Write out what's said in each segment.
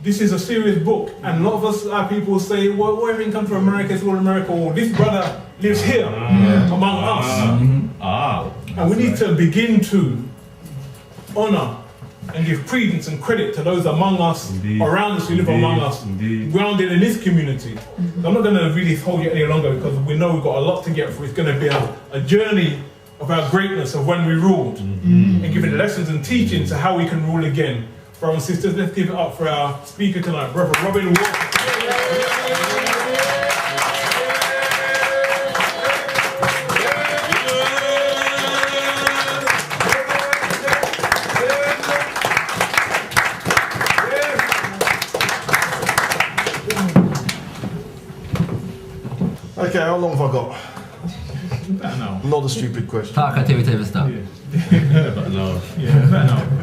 this is a serious book, and a lot of us people say, well, where come from America, it's all America, or this brother lives here among us. And we need to begin to honor and give credence and credit to those among us, around us, who live among us, grounded in this community. I'm not going to really hold you any longer because we know we've got a lot to get through. It's going to be a journey of our greatness of when we ruled and giving lessons and teachings to how we can rule again. Brothers and sisters, let's give it up for our speaker tonight, Brother Robin Walker. Okay, how long have I got? About now. Not a stupid question.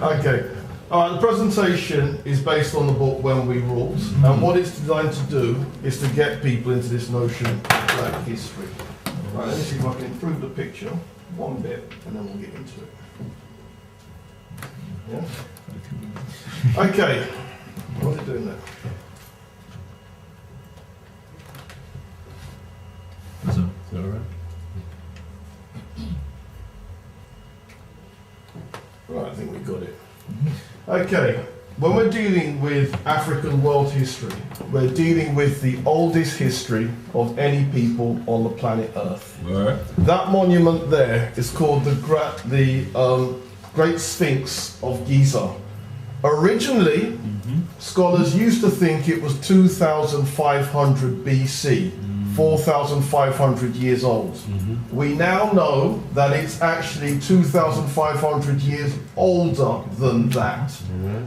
Okay. The presentation is based on the book When We Ruled, and what it's designed to do is to get people into this notion of black history. Right, let me see if I can improve the picture one bit, and then we'll get into it. Yeah? Okay, what are you doing there? Is that all right? Right, I think we got it. Okay, when we're dealing with African world history, we're dealing with the oldest history of any people on the planet Earth. Right. That monument there is called the Great Sphinx of Giza. Originally, scholars used to think it was 2,500 BC, 4,500 years old. We now know that it's actually 2,500 years older than that,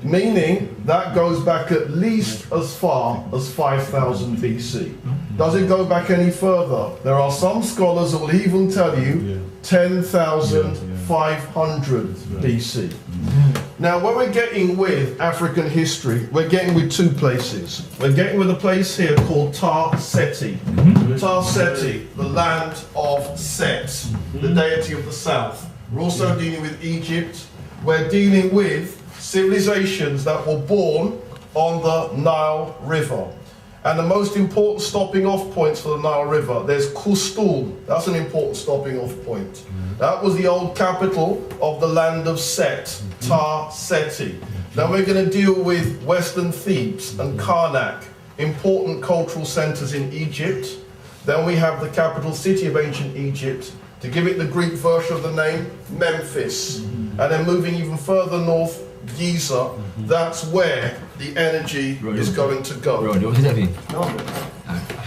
meaning that goes back at least as far as 5,000 BC. Does it go back any further? There are some scholars who will even tell you 10,500 BC. Now, when we're getting with African history, we're getting with two places. We're getting with a place here called Tar Seti. Tar Seti, the land of Set, the deity of the south. We're also dealing with Egypt. We're dealing with civilizations that were born on the Nile River. And the most important stopping off points for the Nile River, there's Kustul. That's an important stopping off point. That was the old capital of the land of Set, Tar Seti. Now we're going to deal with Western Thebes and Karnak, important cultural centers in Egypt. Then we have the capital city of ancient Egypt, to give it the Greek version of the name, Memphis. And then moving even further north, Giza. That's where the energy is going to go.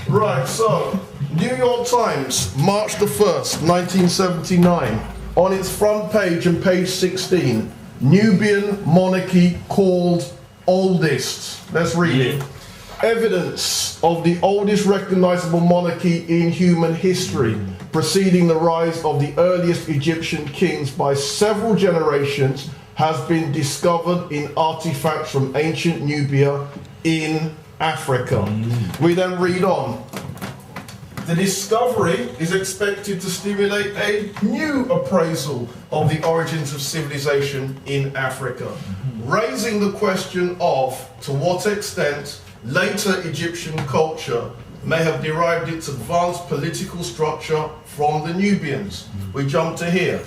Right, so New York Times, March the 1st, 1979. On its front page and page 16, Nubian monarchy called oldest. Let's read it. Evidence of the oldest recognizable monarchy in human history, preceding the rise of the earliest Egyptian kings by several generations, has been discovered in artifacts from ancient Nubia in Africa. We then read on. The discovery is expected to stimulate a new appraisal of the origins of civilization in Africa, raising the question of to what extent later Egyptian culture may have derived its advanced political structure from the Nubians. We jump to here.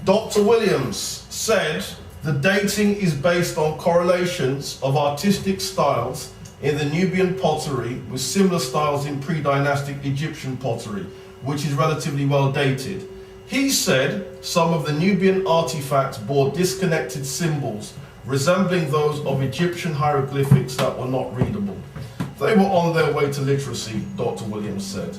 Dr. Williams said the dating is based on correlations of artistic styles in the Nubian pottery with similar styles in pre-dynastic Egyptian pottery, which is relatively well dated. He said some of the Nubian artifacts bore disconnected symbols resembling those of Egyptian hieroglyphics that were not readable. They were on their way to literacy, Dr. Williams said.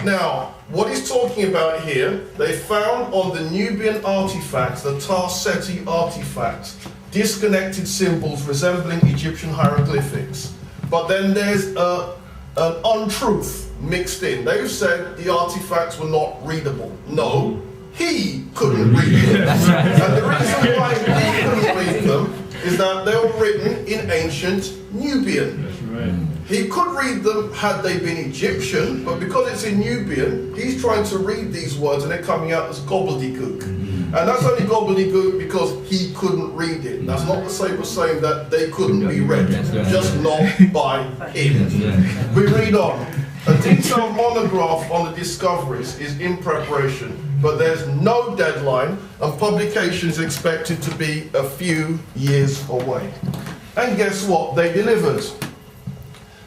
Now, what he's talking about here, they found on the Nubian artifacts, the Tar Seti artifacts, disconnected symbols resembling Egyptian hieroglyphics. But then there's an untruth mixed in. They've said the artifacts were not readable. No, he couldn't read them. And the reason why he couldn't read them is that they were written in ancient Nubian. He could read them had they been Egyptian, but because it's in Nubian, he's trying to read these words and they're coming out as gobbledygook. And that's only gobbledygook because he couldn't read it. That's not the same as saying that they couldn't be read, just not by him. We read on. A detailed monograph on the discoveries is in preparation, but there's no deadline and publication is expected to be a few years away. And guess what? They delivered.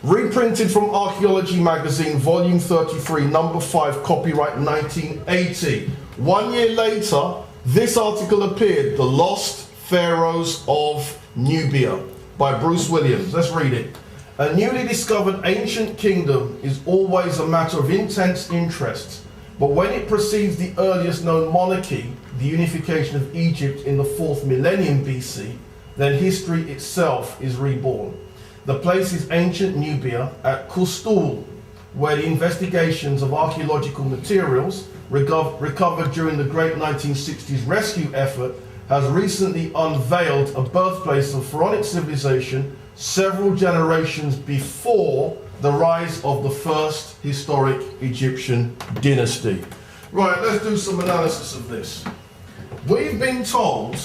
Reprinted from Archaeology Magazine, Volume 33, Number 5, copyright 1980. 1 year later, this article appeared, The Lost Pharaohs of Nubia, by Bruce Williams. Let's read it. A newly discovered ancient kingdom is always a matter of intense interest, but when it precedes the earliest known monarchy, the unification of Egypt in the 4th millennium BC, then history itself is reborn. The place is ancient Nubia at Kustul, where the investigations of archaeological materials recovered during the great 1960s rescue effort has recently unveiled a birthplace of pharaonic civilization several generations before the rise of the first historic Egyptian dynasty. Right, let's do some analysis of this. We've been told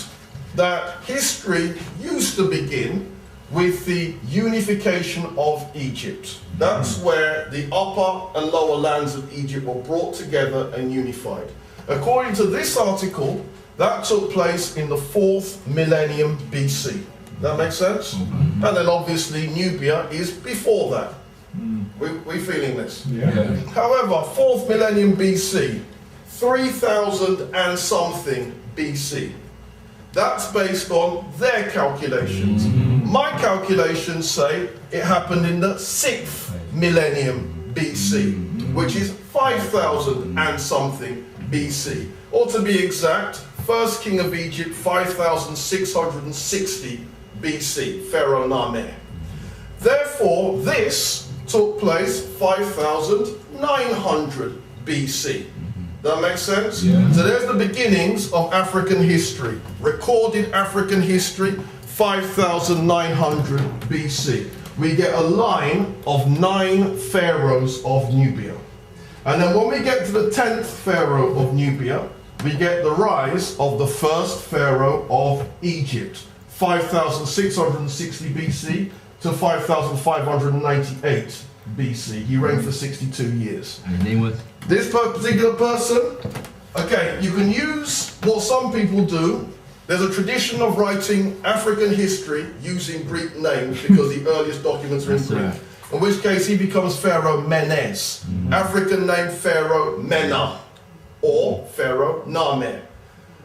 that history used to begin with the unification of Egypt. That's where the upper and lower lands of Egypt were brought together and unified. According to this article, that took place in the 4th millennium BC. That makes sense? And then obviously Nubia is before that. We're feeling this. Yeah. However, 4th millennium BC, 3000 and something BC. That's based on their calculations. My calculations say it happened in the 6th millennium BC, which is 5000 and something BC. Or to be exact, first king of Egypt, 5660 BC, Pharaoh Name. Therefore, this took place 5900 BC. That makes sense? Yeah. So there's the beginnings of African history. Recorded African history, 5900 BC. We get a line of 9 pharaohs of Nubia. And then when we get to the 10th pharaoh of Nubia, we get the rise of the first pharaoh of Egypt, 5660 BC to 5598 BC. He reigned for 62 years. And his name was? This particular person, okay, you can use what some people do. There's a tradition of writing African history using Greek names because the earliest documents are in Greek. Right. In which case he becomes Pharaoh Menes. African name Pharaoh Mena or Pharaoh Name.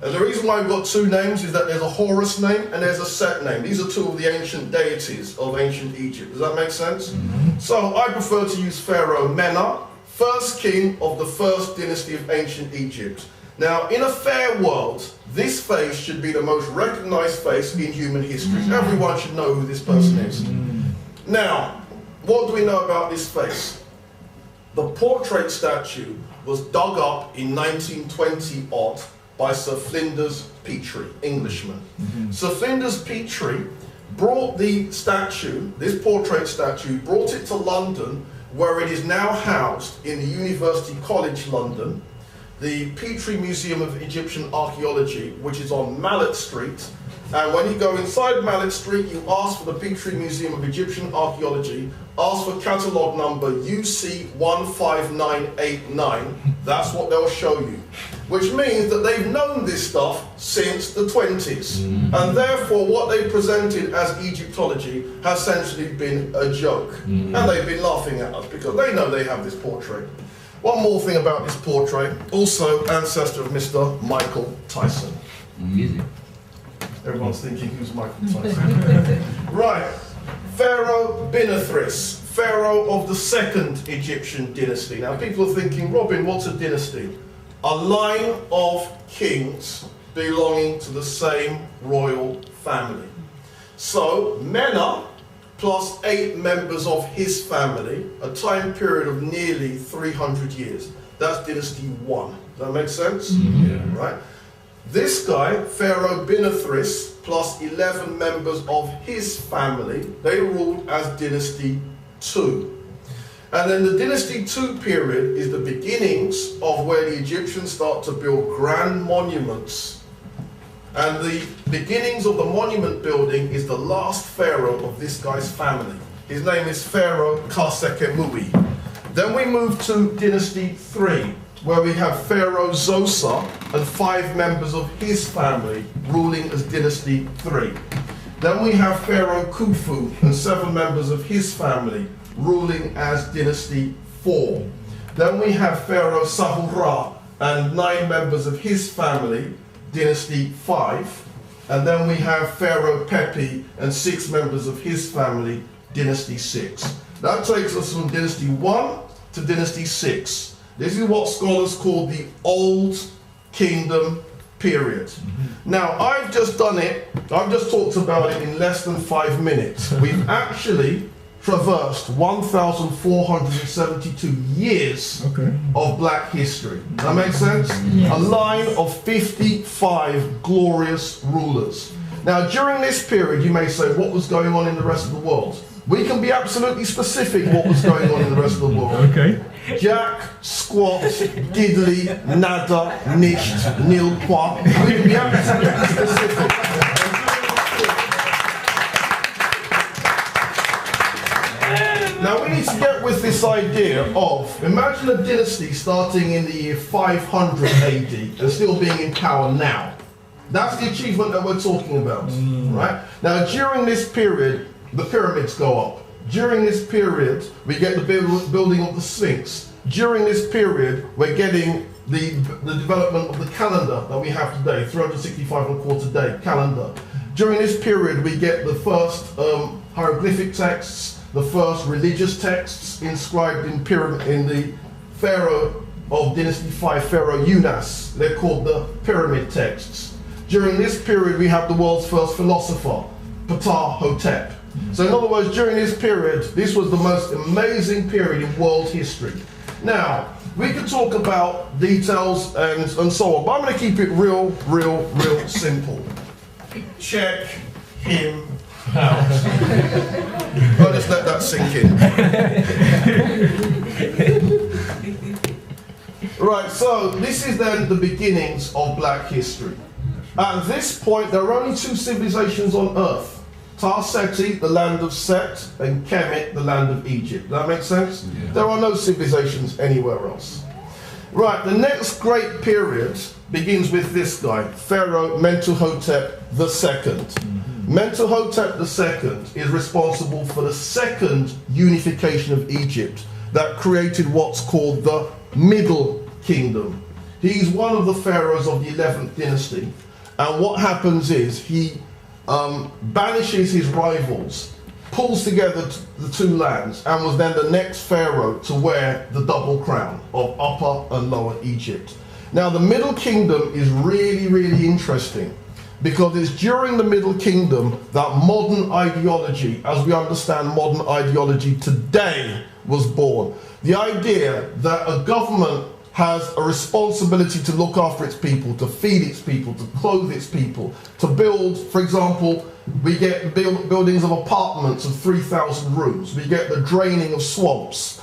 And the reason why we've got 2 names is that there's a Horus name and there's a Set name. These are 2 of the ancient deities of ancient Egypt. Does that make sense? So I prefer to use Pharaoh Mena, first king of the first dynasty of ancient Egypt. Now, in a fair world, this face should be the most recognized face in human history. Everyone should know who this person is. Now, what do we know about this face? The portrait statue was dug up in 1920 odd by Sir Flinders Petrie, Englishman. Sir Flinders Petrie brought the statue, this portrait statue, brought it to London, where it is now housed in the University College London, the Petrie Museum of Egyptian Archaeology, which is on Mallet Street. And when you go inside Mallet Street, you ask for the Petrie Museum of Egyptian Archaeology, ask for catalogue number UC15989. That's what they'll show you. Which means that they've known this stuff since the 20s. And therefore what they presented as Egyptology has essentially been a joke. And they've been laughing at us because they know they have this portrait. One more thing about this portrait, also ancestor of Mr. Michael Tyson. Easy. Everyone's thinking, who's Michael Tyson? Right, Pharaoh Binethris, Pharaoh of the 2nd Egyptian dynasty. Now people are thinking, Robin, what's a dynasty? A line of kings belonging to the same royal family. So Mena plus 8 members of his family, a time period of nearly 300 years. That's dynasty 1. Does that make sense? Yeah. Right? This guy, Pharaoh Binethris, plus 11 members of his family, they ruled as dynasty 2. And then the dynasty 2 period is the beginnings of where the Egyptians start to build grand monuments And the beginnings of the monument building is the last pharaoh of this guy's family. His name is Pharaoh Karsekemui. Then we move to Dynasty 3, where we have Pharaoh Zosa and 5 members of his family ruling as Dynasty 3. Then we have Pharaoh Khufu and 7 members of his family ruling as Dynasty 4. Then we have Pharaoh Sahura and 9 members of his family, Dynasty 5. And then we have Pharaoh Pepi and 6 members of his family, Dynasty 6. That takes us from Dynasty 1 to Dynasty 6. This is what scholars call the Old Kingdom period. Now, I've just done it, I've just talked about it in less than 5 minutes. We've actually traversed 1,472 years of black history. Does that make sense? Yes. A line of 55 glorious rulers. Now, during this period, you may say, what was going on in the rest of the world? We can be absolutely specific what was going on in the rest of the world. Okay. Jack, squat, diddly, nada, nisht, nil, qua. We can be absolutely specific. Now we need to get with this idea of, imagine a dynasty starting in the year 500 AD and still being in power now. That's the achievement that we're talking about, right? Now during this period, the pyramids go up. During this period, we get the building of the Sphinx. During this period, we're getting the development of the calendar that we have today, 365 and a quarter day calendar. During this period, we get the first hieroglyphic texts, the first religious texts inscribed in the pharaoh of Dynasty 5, Pharaoh Unas. They're called the pyramid texts. During this period, we have the world's first philosopher, Ptah Hotep. So in other words, during this period, this was the most amazing period in world history. Now, we could talk about details and so on, but I'm going to keep it real simple. Check him out. I'll just let that sink in. Right, so this is then the beginnings of black history. At this point, there are only 2 civilizations on Earth. Tarseti, the land of Set, and Kemet, the land of Egypt. Does that make sense? Yeah. There are no civilizations anywhere else. Right, the next great period begins with this guy, Pharaoh Mentuhotep II. Mentuhotep II is responsible for the second unification of Egypt that created what's called the Middle Kingdom. He's one of the pharaohs of the 11th dynasty, and what happens is he banishes his rivals, pulls together the 2 lands, and was then the next pharaoh to wear the double crown of Upper and Lower Egypt. Now the Middle Kingdom is really interesting because it's during the Middle Kingdom that modern ideology, as we understand modern ideology today, was born. The idea that a government has a responsibility to look after its people, to feed its people, to clothe its people, to build, for example, we get buildings of apartments of 3,000 rooms, we get the draining of swamps,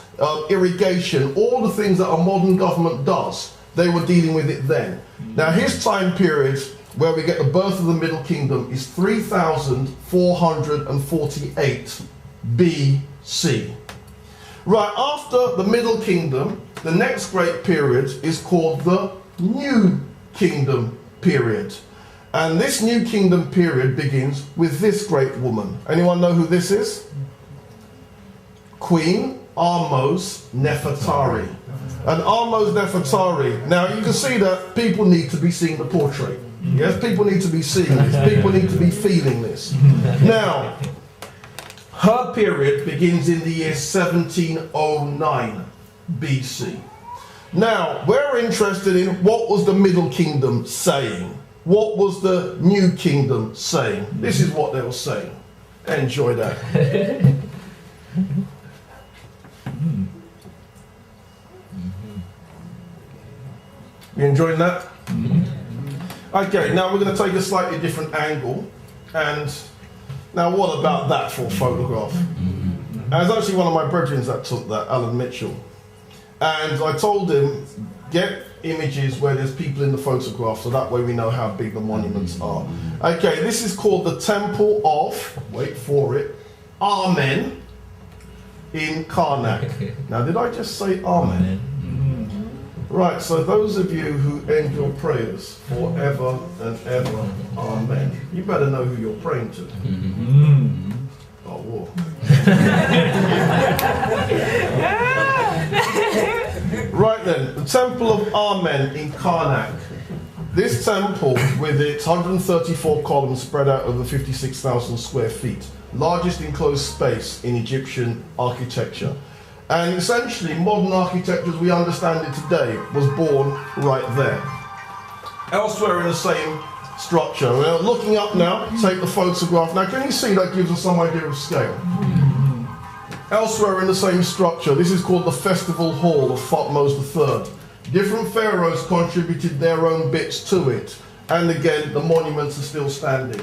irrigation, all the things that a modern government does, they were dealing with it then. Now his time period, where we get the birth of the Middle Kingdom, is 3,448 BC. Right, after the Middle Kingdom, the next great period is called the New Kingdom period. And this New Kingdom period begins with this great woman. Anyone know who this is? Queen Ahmose Nefertari. And Ahmose Nefertari, now you can see that people need to be seeing the portrait. Yes, people need to be seeing this. People need to be feeling this. Now, her period begins in the year 1709 BC. Now, we're interested in what was the Middle Kingdom saying? What was the New Kingdom saying? This is what they were saying. Enjoy that. You enjoying that? Okay, now we're going to take a slightly different angle. And now what about that for a photograph? And it's actually one of my brethren that took that, Alan Mitchell. And I told him, get images where there's people in the photograph, so that way we know how big the monuments are. Okay, this is called the Temple of, wait for it, Amen in Karnak. Now, did I just say Amen? Right, so those of you who end your prayers forever and ever, Amen, you better know who you're praying to. Oh, whoa. Right then, the Temple of Amen in Karnak. This temple, with its 134 columns spread out over 56,000 square feet, largest enclosed space in Egyptian architecture. And essentially, modern architecture as we understand it today was born right there. Elsewhere in the same structure. We're looking up now, take the photograph. Now, can you see that gives us some idea of scale? Elsewhere in the same structure, this is called the Festival Hall of Thutmose III. Different pharaohs contributed their own bits to it. And again, the monuments are still standing.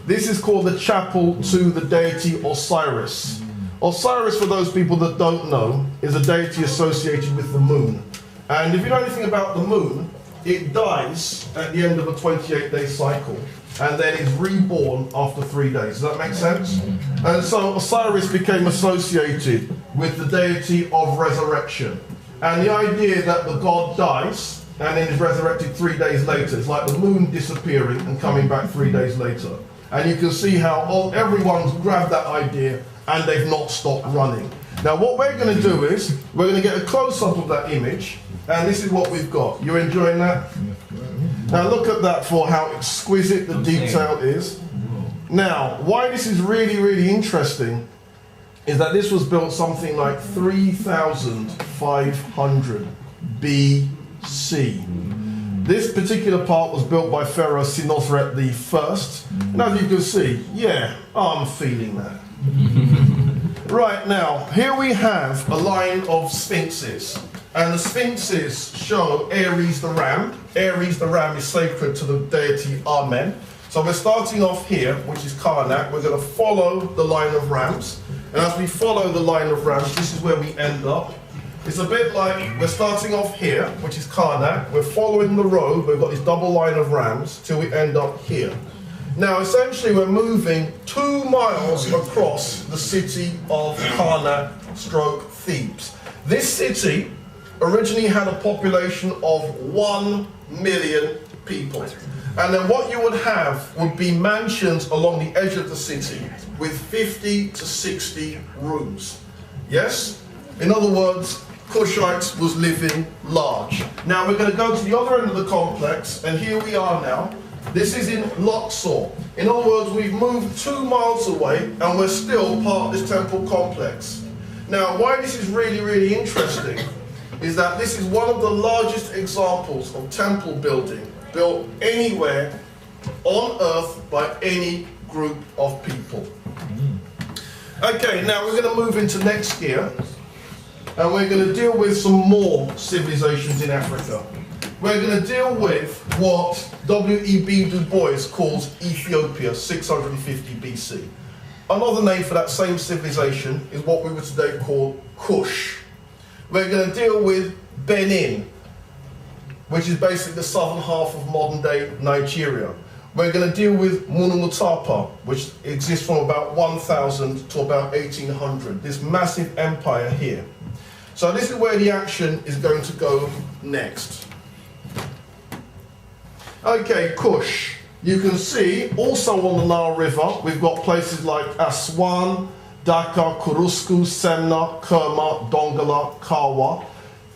This is called the chapel to the deity Osiris. Osiris, for those people that don't know, is a deity associated with the moon. And if you know anything about the moon, it dies at the end of a 28-day cycle and then is reborn after 3 days. Does that make sense? And so Osiris became associated with the deity of resurrection. And the idea that the god dies and then is resurrected 3 days later is like the moon disappearing and coming back 3 days later. And you can see how everyone's grabbed that idea and they've not stopped running. Now what we're going to do is, we're going to get a close-up of that image, and this is what we've got. You enjoying that? Now look at that for how exquisite the detail is. Now, why this is really, really interesting is that this was built something like 3,500 BC. This particular part was built by Pharaoh Senusret I. And as you can see, yeah, I'm feeling that. Right now, here we have a line of sphinxes. And the sphinxes show Ares the ram. Ares the ram is sacred to the deity Amen. So we're starting off here, which is Karnak. We're going to follow the line of rams. And as we follow the line of rams, this is where we end up. It's a bit like we're starting off here, which is Karnak. We're following the road. We've got this double line of rams till we end up here. Now, essentially, we're moving 2 miles across the city of Karnak / Thebes. This city originally had a population of 1 million people. And then what you would have would be mansions along the edge of the city with 50 to 60 rooms. Yes? In other words, Cushites was living large. Now we're going to go to the other end of the complex, and here we are now. This is in Luxor. In other words, we've moved 2 miles away and we're still part of this temple complex. Now, why this is really, really interesting is that this is one of the largest examples of temple building built anywhere on earth by any group of people. Okay, now we're going to move into next gear, and we're going to deal with some more civilizations in Africa. We're going to deal with what W.E.B. Du Bois calls Ethiopia, 650 BC. Another name for that same civilization is what we would today call Kush. We're going to deal with Benin, which is basically the southern half of modern-day Nigeria. We're going to deal with Munumutapa, which exists from about 1000 to about 1800, this massive empire here. So this is where the action is going to go next. Okay, Kush. You can see also on the Nile River, we've got places like Aswan, Dhaka, Kurusku, Semna, Kerma, Dongala, Kawa.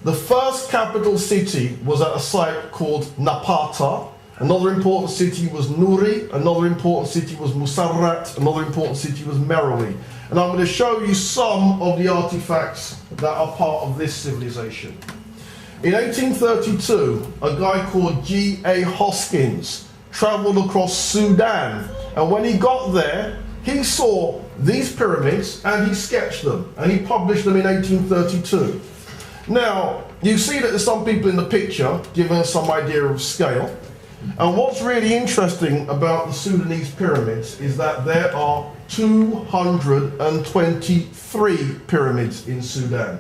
The first capital city was at a site called Napata. Another important city was Nuri. Another important city was Musarrat. Another important city was Meroe. And I'm going to show you some of the artifacts that are part of this civilization. In 1832, a guy called G.A. Hoskins traveled across Sudan. And when he got there, he saw these pyramids and he sketched them. And he published them in 1832. Now, you see that there's some people in the picture giving us some idea of scale. And what's really interesting about the Sudanese pyramids is that there are 223 pyramids in Sudan.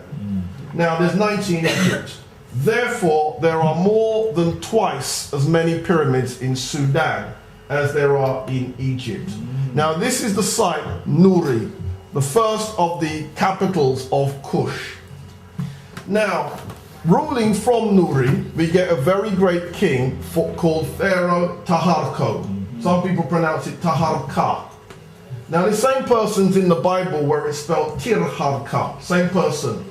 Now, there's 19 in Egypt. Therefore, there are more than twice as many pyramids in Sudan as there are in Egypt. Now, this is the site, Nuri, the first of the capitals of Kush. Now, ruling from Nuri, we get a very great king called Pharaoh Taharko. Some people pronounce it Taharka. Now, the same person's in the Bible where it's spelled Tirharka, same person.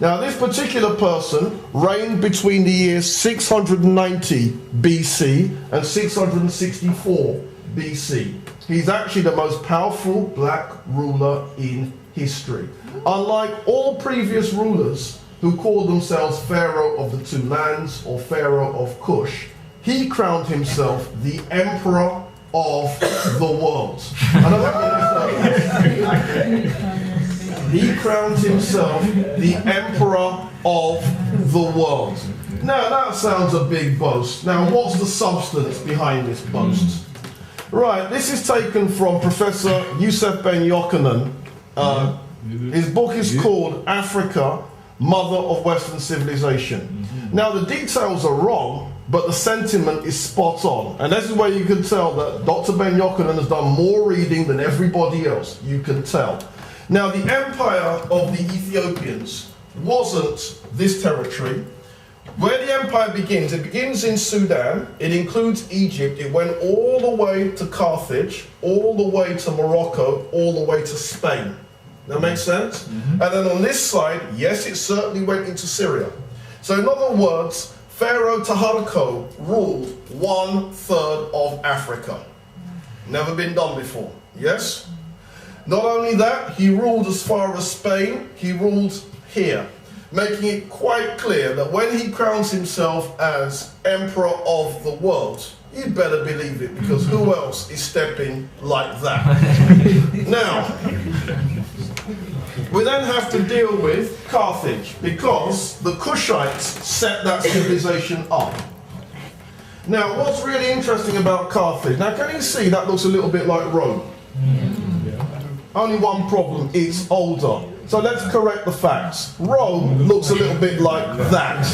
Now, this particular person reigned between the years 690 BC and 664 BC. He's actually the most powerful black ruler in history. Unlike all previous rulers who called themselves Pharaoh of the Two Lands or Pharaoh of Kush, he crowned himself the Emperor of the world. He crowned himself the Emperor of the world. Now that sounds a big boast. Now what's the substance behind this boast? Right, this is taken from Professor Youssef Ben Yochanan. His book is called Africa, Mother of Western Civilization. Now the details are wrong, but the sentiment is spot on. And this is where you can tell that Dr. Ben Yochanan has done more reading than everybody else. You can tell. Now, the empire of the Ethiopians wasn't this territory. Where the empire begins, it begins in Sudan. It includes Egypt. It went all the way to Carthage, all the way to Morocco, all the way to Spain. That makes sense? And then on this side, yes, it certainly went into Syria. So in other words, Pharaoh Taharko ruled 1/3 of Africa. Never been done before. Yes? Not only that, he ruled as far as Spain, he ruled here, making it quite clear that when he crowns himself as Emperor of the world, you'd better believe it, because who else is stepping like that? Now, we then have to deal with Carthage, because the Kushites set that civilization up. Now, what's really interesting about Carthage, now can you see that looks a little bit like Rome? Only one problem, it's older. So let's correct the facts. Rome looks a little bit like that.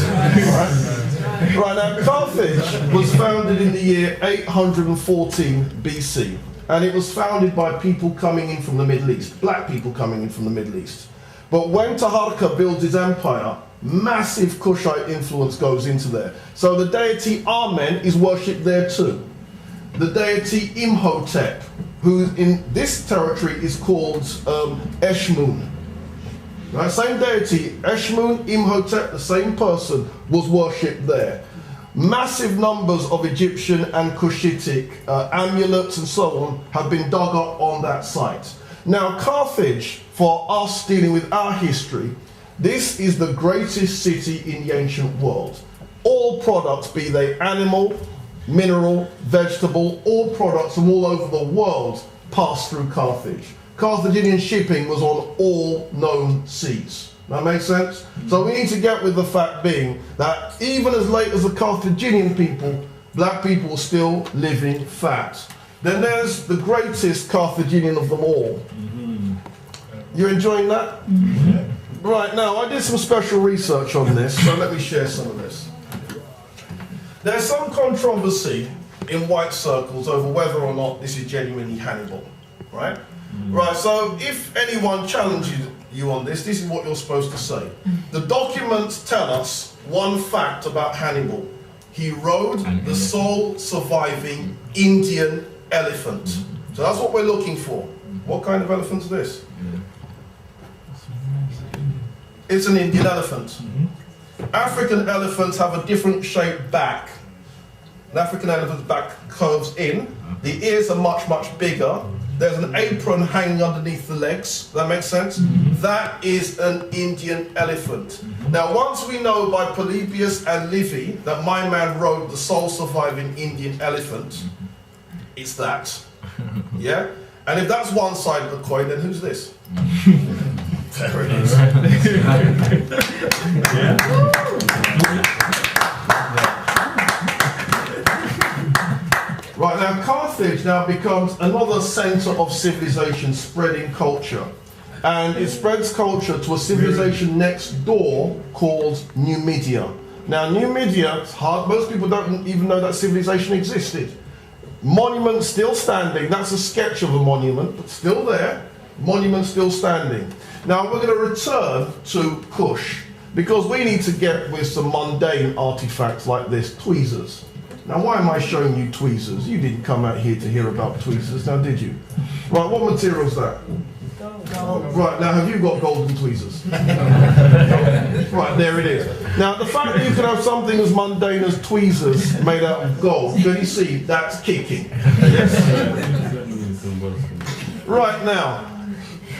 Right, now Carthage was founded in the year 814 BC. And it was founded by people coming in from the Middle East, black people coming in from the Middle East. But when Taharka builds his empire, massive Kushite influence goes into there. So the deity Amen is worshipped there too. The deity Imhotep, who in this territory is called Eshmun. Right, same deity, Eshmun, Imhotep, the same person, was worshipped there. Massive numbers of Egyptian and Cushitic amulets and so on have been dug up on that site. Now Carthage, for us dealing with our history, this is the greatest city in the ancient world. All products, be they animal, mineral, vegetable, all products from all over the world pass through Carthage. Carthaginian shipping was on all known seas. That makes sense? So we need to get with the fact being that even as late as the Carthaginian people, black people were still living fat. Then there's the greatest Carthaginian of them all. You enjoying that? Right, now I did some special research on this, so let me share some of this. There's some controversy in white circles over whether or not this is genuinely Hannibal, right? Right, so if anyone challenges you on this, this is what you're supposed to say. The documents tell us one fact about Hannibal. He rode the sole surviving Indian elephant. So that's what we're looking for. What kind of elephant is this? It's an Indian elephant. African elephants have a different shaped back. An African elephant's back curves in. The ears are much, much bigger. There's an apron hanging underneath the legs. Does that make sense? That is an Indian elephant. Now, once we know by Polybius and Livy that my man rode the sole surviving Indian elephant, it's that. Yeah? And if that's one side of the coin, then who's this? There it is. Right, now Carthage now becomes another center of civilization spreading culture. And it spreads culture to a civilization next door called Numidia. Now, Numidia, it's hard. Most people don't even know that civilization existed. Monument still standing. That's a sketch of a monument, but still there. Monument still standing. Now, we're going to return to Kush, because we need to get with some mundane artifacts like this, tweezers. Now, why am I showing you tweezers? You didn't come out here to hear about tweezers, now did you? Right, what material is that? Gold. Right, now have you got golden tweezers? Right, there it is. Now, the fact that you can have something as mundane as tweezers made out of gold, can you see, that's kicking. Yes. Right now,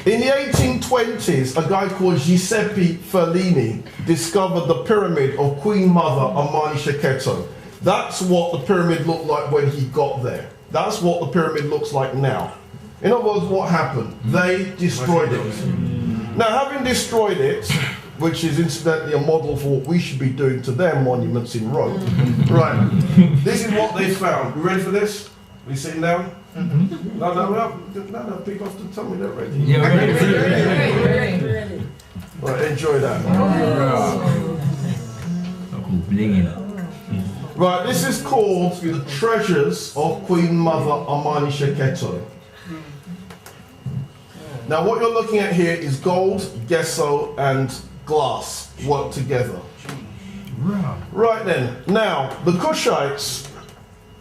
in the 1820s, a guy called Giuseppe Fellini discovered the pyramid of Queen Mother Amarni-Shekheto. That's what the pyramid looked like when he got there. That's what the pyramid looks like now. In other words, what happened? They destroyed it. Now, having destroyed it, which is incidentally a model for what we should be doing to their monuments in Rome, right, this is what they found. You ready for this? Are you sitting down? No, people have to tell me they're ready. Yeah, we're ready. Right, enjoy that. Right, this is called the Treasures of Queen Mother Amarni-Shekheto. Now, what you're looking at here is gold, gesso, and glass worked together. Right then, now, the Kushites,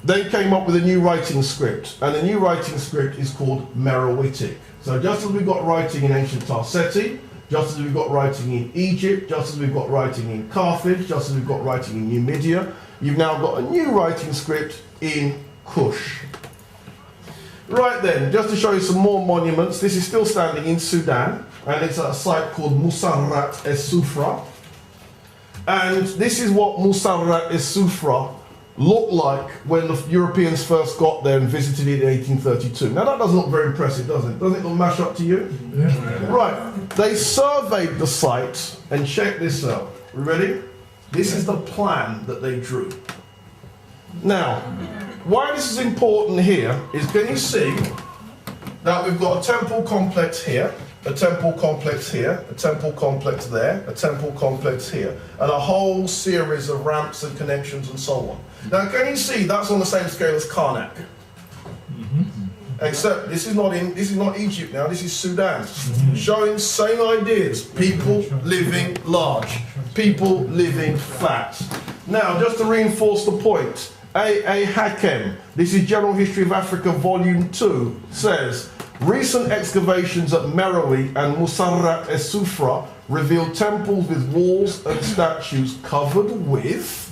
they came up with a new writing script, and the new writing script is called Meroitic. So just as we've got writing in ancient Tarseti, just as we've got writing in Egypt, just as we've got writing in Carthage, just as we've got writing in Numidia, you've now got a new writing script in Kush. Right then, just to show you some more monuments, this is still standing in Sudan, and it's at a site called Musarrat es-Sufra. And this is what Musarrat es-Sufra looked like when the Europeans first got there and visited it in 1832. Now that doesn't look very impressive, does it? Doesn't it look mash up to you? Yeah. Right, they surveyed the site, and check this out. You ready? This is the plan that they drew. Now, why this is important here is, can you see that we've got a temple complex here, a temple complex here, a temple complex there, a temple complex here, and a whole series of ramps and connections and so on. Now, can you see that's on the same scale as Karnak? Except this is not Egypt now, this is Sudan. Showing same ideas, people living large, people living flat. Now, just to reinforce the point, A. Hakem, this is General History of Africa Volume 2, says, recent excavations at Meroe and Musarrat es-Sufra reveal temples with walls and statues covered with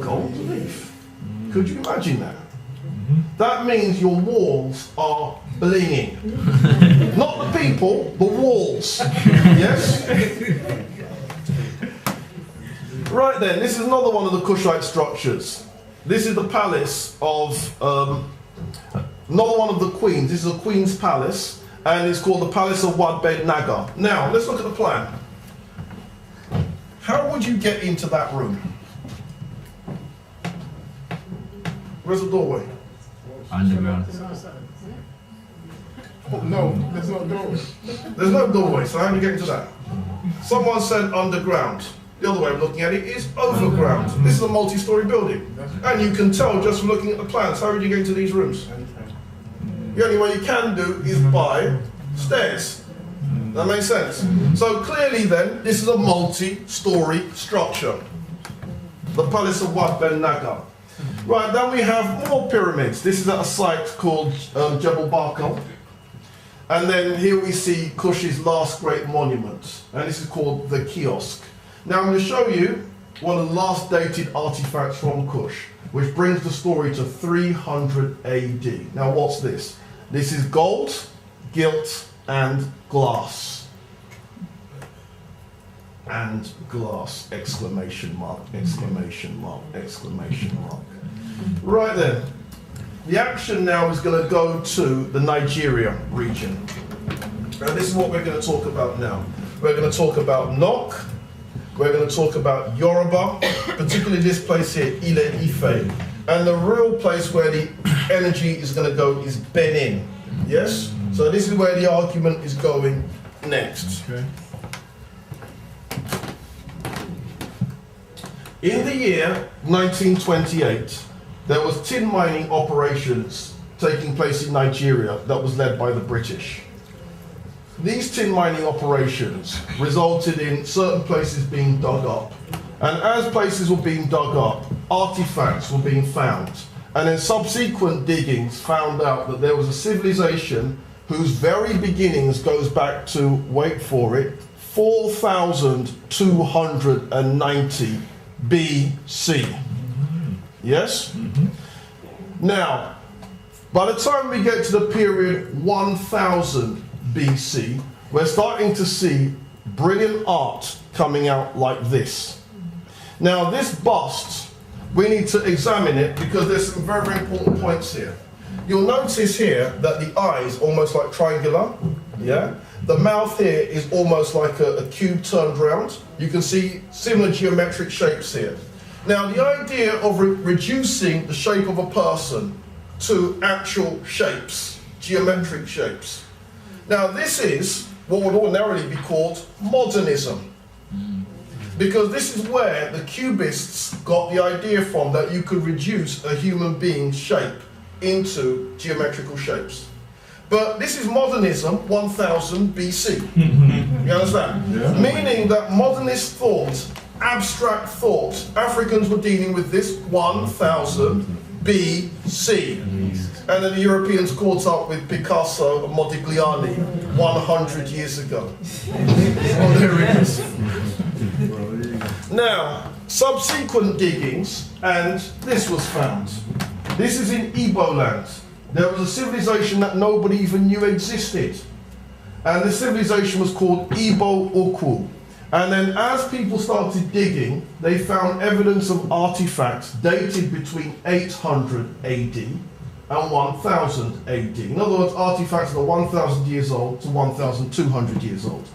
gold leaf. Could you imagine that? That means your walls are blinging. Not the people, the walls. Yes? Right then, this is another one of the Kushite structures. This is the palace of, another one of the queens. This is a queen's palace, and it's called the Palace of Wad Ben Naga. Now, let's look at the plan. How would you get into that room? Where's the doorway? Underground. Oh, no, there's no doorway. There's no doorway, so how do you get into that? Someone said underground. The other way of looking at it is overground. This is a multi-story building. And you can tell just from looking at the plans, how would you get into these rooms? The only way you can do is by stairs. That makes sense? So clearly then, this is a multi-story structure. The Palace of Wad Ben Naga. Right, then we have more pyramids. This is at a site called Jebel Barkal. And then here we see Kush's last great monument. And this is called the Kiosk. Now I'm going to show you one of the last dated artifacts from Kush, which brings the story to 300 AD. Now what's this? This is gold, gilt, and glass. And glass, exclamation mark, exclamation mark, exclamation mark. Right then, the action now is going to go to the Nigeria region. Now this is what we're going to talk about now. We're going to talk about Nok. We're going to talk about Yoruba, particularly this place here, Ile Ife. And the real place where the energy is going to go is Benin. Yes? So this is where the argument is going next. Okay. In the year 1928, there was tin mining operations taking place in Nigeria that was led by the British. These tin mining operations resulted in certain places being dug up. And as places were being dug up, artifacts were being found. And in subsequent diggings found out that there was a civilization whose very beginnings goes back to, wait for it, 4,290 BC. Yes? Now, by the time we get to the period 1000 BC, we're starting to see brilliant art coming out like this. Now, this bust, we need to examine it because there's some very, very important points here. You'll notice here that the eye is almost like triangular, yeah? The mouth here is almost like a cube turned round. You can see similar geometric shapes here. Now, the idea of reducing the shape of a person to actual shapes, geometric shapes. Now, this is what would ordinarily be called modernism. Because this is where the cubists got the idea from that you could reduce a human being's shape into geometrical shapes. But this is modernism 1000 BC. You understand? Yeah. Meaning that modernist thought, abstract thought, Africans were dealing with this 1000 BC. And then the Europeans caught up with Picasso and Modigliani 100 years ago. Oh, there it is. Now, subsequent diggings, and this was found. This is in Igbo land. There was a civilization that nobody even knew existed. And the civilization was called Igbo Ukwu. And then as people started digging, they found evidence of artifacts dated between 800 AD and 1000 AD. In other words, artifacts that are 1000 years old to 1200 years old.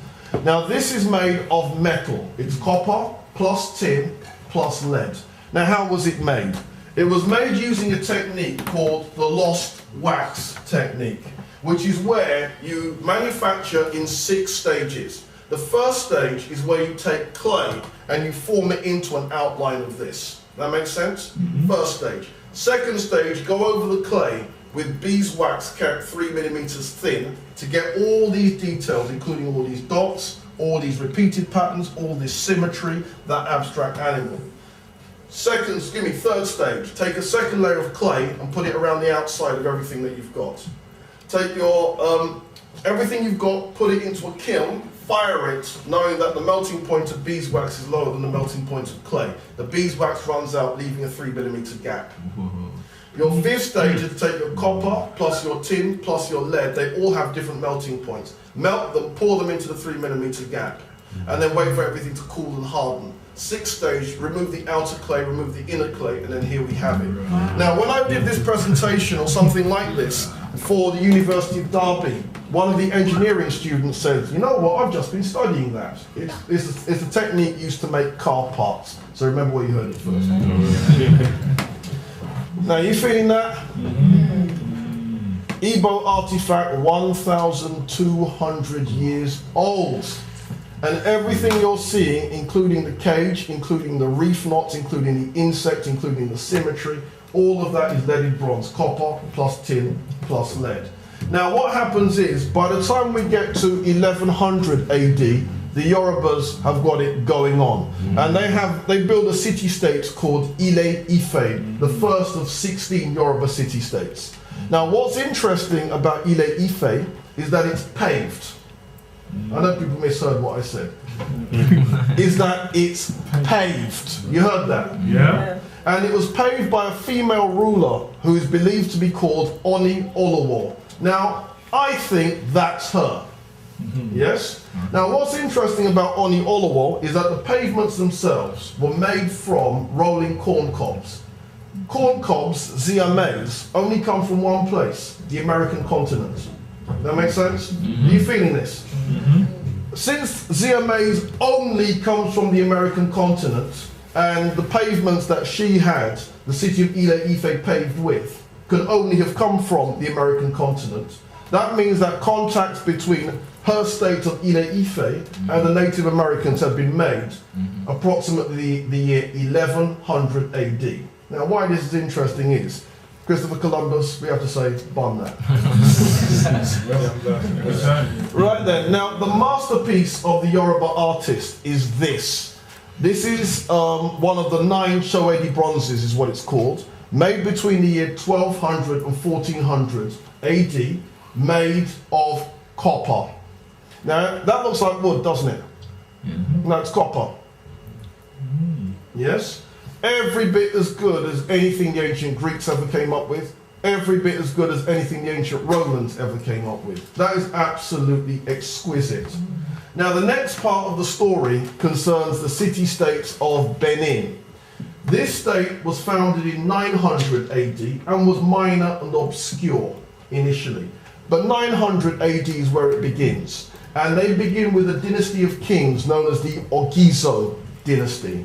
Now, this is made of metal. It's copper plus tin plus lead. Now, how was it made? It was made using a technique called the lost wax technique, which is where you manufacture in 6 stages. The first stage is where you take clay and you form it into an outline of this. That makes sense? First stage. Second stage, go over the clay with beeswax kept 3 millimeters thin to get all these details, including all these dots, all these repeated patterns, all this symmetry, that abstract animal. Third stage, take a second layer of clay and put it around the outside of everything that you've got. Take your, everything you've got, put it into a kiln, fire it, knowing that the melting point of beeswax is lower than the melting point of clay. The beeswax runs out, leaving a 3 millimeter gap. Your 5th stage is to take your copper, plus your tin, plus your lead. They all have different melting points. Melt them, pour them into the 3 millimeter gap, and then wait for everything to cool and harden. 6th stage, remove the outer clay, remove the inner clay, and then here we have it. Now, when I did this presentation or something like this for the University of Derby, one of the engineering students said, you know what, I've just been studying that. It's a technique used to make car parts. So remember where you heard it first. Now, you feeling that? Igbo artifact 1,200 years old. And everything you're seeing, including the cage, including the reef knots, including the insect, including the symmetry, all of that is leaded bronze, copper plus tin plus lead. Now what happens is, by the time we get to 1100 AD, the Yorubas have got it going on. And they build a city-state called Ile-Ife, the first of 16 Yoruba city-states. Now what's interesting about Ile-Ife is that it's paved. I know people misheard what I said. Is that it's paved. You heard that? Yeah. And it was paved by a female ruler who is believed to be called Oni Olowo. Now, I think that's her. Yes? Now, what's interesting about Oni Olowo is that the pavements themselves were made from rolling corn cobs. Corn cobs, zea maize, only come from one place, the American continent. That makes sense? Are you feeling this? Since zea maize only comes from the American continent, and the pavements that she had, the city of Ile-Ife paved with, could only have come from the American continent, That means that contacts between her state of Ile-Ife and the Native Americans had been made approximately the year 1100 AD. Now, why this is interesting is Christopher Columbus, we have to say, bun that. Right then, now the masterpiece of the Yoruba artist is this. This is one of the 9 Shoedi bronzes, is what it's called, made between the year 1200 and 1400 AD, made of copper. Now, that looks like wood, doesn't it? No, it's copper. Yes? Every bit as good as anything the ancient Greeks ever came up with. Every bit as good as anything the ancient Romans ever came up with. That is absolutely exquisite. Now, the next part of the story concerns the city-states of Benin. This state was founded in 900 AD and was minor and obscure initially. But 900 AD is where it begins. And they begin with a dynasty of kings known as the Ogizo dynasty.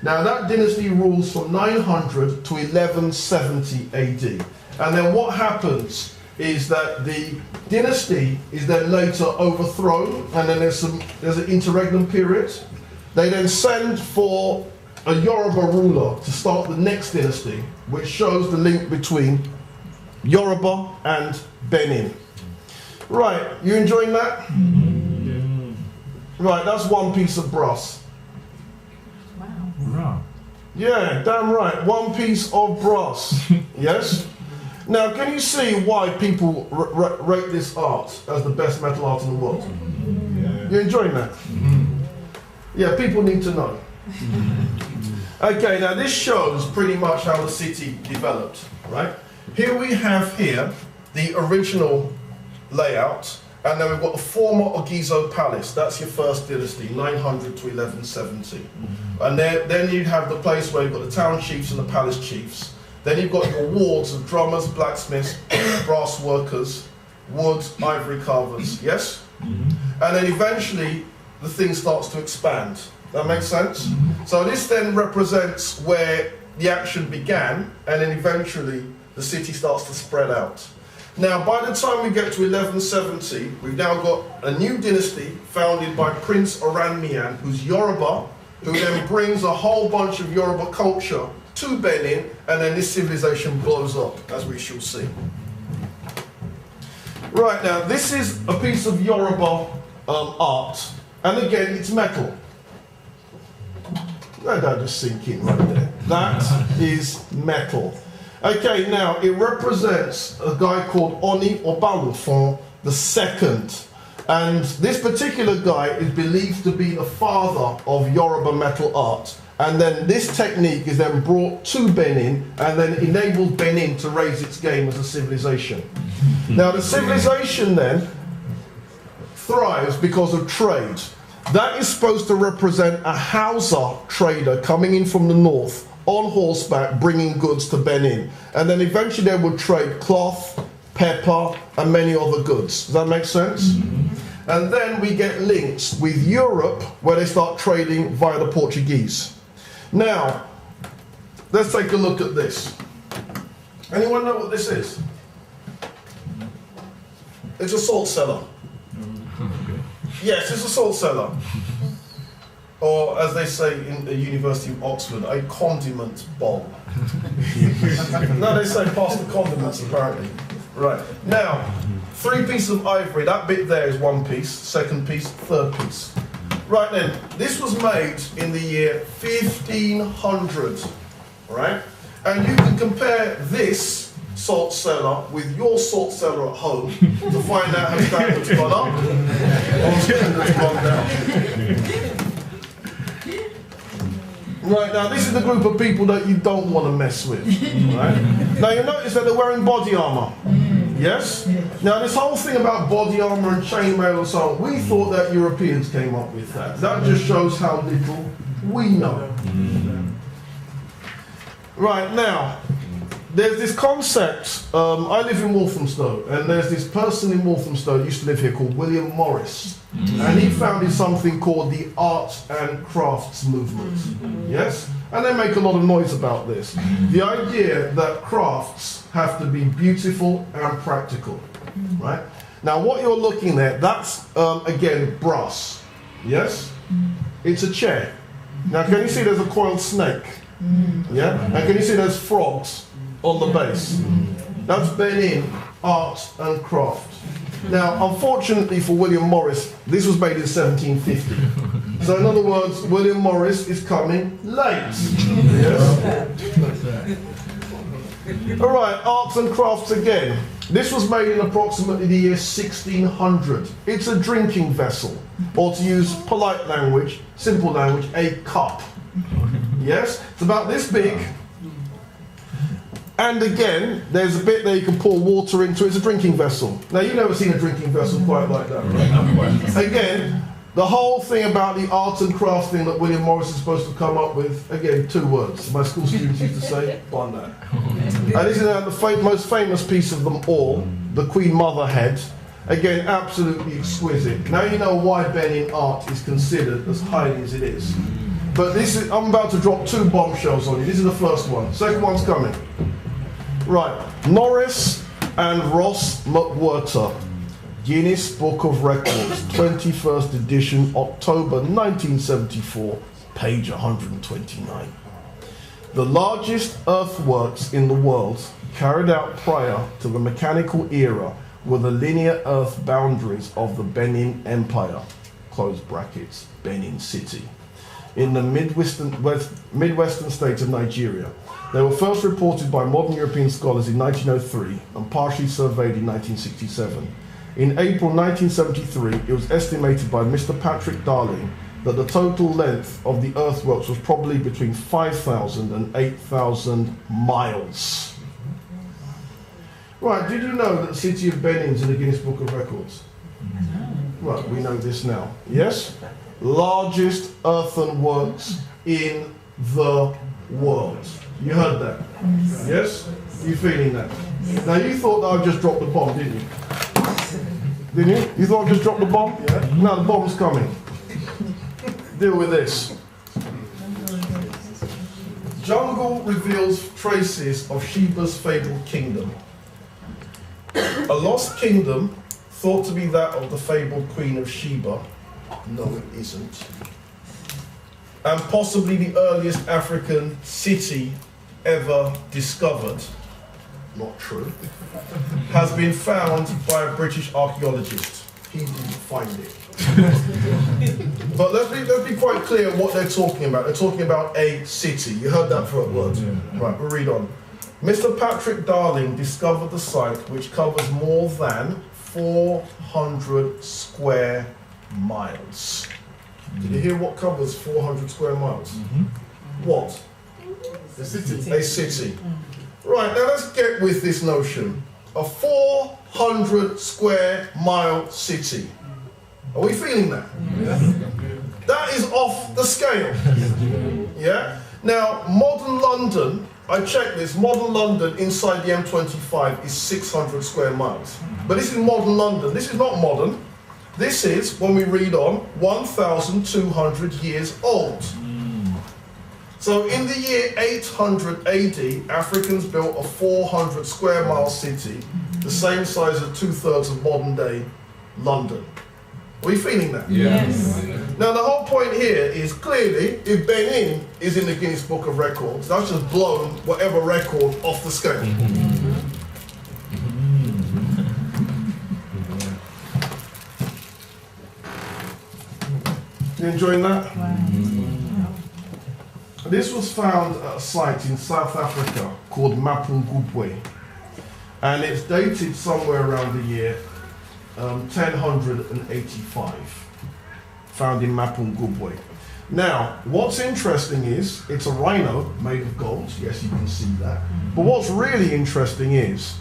Now that dynasty rules from 900 to 1170 AD. And then what happens is that the dynasty is then later overthrown, and then there's an interregnum period. They then send for a Yoruba ruler to start the next dynasty, which shows the link between Yoruba and Benin. Right, you enjoying that? Right, that's one piece of brass. Wow. Yeah, damn right, one piece of brass. Yes? Now, can you see why people rate this art as the best metal art in the world? You're enjoying that? Yeah, people need to know. Okay, now this shows pretty much how the city developed, right? Here we have the original layout, and then we've got the former Ogizo Palace. That's your first dynasty, 900 to 1170. And then you have the place where you've got the town chiefs and the palace chiefs. Then you've got your wards of drummers, blacksmiths, brass workers, wood, ivory carvers, yes? And then eventually the thing starts to expand. That makes sense? So this then represents where the action began, and then eventually the city starts to spread out. Now, by the time we get to 1170, we've now got a new dynasty founded by Prince Oranmiyan, who's Yoruba, who then brings a whole bunch of Yoruba culture to Benin, and then this civilization blows up, as we shall see. Right, now this is a piece of Yoruba art, and again, it's metal. Let that just sink in right there. That is metal. Okay, now it represents a guy called Oni Obalufon II. And this particular guy is believed to be the father of Yoruba metal art. And then this technique is then brought to Benin and then enabled Benin to raise its game as a civilization. Now the civilization then thrives because of trade. That is supposed to represent a Hausa trader coming in from the north on horseback bringing goods to Benin. And then eventually they would trade cloth, pepper, and many other goods. Does that make sense? And then we get links with Europe where they start trading via the Portuguese. Now, let's take a look at this. Anyone know what this is? It's a salt cellar. Yes, it's a salt cellar. Or, as they say in the University of Oxford, a condiment bowl. No, they say pass the condiments, apparently. Right. Now, 3 pieces of ivory. That bit there is 1 piece. Second piece, third piece. Right then, this was made in the year 1500. Right? And you can compare this salt cellar with your salt cellar at home to find out how standards gone up or standards gone down. Right, now this is the group of people that you don't want to mess with. Right? Now you notice that they're wearing body armor. Yes? Now this whole thing about body armor and chainmail and so on, we thought that Europeans came up with that. That just shows how little we know. Right, now, there's this concept, I live in Walthamstow, and there's this person in Walthamstow who used to live here called William Morris. And he founded something called the Arts and Crafts Movement. Yes? And they make a lot of noise about this. The idea that crafts have to be beautiful and practical. Right? Now what you're looking at, that's again brass. Yes? It's a chair. Now can you see there's a coiled snake? Yeah? And can you see there's frogs on the base? That's Benin Art and Craft. Now, unfortunately for William Morris, this was made in 1750. So in other words, William Morris is coming late. Yes? All right, arts and crafts again. This was made in approximately the year 1600. It's a drinking vessel, or to use polite language, simple language, a cup. Yes? It's about this big. And again, there's a bit there you can pour water into. It's a drinking vessel. Now, you've never seen a drinking vessel quite like that, right? Again, the whole thing about the art and craft thing that William Morris is supposed to come up with, again, 2 words. My school students used to say, bonnet. And this is the most famous piece of them all, the Queen Mother head. Again, absolutely exquisite. Now you know why Benin art is considered as highly as it is. But this is, I'm about to drop 2 bombshells on you. This is the first one. Second one's coming. Right, Norris and Ross McWhirter, Guinness Book of Records, 21st edition, October 1974, page 129. The largest earthworks in the world carried out prior to the mechanical era were the linear earth boundaries of the Benin Empire, close brackets, Benin City, in the midwestern state of Nigeria. They were first reported by modern European scholars in 1903 and partially surveyed in 1967. In April 1973, it was estimated by Mr. Patrick Darling that the total length of the earthworks was probably between 5,000 and 8,000 miles. Right, did you know that the city of Benin's in the Guinness Book of Records? Right, we know this now. Yes? Largest earthenworks in the world. You heard that? Yes? You feeling that? Now you thought that I just dropped the bomb, didn't you? Didn't you? You thought I just dropped the bomb? Yeah. Now the bomb's coming. Deal with this. Jungle reveals traces of Sheba's fabled kingdom. A lost kingdom thought to be that of the fabled Queen of Sheba. No, it isn't. And possibly the earliest African city ever discovered, not true, has been found by a British archaeologist. He didn't find it. But let's be quite clear what they're talking about. They're talking about a city. You heard that first word. Right, we'll read on. Mr. Patrick Darling discovered the site, which covers more than 400 square miles. Did you hear what covers 400 square miles? What? A city. A city. Right, now let's get with this notion. A 400 square mile city. Are we feeling that? That is off the scale. Yeah? Now, modern London, I checked this, modern London inside the M25 is 600 square miles. But this is modern London. This is not modern. This is, when we read on, 1,200 years old. So in the year 800 AD, Africans built a 400 square mile city, the same size as 2/3 of modern day London. Are we feeling that? Yes. Now the whole point here is clearly, if Benin is in the Guinness Book of Records, that's just blown whatever record off the scale. You enjoying that? Wow. This was found at a site in South Africa called Mapungubwe, and it's dated somewhere around the year 1085. Found in Mapungubwe. Now, what's interesting is it's a rhino made of gold. Yes, you can see that. But what's really interesting is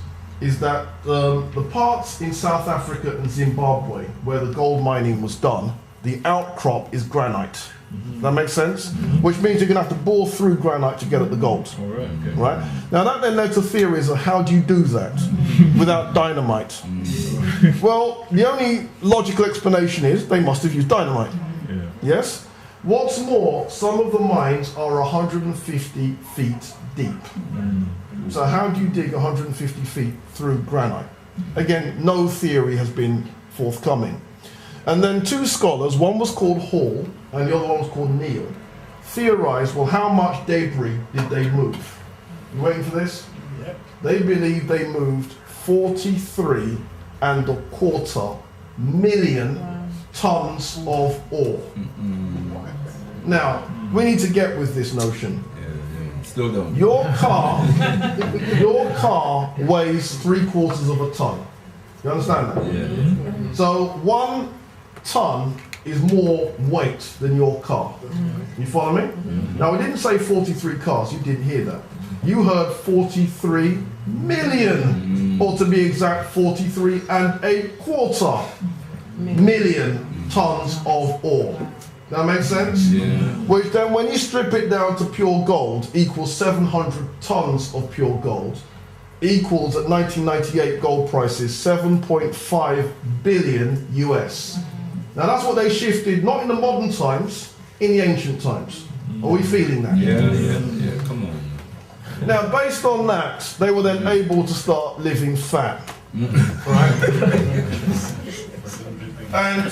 that the parts in South Africa and Zimbabwe where the gold mining was done, the outcrop is granite. That makes sense? Which means you're going to have to bore through granite to get at the gold. Right? Now that then led to theories of how do you do that without dynamite? Well, the only logical explanation is they must have used dynamite. Yeah. Yes? What's more, some of the mines are 150 feet deep. So how do you dig 150 feet through granite? Again, no theory has been forthcoming. And then two scholars, one was called Hall and the other one was called Neal, theorized, well, how much debris did they move? You waiting for this? Yep. They believe they moved 43.25 million tons of ore. Now, we need to get with this notion. Still don't. Your car weighs 3/4 of a ton. You understand that? Yeah. So 1 ton is more weight than your car. You follow me? Now, we didn't say 43 cars. You didn't hear that. You heard 43 million, or to be exact, 43.25 million tons of ore. That makes sense? Yeah. Which then, when you strip it down to pure gold, equals 700 tons of pure gold, equals at 1998 gold prices 7.5 billion US. Now that's what they shifted, not in the modern times, in the ancient times. Are we feeling that? Yeah, come on. Now, based on that, they were then able to start living fat. Right? And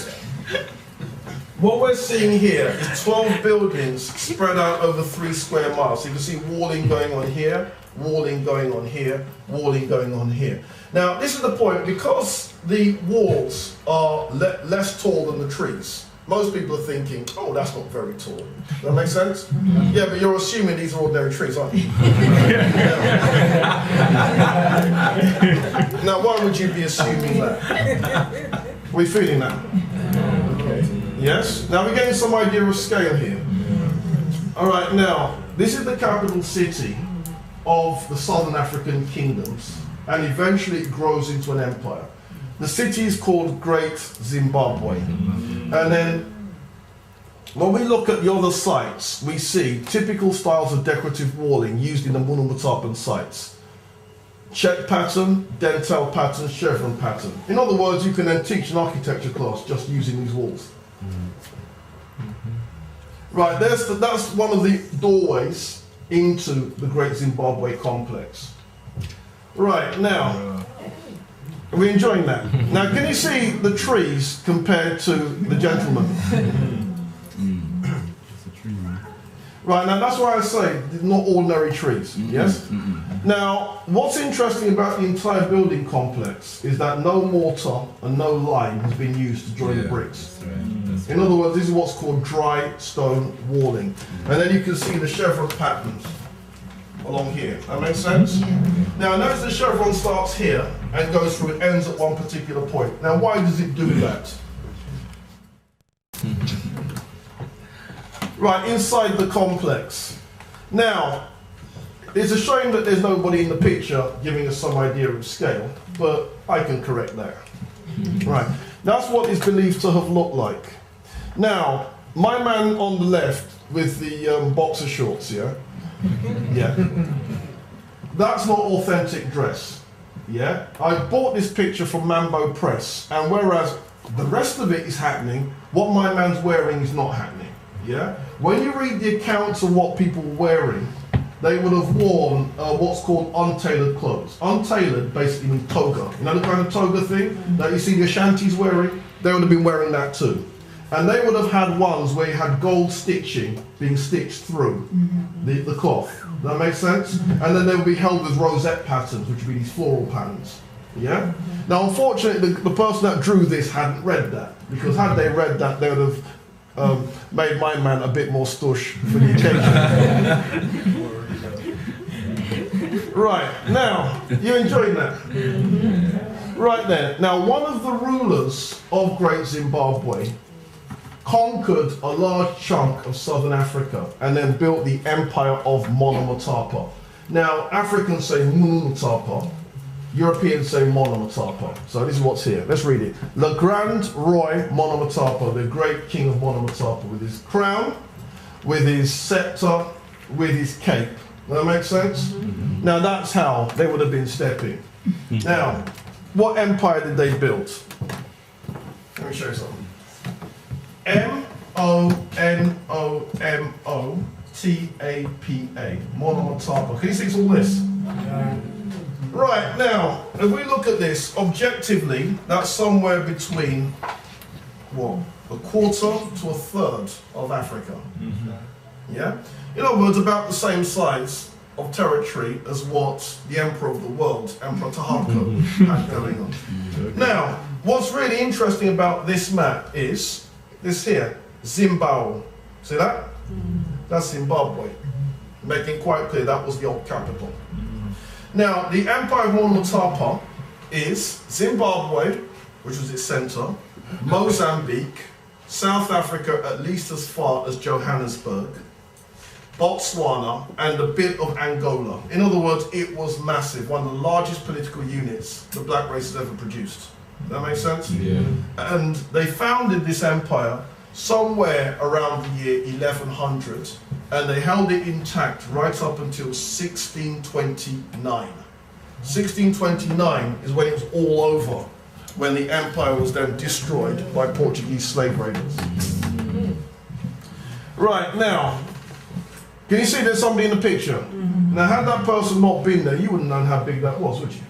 what we're seeing here is 12 buildings spread out over 3 square miles. So you can see walling going on here, walling going on here, walling going on here. Now, this is the point, because the walls are less tall than the trees. Most people are thinking, oh, that's not very tall. Does that make sense? Yeah, but you're assuming these are ordinary trees, aren't you? Now, why would you be assuming that? Are we feeling that? Yes? Now, we're getting some idea of scale here. All right, now, this is the capital city of the Southern African kingdoms, and eventually it grows into an empire. The city is called Great Zimbabwe. And then when we look at the other sites, we see typical styles of decorative walling used in the Munu-Mutapan sites. Check pattern, dentelle pattern, chevron pattern. In other words, you can then teach an architecture class just using these walls. Right, that's one of the doorways into the Great Zimbabwe complex. Right, now, are we enjoying that? Now, can you see the trees compared to the gentleman? Right, now that's why I say not ordinary trees, yes? Now, what's interesting about the entire building complex is that no mortar and no lime has been used to join the bricks. In other words, this is what's called dry stone walling. And then you can see the chevron patterns along here. That makes sense? Now, notice the chevron starts here and goes through, it ends at one particular point. Now, why does it do that? Right, inside the complex. Now, it's a shame that there's nobody in the picture giving us some idea of scale, but I can correct that. Right, that's what it's believed to have looked like. Now, my man on the left with the boxer shorts, yeah? Yeah. That's not authentic dress, yeah? I bought this picture from Mambo Press, and whereas the rest of it is happening, what my man's wearing is not happening, yeah? When you read the accounts of what people were wearing, they would have worn what's called untailored clothes. Untailored basically means toga. You know the kind of toga thing that you see the Ashantis wearing? They would have been wearing that too. And they would have had ones where you had gold stitching being stitched through the cloth. Does that make sense? And then they would be held with rosette patterns, which would be these floral patterns. Yeah? Now, unfortunately, the person that drew this hadn't read that, because had they read that, they would have made my man a bit more stush for the occasion. Right, now, you enjoying that? Right then, now one of the rulers of Great Zimbabwe conquered a large chunk of southern Africa and then built the empire of Monomotapa. Now, Africans say Munu-Mutapa, Europeans say Monomotapa. So this is what's here. Let's read it. Le Grand Roi Monomotapa, the great king of Monomotapa, with his crown, with his scepter, with his cape. Does that make sense? Now that's how they would have been stepping. Now, what empire did they build? Let me show you something. Monomotapa. Monomotapa. Can you see all this? Right, now, if we look at this objectively, that's somewhere between, what, a quarter to a third of Africa. Yeah? In other words, about the same size of territory as what the Emperor of the World, Emperor Taharqa, had going on. Now, what's really interesting about this map is this here, Zimbabwe. See that? That's Zimbabwe. Making quite clear that was the old capital. Now, the Empire of Monomotapa is Zimbabwe, which was its center, Mozambique, South Africa at least as far as Johannesburg, Botswana, and a bit of Angola. In other words, it was massive, one of the largest political units the black race has ever produced. That makes sense? Yeah. And they founded this empire somewhere around the year 1100, and they held it intact right up until 1629. 1629 is when it was all over, when the empire was then destroyed by Portuguese slave raiders. Right, now, can you see there's somebody in the picture? Now, had that person not been there, you wouldn't have known how big that was, would you?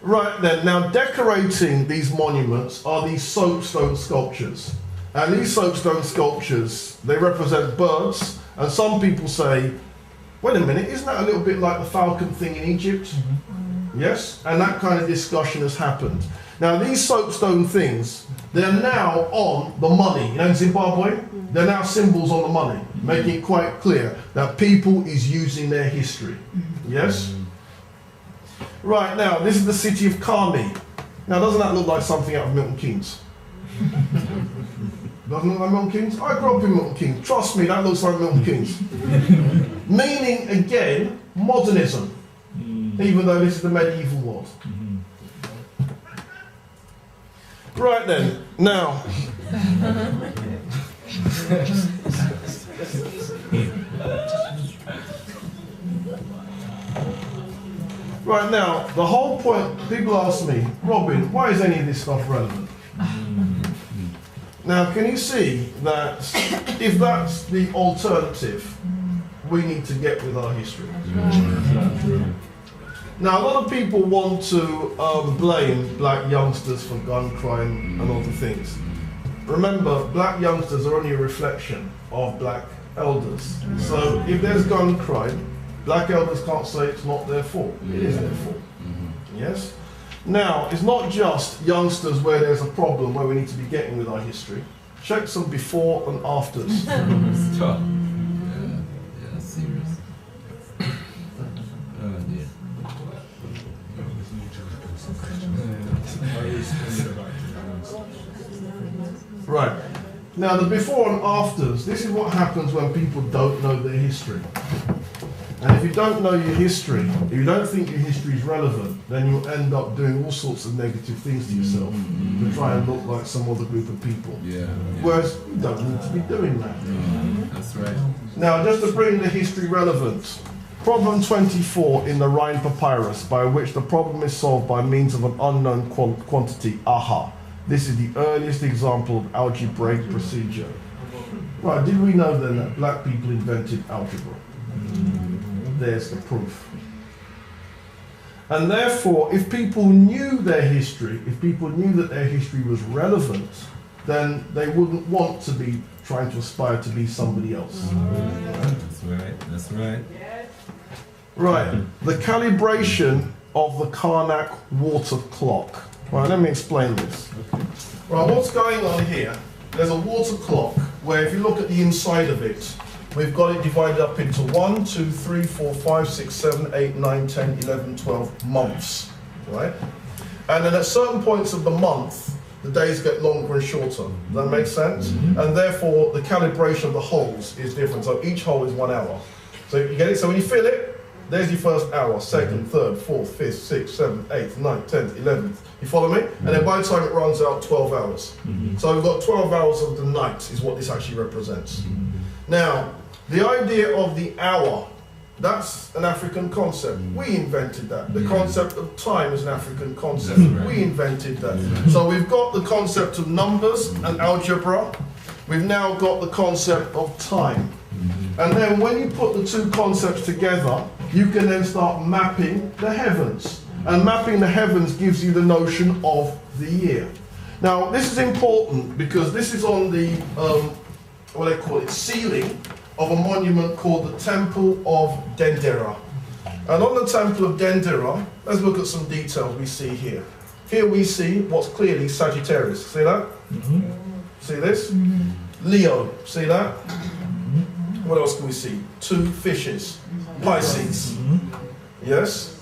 Right then, now decorating these monuments are these soapstone sculptures. And these soapstone sculptures, they represent birds, and some people say, wait a minute, isn't that a little bit like the falcon thing in Egypt? Yes, and that kind of discussion has happened. Now these soapstone things, they're now on the money. You know, in Zimbabwe, they're now symbols on the money, making it quite clear that people is using their history. Yes? Right, now, this is the city of Kami. Now, doesn't that look like something out of Milton Keynes? Doesn't it look like Milton Keynes? I grew up in Milton Keynes. Trust me, that looks like Milton Keynes. Meaning, again, modernism. Even though this is the medieval world. Right then, now. Right now, the whole point, people ask me, Robin, why is any of this stuff relevant? Now, can you see that if that's the alternative, we need to get with our history? Now, a lot of people want to blame black youngsters for gun crime and other things. Remember, black youngsters are only a reflection of black elders. So if there's gun crime, black elders can't say it's not their fault. It is their fault. Yes? Now, it's not just youngsters where there's a problem where we need to be getting with our history. Check some before and afters. Tough. Yeah, serious. Oh dear. Right. Now, the before and afters, this is what happens when people don't know their history. And if you don't know your history, if you don't think your history is relevant, then you'll end up doing all sorts of negative things to yourself to try and look like some other group of people. Yeah. Whereas you don't need to be doing that. That's right. Now, just to bring the history relevant, problem 24 in the Rhine Papyrus, by which the problem is solved by means of an unknown quantity, aha. This is the earliest example of algebraic procedure. Right, did we know then that black people invented algebra? There's the proof. And therefore, if people knew their history, if people knew that their history was relevant, then they wouldn't want to be trying to aspire to be somebody else. That's right. That's right. Right, the calibration of the Karnak water clock. Right, let me explain this. Right, what's going on here? There's a water clock where if you look at the inside of it, we've got it divided up into 1, 2, 3, 4, 5, 6, 7, 8, 9, 10, 11, 12 months, right? And then at certain points of the month, the days get longer and shorter. Does that make sense? And therefore, the calibration of the holes is different. So each hole is 1 hour. So you get it? So when you fill it, there's your first hour, second, third, fourth, fifth, sixth, seventh, eighth, ninth, 10th, 11th. You follow me? And then by the time it runs out, 12 hours. So we've got 12 hours of the night is what this actually represents. Now, the idea of the hour That's an African concept. We invented that. The concept of time is an African concept. That's right. We invented that. So we've got the concept of numbers and algebra. We've now got the concept of time. And then when you put the two concepts together, you can then start mapping the heavens. And mapping the heavens gives you the notion of the year. Now, this is important because this is on the, what they call it, ceiling of a monument called the Temple of Dendera. And on the Temple of Dendera, let's look at some details we see here. Here we see what's clearly Sagittarius. See that? See this? Leo. See that? What else can we see? Two fishes. Pisces. Yes?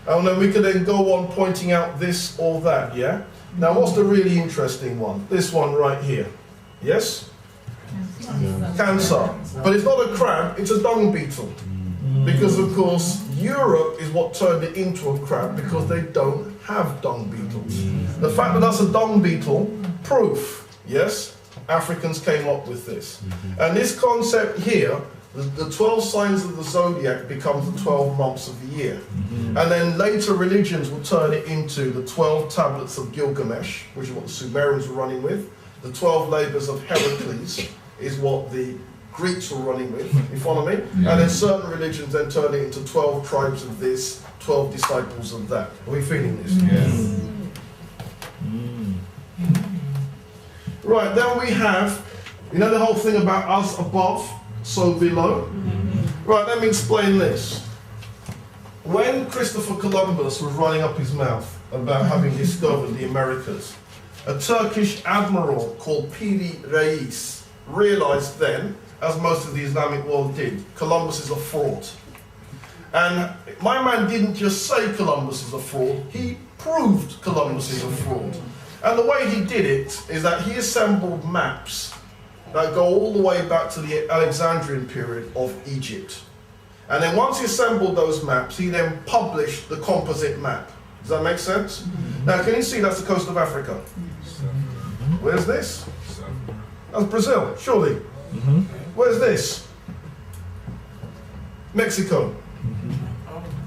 And then we can then go on pointing out this or that, yeah? Now what's the really interesting one? This one right here. Yes? Cancer. But it's not a crab, it's a dung beetle. Because of course, Europe is what turned it into a crab because they don't have dung beetles. The fact that that's a dung beetle, proof, yes? Africans came up with this. And this concept here, the 12 signs of the zodiac becomes the 12 months of the year. And then later religions will turn it into the 12 tablets of Gilgamesh, which is what the Sumerians were running with. The 12 labors of Heracles is what the Greeks were running with, you follow me? And then certain religions then turn it into 12 tribes of this, 12 disciples of that. Are we feeling this? Yes. Right, then we have, you know the whole thing about us above, so below? Right, let me explain this. When Christopher Columbus was running up his mouth about having discovered the Americas, a Turkish admiral called Piri Reis realized then, as most of the Islamic world did, Columbus is a fraud. And my man didn't just say Columbus is a fraud, he proved Columbus is a fraud. And the way he did it is that he assembled maps that go all the way back to the Alexandrian period of Egypt. And then once he assembled those maps, he then published the composite map. Does that make sense? Now can you see that's the coast of Africa? Where's this? That's Brazil, surely. Where's this? Mexico.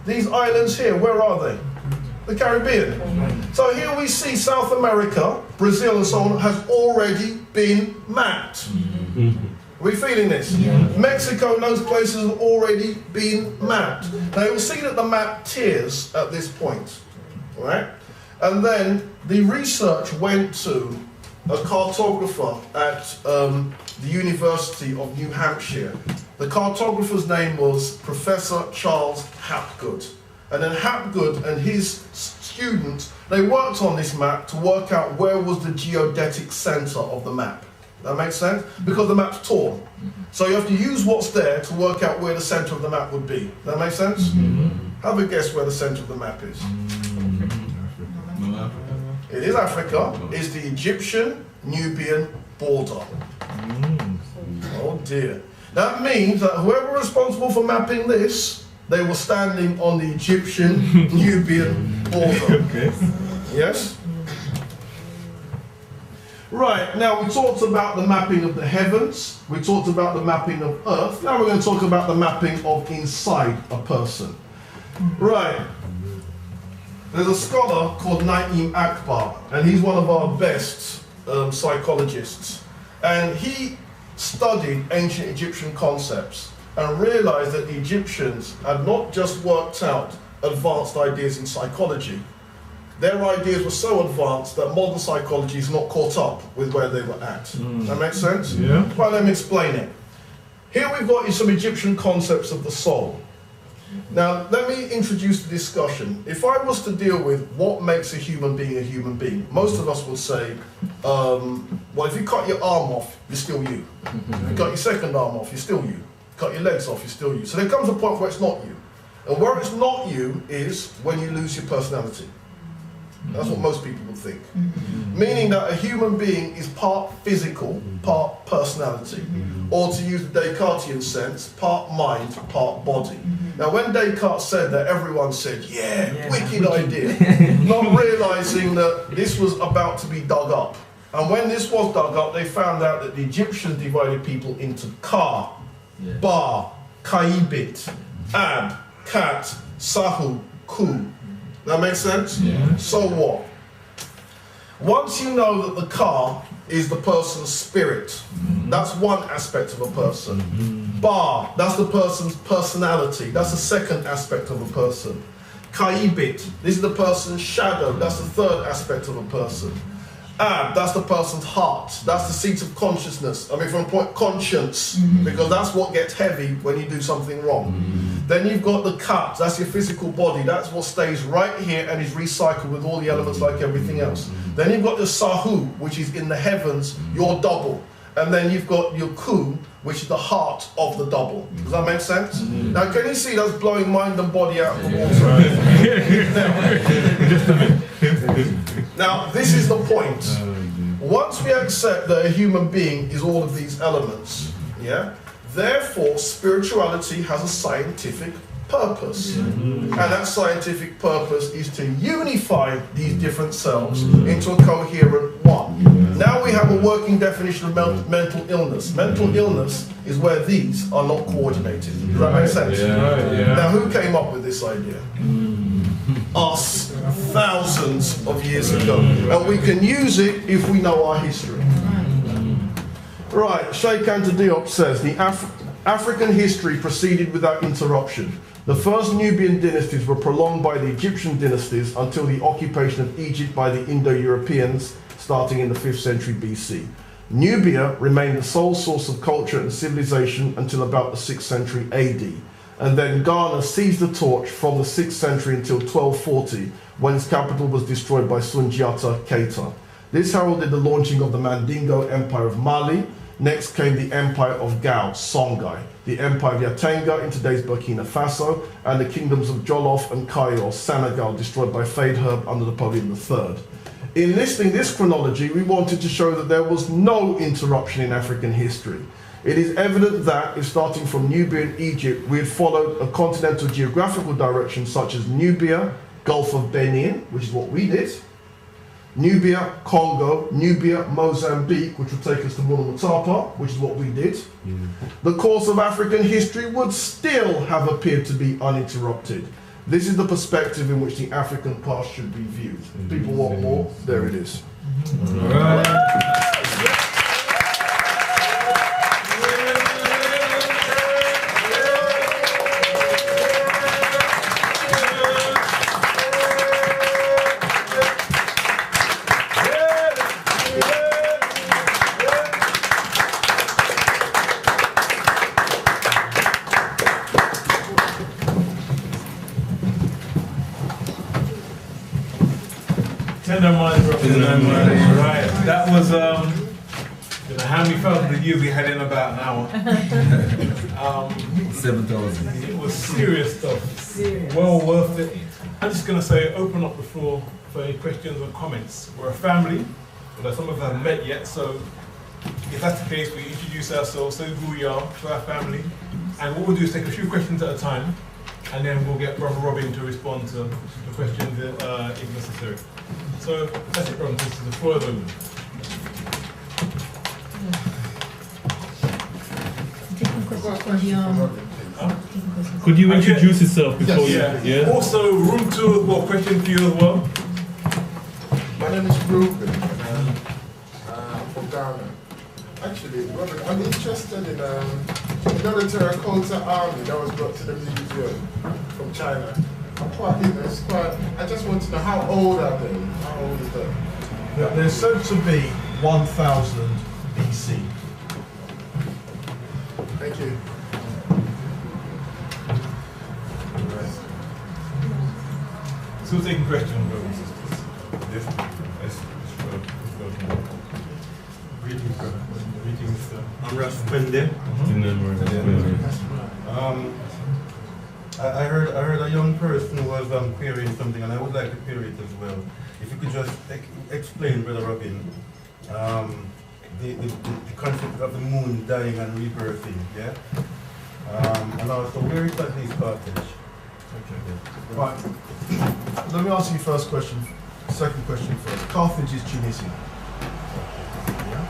These islands here, where are they? The Caribbean. So here we see South America, Brazil and so on, has already been mapped. Are we feeling this? Mexico and those places have already been mapped. Now you'll see that the map tears at this point, right? And then the research went to a cartographer at the University of New Hampshire. The cartographer's name was Professor Charles Hapgood. And then Hapgood and his students, they worked on this map to work out where was the geodetic center of the map. That makes sense? Because the map's torn. So you have to use what's there to work out where the center of the map would be. That makes sense? Have a guess where the center of the map is. It is Africa. It's the Egyptian-Nubian border. Oh dear. That means that whoever was responsible for mapping this, they were standing on the Egyptian-Nubian border. Okay. Yes? Right, now we talked about the mapping of the heavens, we talked about the mapping of Earth, now we're going to talk about the mapping of inside a person. Right, there's a scholar called Naim Akbar, and he's one of our best psychologists, and he studied ancient Egyptian concepts and realized that the Egyptians had not just worked out advanced ideas in psychology, their ideas were so advanced that modern psychology is not caught up with where they were at. That makes sense? Yeah. Right, let me explain it. Here we've got some Egyptian concepts of the soul. Now, let me introduce the discussion. If I was to deal with what makes a human being, most of us would say, well, if you cut your arm off, you're still you. If you cut your second arm off, you're still you. Cut your legs off, you're still you. So there comes a point where it's not you. And where it's not you is when you lose your personality. That's what most people would think. Meaning that a human being is part physical, part personality. Or to use the Descartesian sense, part mind, part body. Now when Descartes said that, everyone said, yeah, wicked idea. Not realizing that this was about to be dug up. And when this was dug up, they found out that the Egyptians divided people into Ka, Ba, Kaibit, Ab, cat, sahu, ku. That makes sense? Yeah. So what? Once you know that the ka is the person's spirit, that's one aspect of a person. Ba, that's the person's personality, that's the second aspect of a person. Kaibit, this is the person's shadow, that's the third aspect of a person. Ab, that's the person's heart, that's the seat of consciousness. I mean, from a point, conscience, because that's what gets heavy when you do something wrong. Then you've got the kat, that's your physical body, that's what stays right here and is recycled with all the elements like everything else. Then you've got the sahu, which is in the heavens, your double. And then you've got your ku, which is the heart of the double. Does that make sense? Now, can you see that's blowing mind and body out of the water? Now, this is the point. Once we accept that a human being is all of these elements, yeah, therefore spirituality has a scientific purpose. And that scientific purpose is to unify these different cells into a coherent one. Now we have a working definition of mental illness. Mental illness is where these are not coordinated. Does that make sense? Now, who came up with this idea? Us, thousands of years ago. And we can use it if we know our history. Right, Sheikh Anta Diop says, the African history proceeded without interruption. The first Nubian dynasties were prolonged by the Egyptian dynasties until the occupation of Egypt by the Indo-Europeans starting in the 5th century BC. Nubia remained the sole source of culture and civilization until about the 6th century AD. And then Ghana seized the torch from the 6th century until 1240, when its capital was destroyed by Sundiata Keita. This heralded the launching of the Mandingo Empire of Mali. Next came the Empire of Gao, Songhai, the Empire of Yatenga in today's Burkina Faso, and the kingdoms of Jolof and Cayo, Senegal, destroyed by Faidherbe under Napoleon III. In listing this chronology, we wanted to show that there was no interruption in African history. It is evident that, if starting from Nubia and Egypt, we had followed a continental geographical direction such as Nubia, Gulf of Benin, which is what we did, Nubia, Congo, Nubia, Mozambique, which would take us to Munamatapa, which is what we did. The course of African history would still have appeared to be uninterrupted. This is the perspective in which the African past should be viewed. People want more? There it is. Tender mind, right. That was how many felt the years we had in about an hour. 7,000. It was serious stuff. Well worth it. I'm just gonna say, open up the floor for any questions or comments. We're a family, although some of us haven't met yet, so if that's the case, we introduce ourselves, say who we are to our family, and what we'll do is take a few questions at a time, and then we'll get Brother Robin to respond to the questions if necessary. So that's it, Brother. This is the floor of them. Could you introduce yourself before Yeah. Also, room 2, well, question for you as well. My name is Ruben, and I'm from Ghana. Actually, Robert, I'm interested in another terracotta army that was brought to the museum from China. I just want to know, how old are they? How old is that? They're said to be 1000 BC. Thank you. Still taking questions, brothers. Greetings, I'm Ras Kwende. I heard a young person was querying something, and I would like to query it as well. If you could just explain, Brother Robin, the concept of the moon dying and rebirthing, yeah? And also, where exactly is Carthage? Okay. Right. Let me answer your first question. Second question first. Carthage is Tunisia. Yeah.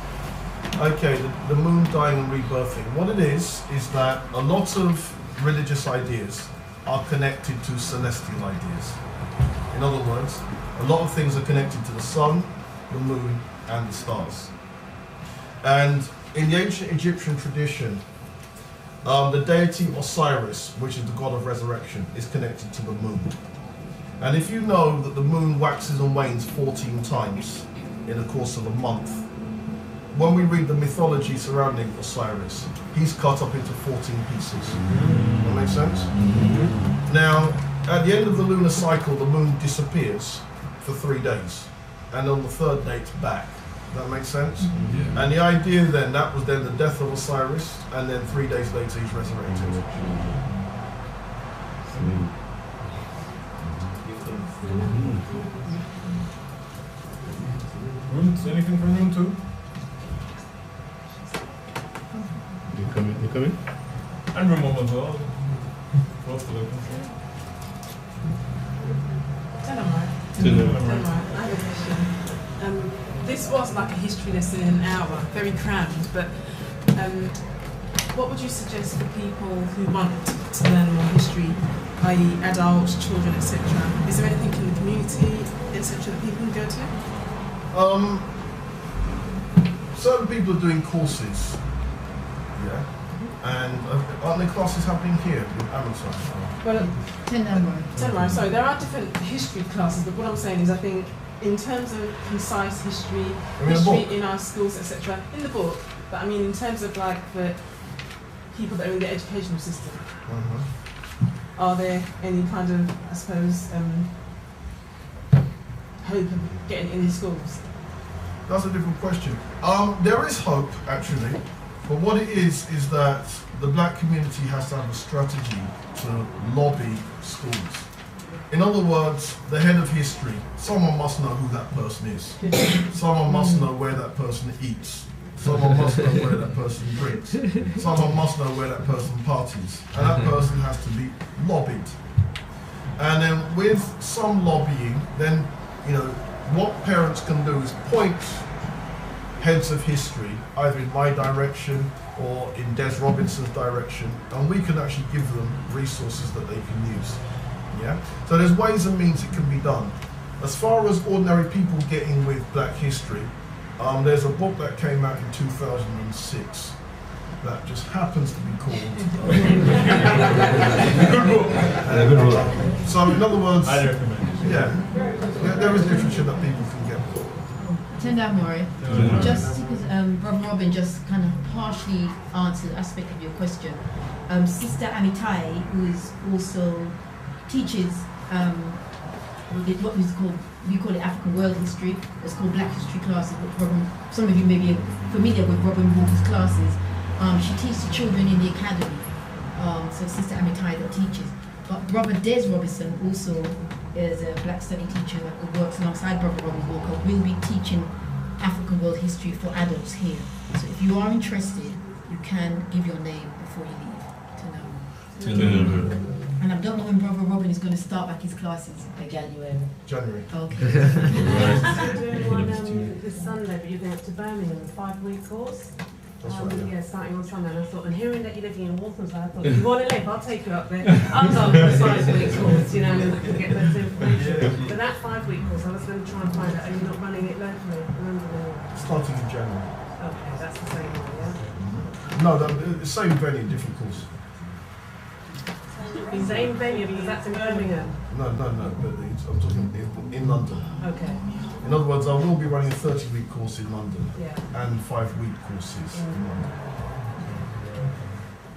Okay. The moon dying and rebirthing. What it is that a lot of religious ideas are connected to celestial ideas. In other words, a lot of things are connected to the sun, the moon, and the stars. And in the ancient Egyptian tradition, the deity Osiris, which is the god of resurrection, is connected to the moon. And if you know that the moon waxes and wanes 14 times in the course of a month, when we read the mythology surrounding Osiris, he's cut up into 14 pieces. That makes sense? Now, at the end of the lunar cycle, the moon disappears for 3 days. And on the 3rd day, it's back. That makes sense? Yeah. And the idea then, that was then the death of Osiris, and then 3 days later he's resurrected. Room, anything from room 2? You coming? And room 1 as well. Close to the Tell them right. Tell them Tell them right. I have a question. This was like a history lesson in an hour, very crammed, but what would you suggest for people who want to learn more history, i.e. adults, children, etc.? Is there anything in the community, etc. that people can go to? Certain people are doing courses, yeah, and aren't there classes happening here in Amazon? Well, Tenor. sorry, there are different history classes, but what I'm saying is I think in terms of concise history, in our schools, etc., in the book, but I mean in terms of like the people that are in the educational system, are there any kind of, I suppose, hope of getting in the schools? That's a different question. There is hope, actually, but what it is that the black community has to have a strategy to lobby schools. In other words, the head of history, someone must know who that person is. Someone must know where that person eats. Someone must know where that person drinks. Someone must know where that person parties. And that person has to be lobbied. And then with some lobbying, then, you know, what parents can do is point heads of history, either in my direction or in Des Robinson's direction, and we can actually give them resources that they can use. Yeah? So there's ways and means it can be done. As far as ordinary people getting with black history, there's a book that came out in 2006 that just happens to be called... So in other words, I recommend it. yeah, there is literature that people can get. Tenda Marie, just because Brother Robin just kind of partially answered an aspect of your question. Sister Amitai, who is also teaches what we call it African world history. It's called Black History classes. Some of you may be familiar with Robin Walker's classes. She teaches children in the academy. So Sister Amitai that teaches. But Brother Des Robinson also is a black study teacher who works alongside Brother Robin Walker. Will be teaching African world history for adults here. So if you are interested, you can give your name before you leave. And I don't know when Brother Robin is going to start back his classes. January. Okay. You're doing one this Sunday, but you're going up to Birmingham, a 5-week course. That's right, Yeah, starting on Sunday. And I thought, and hearing that you're living in Walthamstow, I thought, if you want to live, I'll take you up there. I'm done with the 5-week course, you know, and get those information. But that 5-week course, I was going to try and find out, are you not running it locally? Starting in January. Okay, that's the same one, yeah? No, the same venue, different course. The same venue, because that's in Birmingham. No, but I'm talking in London. Okay. In other words, I will be running a 30-week course in London and 5-week courses in London.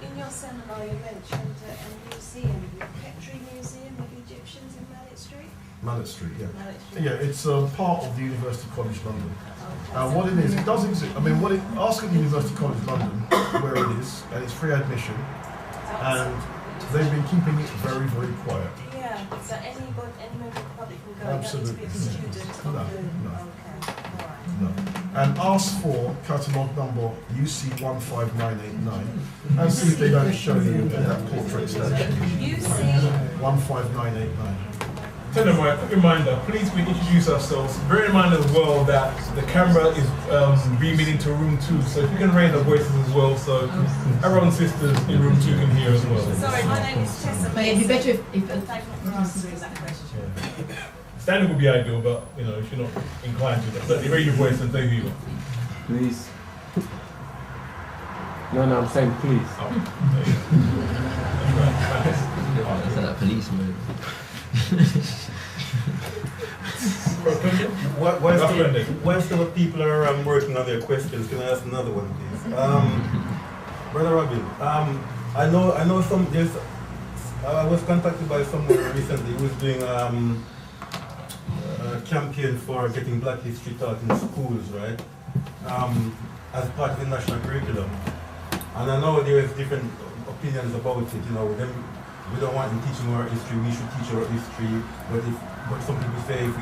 In your seminar, you mentioned a museum, the Petrie Museum of Egyptians in Mallet Street. Mallet Street, yeah. Mallet Street. Yeah, it's part of the University College London. What it is, it does exist. I mean, ask at University College London where it is, and it's free admission, and they've been keeping it very, very quiet. Yeah, so any member of the public can go. Absolutely. You don't need to be a student. No. Okay, alright. No. And ask for catalogue number UC15989 and see if they don't show you that portrait statue. UC 15989. Tender reminder, please we introduce ourselves. Bear in mind as well that the camera is beaming into room 2, so if you can raise our voices as well, so our own sisters in room 2 can hear as well. Sorry, my name is Tessa. But it'd be better if Thank you for answering that question. Standing would be ideal, but you know, if you're not inclined to that, but raise your voice and say who you are. Please. No, I'm saying please. Oh, there you go. That's right. That's like a policeman. Whilst the people are working on their questions, can I ask another one, please? Brother Robin, I know some. I was contacted by someone recently who was doing a campaign for getting Black history taught in schools, right? As part of the national curriculum. And I know there is different opinions about it. You know, we don't want them teaching our history. We should teach our history. But some people say if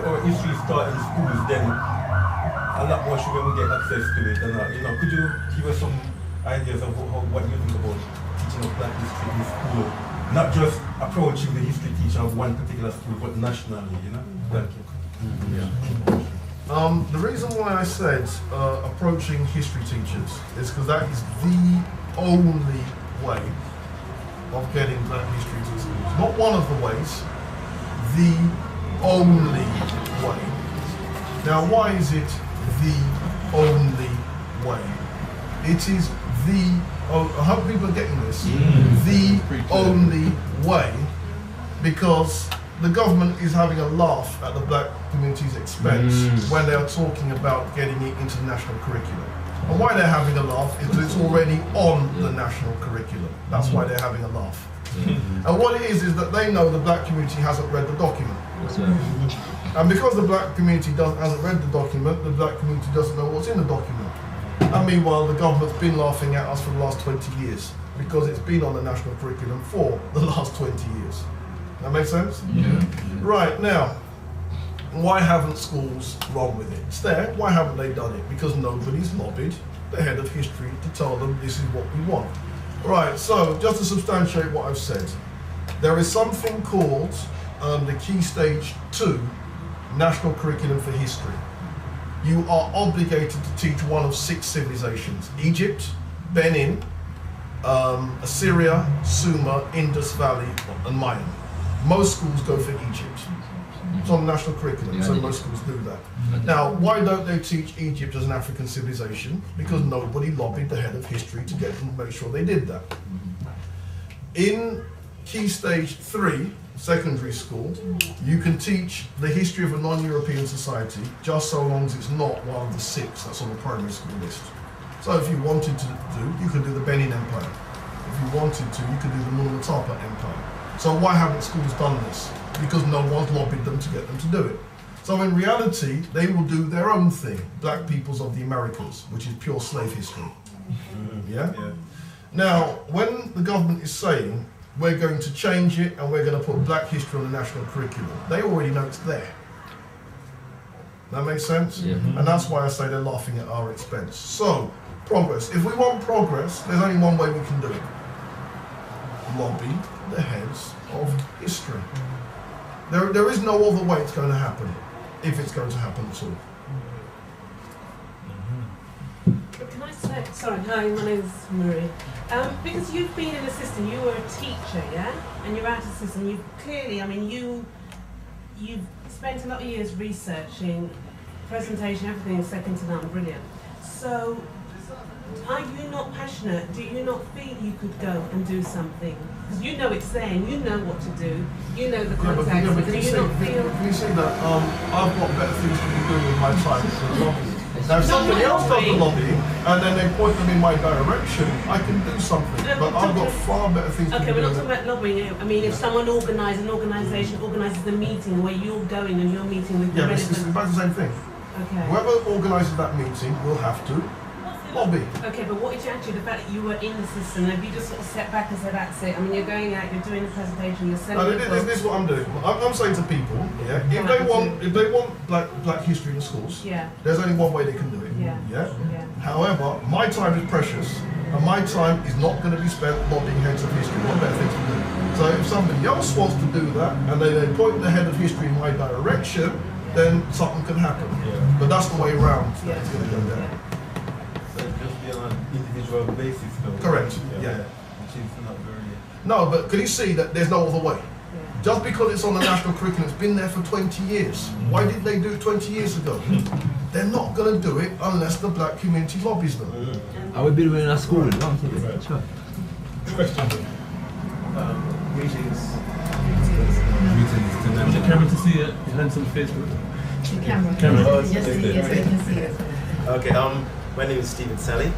our history is taught in schools, then a lot more children will get access to it. And you know, could you give us some ideas of what you think about teaching of Black history in school? Not just approaching the history teacher of one particular school, but nationally. You know. Thank you. Yeah. The reason why I said approaching history teachers is because that is the only way of getting Black history to schools. Not one of the ways, the only way. Now, why is it the only way? It is the, I hope people are getting this, the only way, because the government is having a laugh at the Black community's expense when they are talking about getting it into the national curriculum. And why they're having a laugh is that it's already on the national curriculum. That's why they're having a laugh. And what it is that they know the Black community hasn't read the document. And because the Black community hasn't read the document, the Black community doesn't know what's in the document. And meanwhile, the government's been laughing at us for the last 20 years because it's been on the national curriculum for the last 20 years. That makes sense? Yeah. Right, now, why haven't schools run with it? It's there. Why haven't they done it? Because nobody's lobbied the head of history to tell them this is what we want. Right, so just to substantiate what I've said, there is something called the Key Stage 2 National Curriculum for History. You are obligated to teach one of 6 civilizations: Egypt, Benin, Assyria, Sumer, Indus Valley, and Mayan. Most schools go for Egypt. It's on the national curriculum, so most schools do that. Now, why don't they teach Egypt as an African civilization? Because nobody lobbied the head of history to get them to make sure they did that. In Key Stage 3, secondary school, you can teach the history of a non-European society just so long as it's not one of the 6 that's on the primary school list. So if you wanted to you could do the Benin Empire. If you wanted to, you could do the Mulatapa Empire. So why haven't schools done this? Because no one's lobbied them to get them to do it. So in reality, they will do their own thing, Black peoples of the Americas, which is pure slave history. Yeah? Now, when the government is saying, we're going to change it and we're going to put Black history on the national curriculum, they already know it's there. That makes sense? Yeah. And that's why I say they're laughing at our expense. So, progress. If we want progress, there's only one way we can do it. Lobby the heads of history. There is no other way it's going to happen, if it's going to happen at all. But can I say, sorry, hi, my name's Marie. Because you've been an assistant, you were a teacher, yeah? And you're out of assistant, you've clearly, I mean, you've spent a lot of years researching, presentation, everything is second to none, brilliant. So, are you not passionate? Do you not feel you could go and do something? Because you know it's there and you know what to do. You know the contacts. Can you feel... see that I've got better things to be doing with my time than lobbying? Now if somebody else does the lobbying and then they point them in my direction, I can do something. No, but I've got far better things to be Okay, we're doing. not talking about lobbying. I mean, if someone an organisation organises the meeting where you're going and you're meeting with the Yeah, it's about the same thing. Okay. Whoever organises that meeting will have to lobby. Okay, but what is actually the fact that you were in the system? Have you just sort of stepped back and said, that's it? I mean, you're going out, you're doing a presentation, you're No, sending. this is what I'm doing. I'm saying to people, yeah, if they want black history in schools, Yeah. there's only one way they can do it. Yeah. Yeah. Yeah. However, my time is precious, and my time is not going to be spent lobbying heads of history. What better things to do? So if somebody else wants to do that, and they point the head of history in my direction, then something can happen. Yeah. But that's the way around. Yeah. It's going to go down. So just be on an individual basis though. Correct. Yeah. Which is not very... No, but can you see that there's no other way? Yeah. Just because it's on the national curriculum, it's been there for 20 years. Why did they do it 20 years ago? They're not going to do it unless the black community lobbies them. I would be doing a school, don't you? Sure. Question. Greetings. Greetings to Would you them. camera to see it? Your hands on Facebook. The camera. Camera. Yes, they can see it. Okay, my name is Stephen Sally. I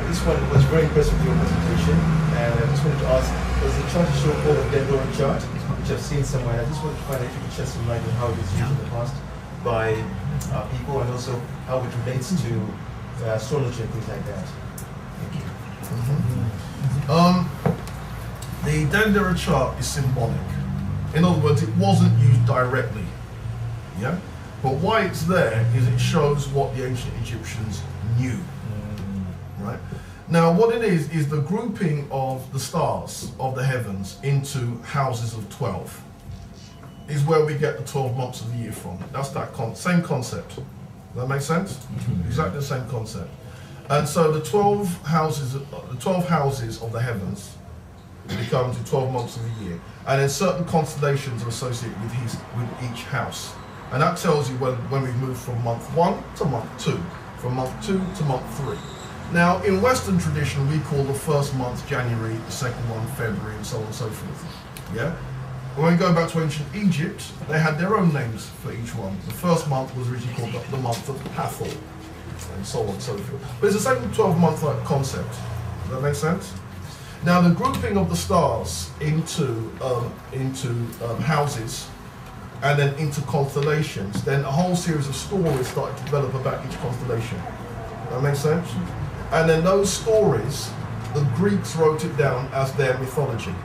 just was very impressed with your presentation, and I just wanted to ask, there's a chart show called the Dendoran chart, which I've seen somewhere. I just wanted to find out if you could shed some light on how it was used in the past by people, and also how it relates to astrology and things like that. Thank you. The Dendera chart is symbolic. In other words, it wasn't used directly. Yeah? But why it's there is it shows what the ancient Egyptians knew. Right? Now, what it is the grouping of the stars of the heavens into houses of 12 is where we get the 12 months of the year from. That's that same concept. Does that make sense? Exactly the same concept. And so the 12 houses of the heavens becomes the 12 months of the year. And then certain constellations are associated with each house. And that tells you when we move from month 1 to month 2, from month 2 to month 3. Now, in Western tradition, we call the first month January, the second one February, and so on and so forth. Yeah? When we go back to ancient Egypt, they had their own names for each one. The first month was originally called the month of Hathor, and so on and so forth. But it's the same 12-month concept. Does that make sense? Now, the grouping of the stars into houses and then into constellations, then a whole series of stories started to develop about each constellation. That makes sense? And then those stories, the Greeks wrote it down as their mythology.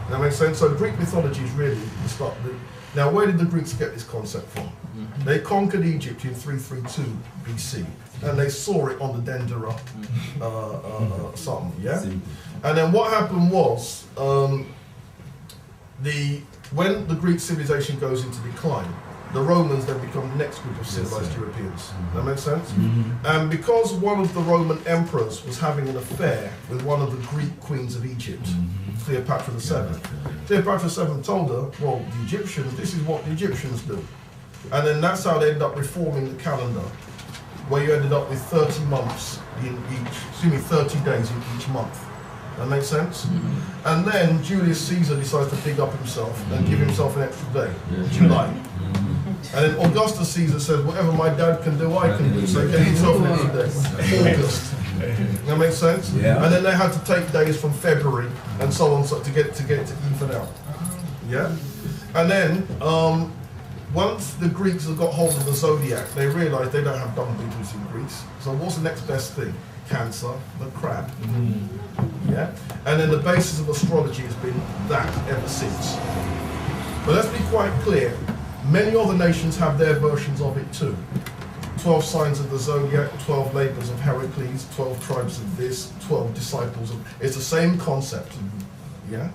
That makes sense? So Greek mythology is really the start. Now, where did the Greeks get this concept from? They conquered Egypt in 332 BC, and they saw it on the Dendera something, yeah? And then what happened was, when the Greek civilization goes into decline, the Romans then become the next group of civilized Europeans. That makes sense? And because one of the Roman emperors was having an affair with one of the Greek queens of Egypt, Cleopatra VII, Cleopatra VII told her, well, the Egyptians, this is what the Egyptians do. And then that's how they ended up reforming the calendar, where you ended up with 30 months in 30 days in each month. That makes sense? And then Julius Caesar decides to big up himself and give himself an extra day, July. And then Augustus Caesar says, whatever my dad can do, I can do. So he gave himself an extra day, August. That makes sense? Yeah. And then they had to take days from February and so on, so to get it to even out. Yeah? And then, once the Greeks have got hold of the zodiac, they realised they don't have dung beetles in Greece. So what's the next best thing? Cancer, the crab. Yeah? And then the basis of astrology has been that ever since. But let's be quite clear, many other nations have their versions of it too. 12 signs of the zodiac, 12 labours of Heracles, 12 tribes of this, 12 disciples of... It's the same concept. Yeah?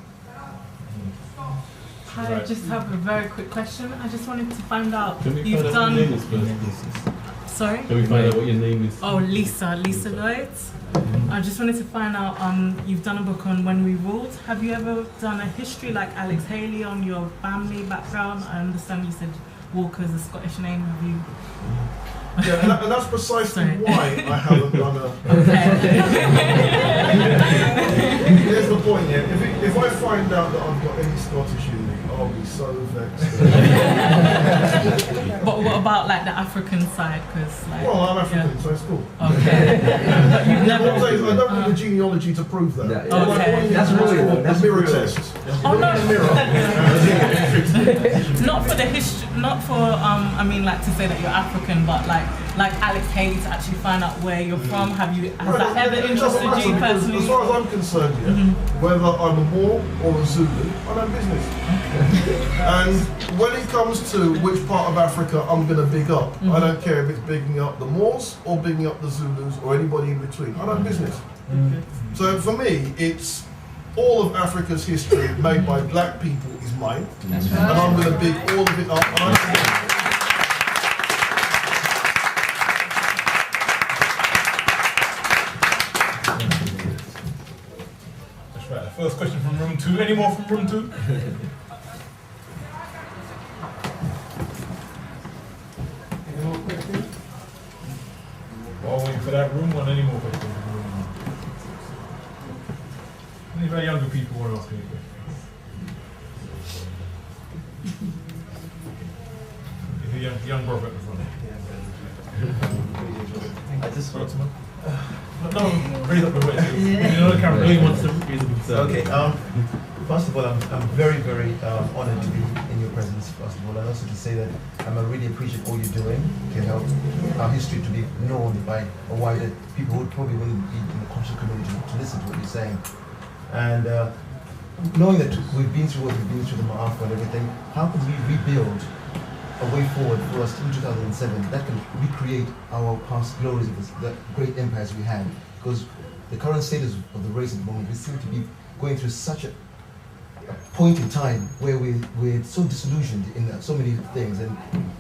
I just have a very quick question. I just wanted to find out, Can we you've find out what your name done... is first? Sorry? Can we find out what your name is? Oh, Lisa Lloyds. I just wanted to find out, you've done a book on When We Ruled. Have you ever done a history like Alex Haley on your family background? I understand you said Walker's a Scottish name. Have you? Yeah, and that's precisely why I haven't done a... Here's the point here. If I find out that I've got any Scottish in me, I'll be so vexed. But what about like the African side? Cause like, Well, I'm African, so it's cool. Okay. But you've never... I don't need the genealogy to prove that. Yeah, All I okay. need That's is real, called that's the mirror real. test. Oh, no. Mirror. Not for the history, not for I mean like to say that you're African, but like Alex Haley to actually find out where you're from. Has that ever It doesn't interested you matter, because personally? as far as I'm concerned, whether I'm a Moor or a Zulu, I know business. And when it comes to which part of Africa I'm going to big up, I don't care if it's bigging up the Moors or bigging up the Zulus or anybody in between. I know business. So for me, it's all of Africa's history made by black people is mine. That's And I'm going to big all of it up. And That's right. First question from room 2. Any more from room 2? Any more questions? While waiting for that room, or any more questions from room 1? Any of our younger people want to ask any questions? Is a young brother at the front? I just want to. No, raise up the way. You know the camera really wants to raise up himself. Okay. First of all, I'm very, very honored to be in your presence. First of all, and also to say that I really appreciate all you're doing to help our history to be known by a wider people who probably wouldn't be in the conscious community to listen to what you're saying. And knowing that we've been through what we've been through, the Ma'afa and everything, how can we rebuild a way forward for us in 2007 that can recreate our past glories of the great empires we had? Because the current status of the race at the moment, we seem to be going through such a point in time where we're so disillusioned in so many things. And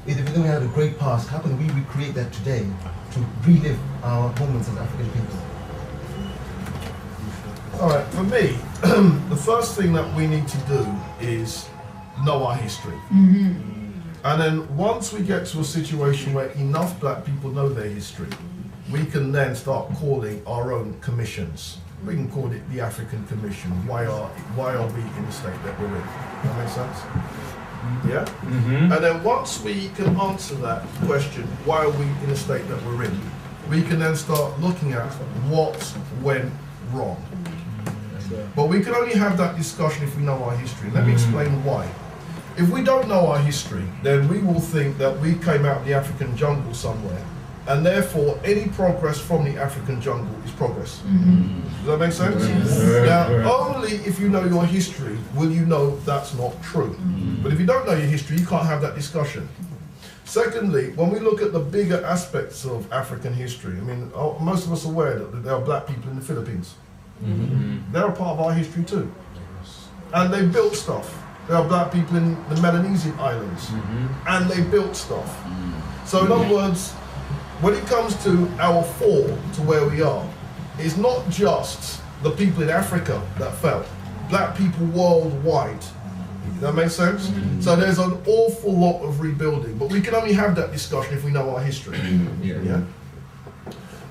if we had a great past, how can we recreate that today to relive our moments as African people? all right, for me, the first thing that we need to do is know our history. And then once we get to a situation where enough black people know their history, we can then start calling our own commissions. We can call it the African Commission. Why are we in the state that we're in? That makes sense? Yeah? And then once we can answer that question, why are we in the state that we're in, we can then start looking at what went wrong. But we can only have that discussion if we know our history. Let me explain why. If we don't know our history, then we will think that we came out of the African jungle somewhere, and therefore any progress from the African jungle is progress. Does that make sense? Now, only if you know your history will you know that's not true. But if you don't know your history, you can't have that discussion. Secondly, when we look at the bigger aspects of African history, I mean, most of us are aware that there are black people in the Philippines. They're a part of our history too. And they built stuff. There are black people in the Melanesian islands, and they built stuff. So in other words, when it comes to our fall to where we are, it's not just the people in Africa that fell. Black people worldwide. Does that make sense? So there's an awful lot of rebuilding, but we can only have that discussion if we know our history. Yeah?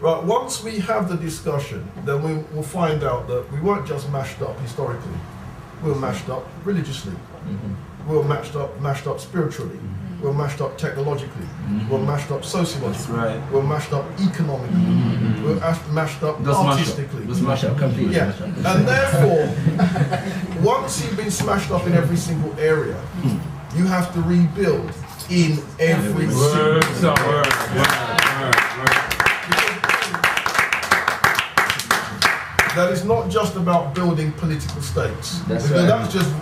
Right, once we have the discussion, then we will find out that we weren't just mashed up historically. We were mashed up religiously. We were mashed up spiritually. We were mashed up technologically. We were mashed up sociologically. We were mashed up economically. We were mashed up artistically. Just mash up completely. Yeah, and therefore, once you've been smashed up in every single area, you have to rebuild in every single area. That is not just about building political states. That's right.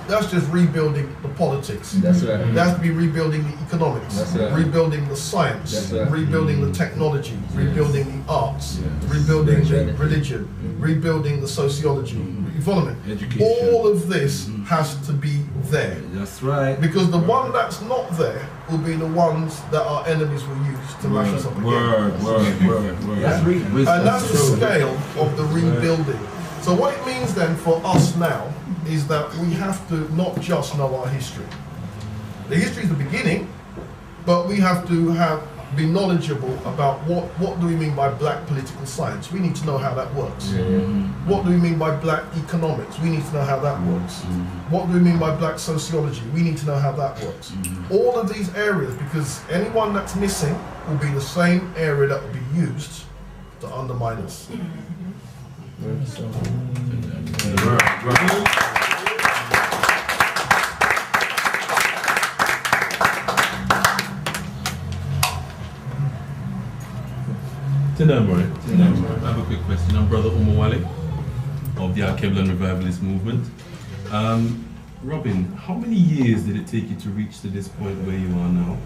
That's just rebuilding the politics. That's right. It has to be rebuilding the economics, That's right. rebuilding the science, That's right. rebuilding the technology, rebuilding the arts, rebuilding the religion, rebuilding the sociology. You follow me? Education. All of this has to be there. That's right. Because the one that's not there will be the ones that our enemies will use to mash us up again. Word. And that's the scale of the rebuilding. So what it means then for us now is that we have to not just know our history. The history is the beginning, but we have to be knowledgeable about what do we mean by black political science. We need to know how that works. What do we mean by black economics? We need to know how that works. What do we mean by black sociology? We need to know how that works. All of these areas, because anyone that's missing will be the same area that will be used to undermine us. Tindamore, I have a quick question. I'm Brother Umawale of the Keblan Revivalist Movement. Robin, how many years did it take you to reach to this point where you are now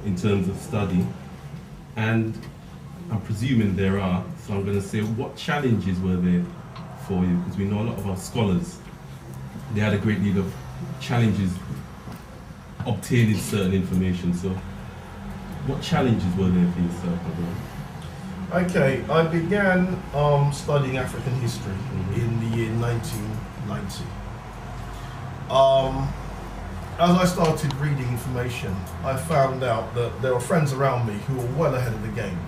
in terms of study? And I'm presuming there are, so I'm going to say, what challenges were there for you? Because we know a lot of our scholars, they had a great deal of challenges obtaining certain information. So, what challenges were there for yourself, my brother? Okay, I began studying African history in the year 1990. As I started reading information, I found out that there were friends around me who were well ahead of the game.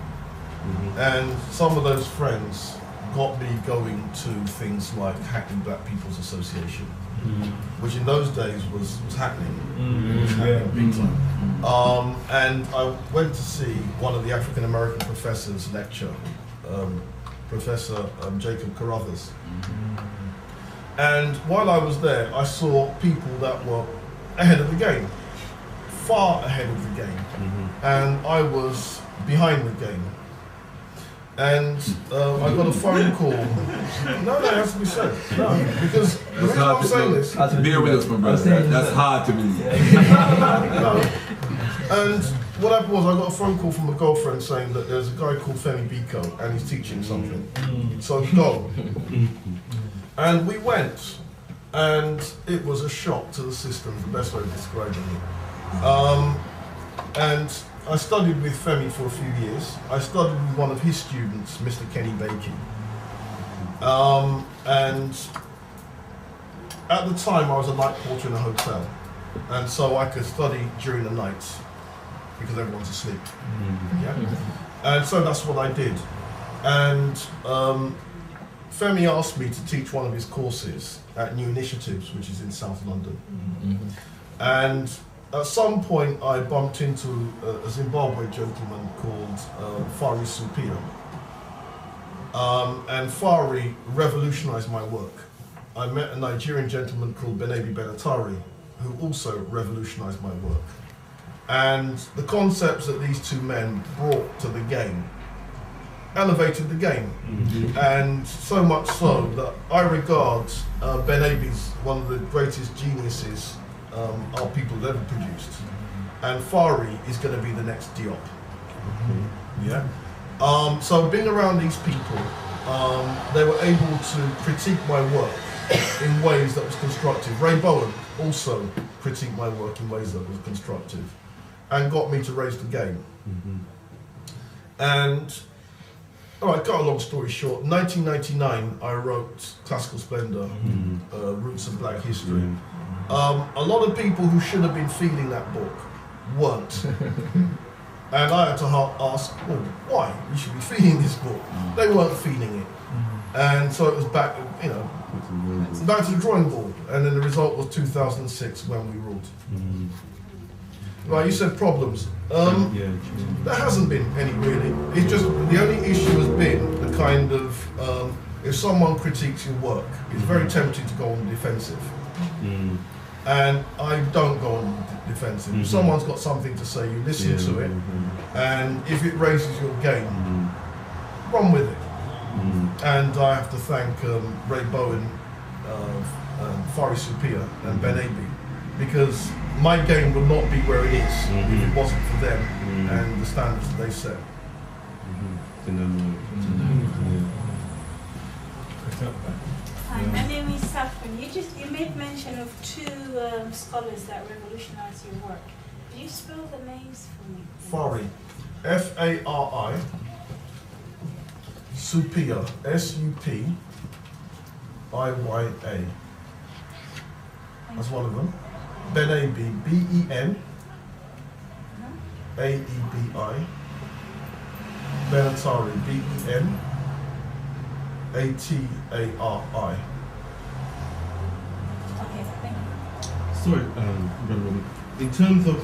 And some of those friends got me going to things like Hackney Black People's Association, which in those days was happening. It was happening big time. And I went to see one of the African American professors lecture, Professor Jacob Carruthers. And while I was there, I saw people that were ahead of the game, far ahead of the game, and I was behind the game. And I got a phone call. No, it has to be said. No, because the reason I'm saying this. Bear with us, my brother. That's hard to believe. No. And what happened was I got a phone call from a girlfriend saying that there's a guy called Femi Biko and he's teaching something. So go. And we went, and it was a shock to the system, the best way of describing it. And I studied with Femi for a few years. I studied with one of his students, Mr. Kenny Bakey. And at the time I was a night porter in a hotel. And so I could study during the night because everyone's asleep. Yeah? And so that's what I did. And Femi asked me to teach one of his courses at New Initiatives, which is in South London. And at some point I bumped into a Zimbabwe gentleman called Fari Supia. And Fari revolutionized my work. I met a Nigerian gentleman called Benebi Benatari, who also revolutionized my work. And the concepts that these two men brought to the game elevated the game. And so much so that I regard Benebi's one of the greatest geniuses our people have ever produced. And Fari is going to be the next Diop. Yeah. So being around these people, they were able to critique my work in ways that was constructive. Ray Bowen also critiqued my work in ways that was constructive and got me to raise the game. And, all right, cut a long story short, 1999 I wrote Classical Splendor, Roots of Black History. A lot of people who should have been feeding that book weren't. And I had to ask, well, why? You should be feeding this book. They weren't feeding it. And so it was back, back to the drawing board. And then the result was 2006 when we ruled. Right, you said problems. There hasn't been any really. It's just, the only issue has been the kind of, if someone critiques your work, it's very tempting to go on the defensive. And I don't go on the defensive. If someone's got something to say, you listen to it, and if it raises your game, run with it. And I have to thank Ray Bowen, Fari Supia, and Ben Aby, because my game would not be where it is if it wasn't for them and the standards that they set. Hi, my name is Safran. You made mention of two scholars that revolutionized your work. Can you spell the names for me? Fari, F-A-R-I, Supia, S-U-P-I-Y-A. That's one of them. Ben-A-B, B-E-N, A-E-B-I. Benatari, B-E-N, A-T-A-R-I. Okay, thank you. Sorry, Brother Robin. In terms of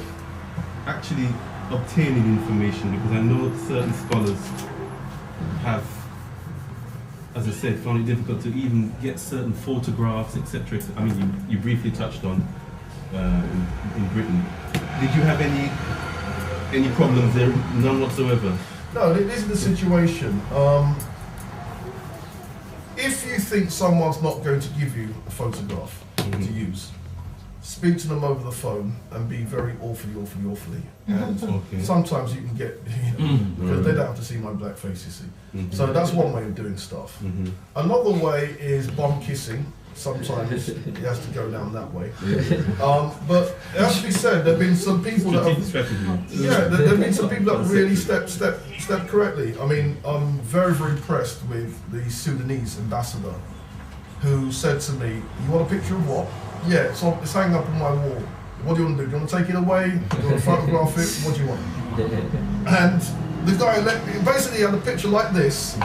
actually obtaining information, because I know certain scholars have, as I said, found it difficult to even get certain photographs, etc. I mean, you briefly touched on in Britain. Did you have any problems there? None whatsoever? No, this is the situation. If you think someone's not going to give you a photograph to use, speak to them over the phone and be very awfully. And sometimes you can get, because they don't have to see my black face, you see. So that's one way of doing stuff. Another way is bum kissing. Sometimes it has to go down that way. But it has to be said, there have been some people that have, there have been some people that really stepped correctly. I mean, I'm very impressed with the Sudanese ambassador who said to me, "You want a picture of what?" "Yeah, so it's hanging up on my wall. What do you want to do? Do you want to take it away? Do you want to photograph it? What do you want?" And the guy basically had a picture like this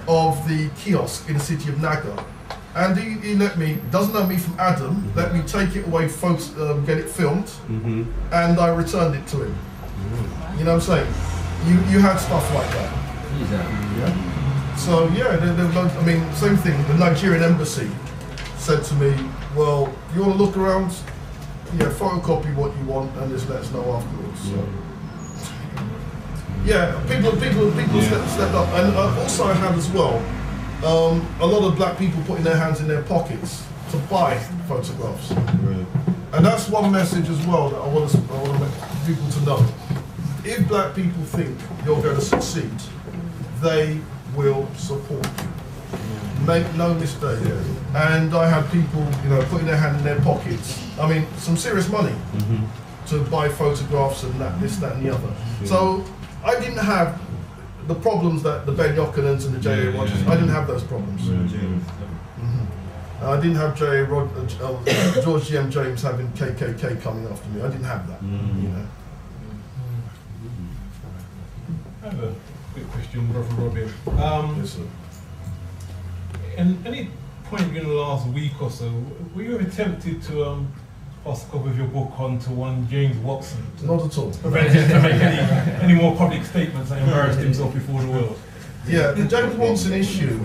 of the kiosk in the city of Naga. And he let me, doesn't know me from Adam, let me take it away, get it filmed, and I returned it to him. You know what I'm saying? You had stuff like that. Yeah. So yeah, I mean, same thing. The Nigerian embassy said to me, "Well, you want to look around? Yeah, photocopy what you want, and just let us know afterwards." So, yeah, people stepped up, and also I had as well. A lot of black people putting their hands in their pockets to buy photographs, and that's one message as well that I want to make people to know. If black people think you're going to succeed, they will support you. Make no mistake. And I had people, putting their hand in their pockets. I mean, some serious money to buy photographs and this, that, and the other. So I didn't have the problems that the Ben Yokanans and the J.A. Rogers, I didn't have those problems. I didn't have George G.M. James having KKK coming after me. I didn't have that. I have a quick question, Brother Robin. Yes, sir. In any point in the last week or so, were you ever tempted to pass a copy of your book on to one James Watson? Not at all. Prevent him to make any more public statements and embarrass himself before the world? Yeah, the James Watson issue.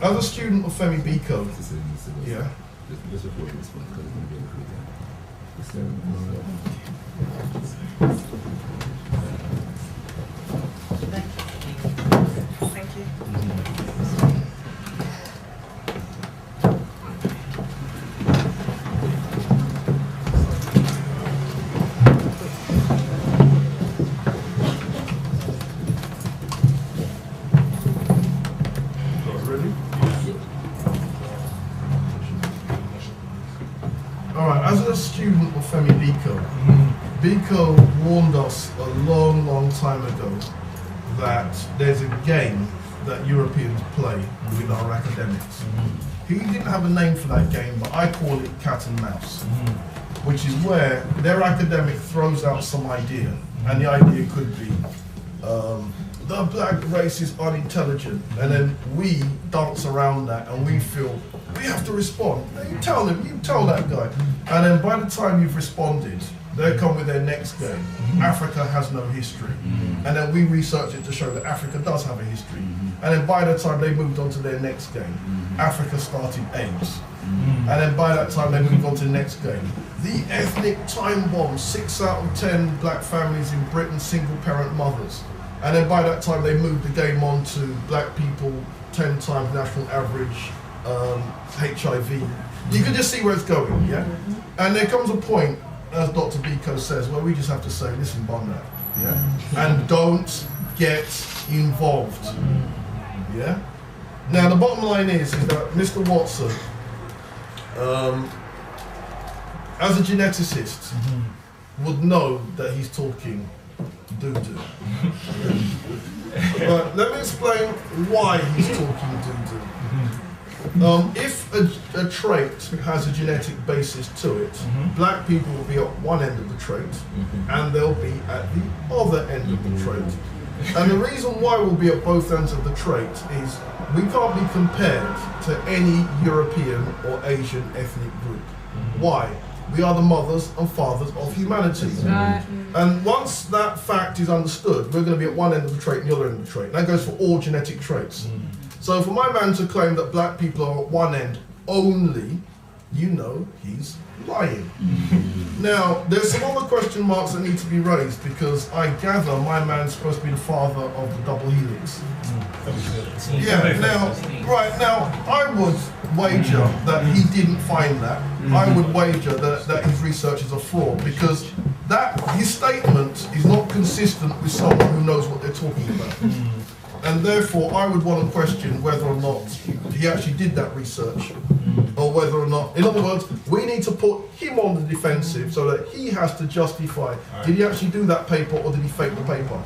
As a student of Femi Biko, yeah. Thank you. As a student of Femi Biko, Biko warned us a long time ago that there's a game that Europeans play with our academics. He didn't have a name for that game, but I call it cat and mouse, which is where their academic throws out some idea, and the idea could be, the black race is unintelligent, and then we dance around that and we feel we have to respond. You tell them, you tell that guy. And then by the time you've responded, they come with their next game. Africa has no history. And then we research it to show that Africa does have a history. And then by the time they moved on to their next game, Africa started AIDS. And then by that time they moved on to the next game. The ethnic time bomb, 6 out of 10 black families in Britain, single parent mothers. And then by that time they moved the game on to black people, 10 times national average, HIV. You can just see where it's going, yeah? And there comes a point, as Dr. Biko says, where we just have to say, listen, bun that, yeah? And don't get involved, yeah? Now the bottom line is that Mr. Watson, as a geneticist, would know that he's talking doo-doo. But let me explain why he's talking doo-doo. If a trait has a genetic basis to it, black people will be at one end of the trait, and they'll be at the other end of the trait. And the reason why we'll be at both ends of the trait is we can't be compared to any European or Asian ethnic group. Why? We are the mothers and fathers of humanity. And once that fact is understood, we're going to be at one end of the trait and the other end of the trait. And that goes for all genetic traits. So for my man to claim that black people are at one end only, you know he's lying. Now, there's some other question marks that need to be raised because I gather my man's supposed to be the father of the double helix. Yeah, now, I would wager that he didn't find that. I would wager that his research is a fraud because his statement is not consistent with someone who knows what they're talking about. And therefore, I would want to question whether or not he actually did that research, or whether or not, in other words, we need to put him on the defensive so that he has to justify, did he actually do that paper or did he fake the paper?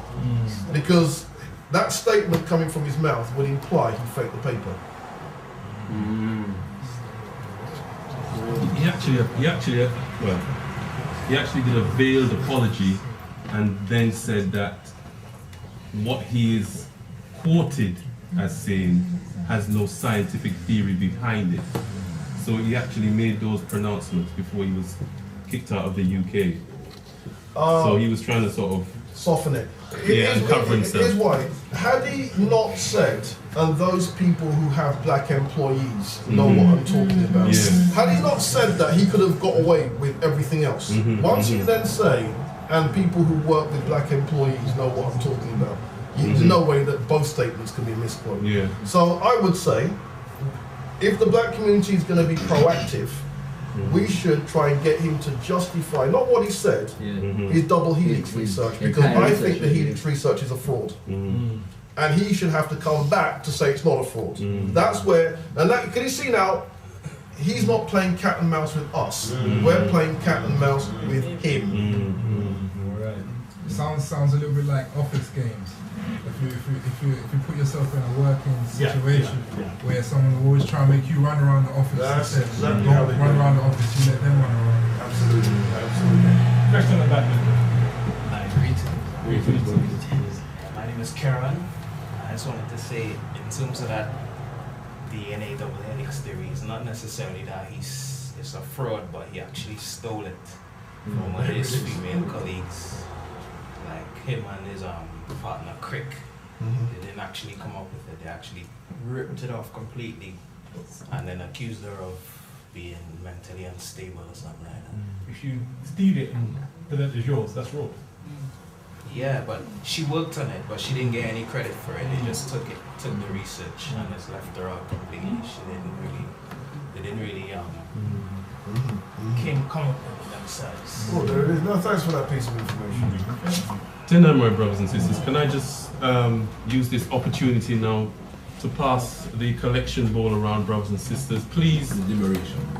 Because that statement coming from his mouth would imply he faked the paper. He actually did a veiled apology and then said that what he is quoted as saying has no scientific theory behind it. So he actually made those pronouncements before he was kicked out of the UK. So he was trying to sort of soften it. And cover himself. Here's why. Had he not said, and those people who have black employees know what I'm talking about. Had he not said that, he could have got away with everything else. Once you then say, and people who work with black employees know what I'm talking about, there's no way that both statements can be misquoted. So I would say, if the black community is going to be proactive, we should try and get him to justify, not what he said, his double helix research, because I think the helix research is a fraud. And he should have to come back to say it's not a fraud. That's where, and that, can you see now, he's not playing cat and mouse with us. We're playing cat and mouse with him. Sounds a little bit like office games. If you put yourself in a working situation where someone will always try and make you run around the office, don't run around the office, you let them run around. Absolutely. Question on that. My name is Karen. I just wanted to say, in terms of that DNA double helix theory, it's not necessarily that it's a fraud, but he actually stole it from one of his female colleagues. Like him and his partner Crick, they didn't actually come up with it. They actually ripped it off completely, and then accused her of being mentally unstable or something like that. If you steal it and put it as yours, that's wrong. Yeah, but she worked on it, but she didn't get any credit for it. They just took the research and just left her out completely. They didn't really come up with it themselves. Oh, there it is. No, thanks for that piece of information. Then, my brothers and sisters, can I just use this opportunity now to pass the collection bowl around, brothers and sisters? Please,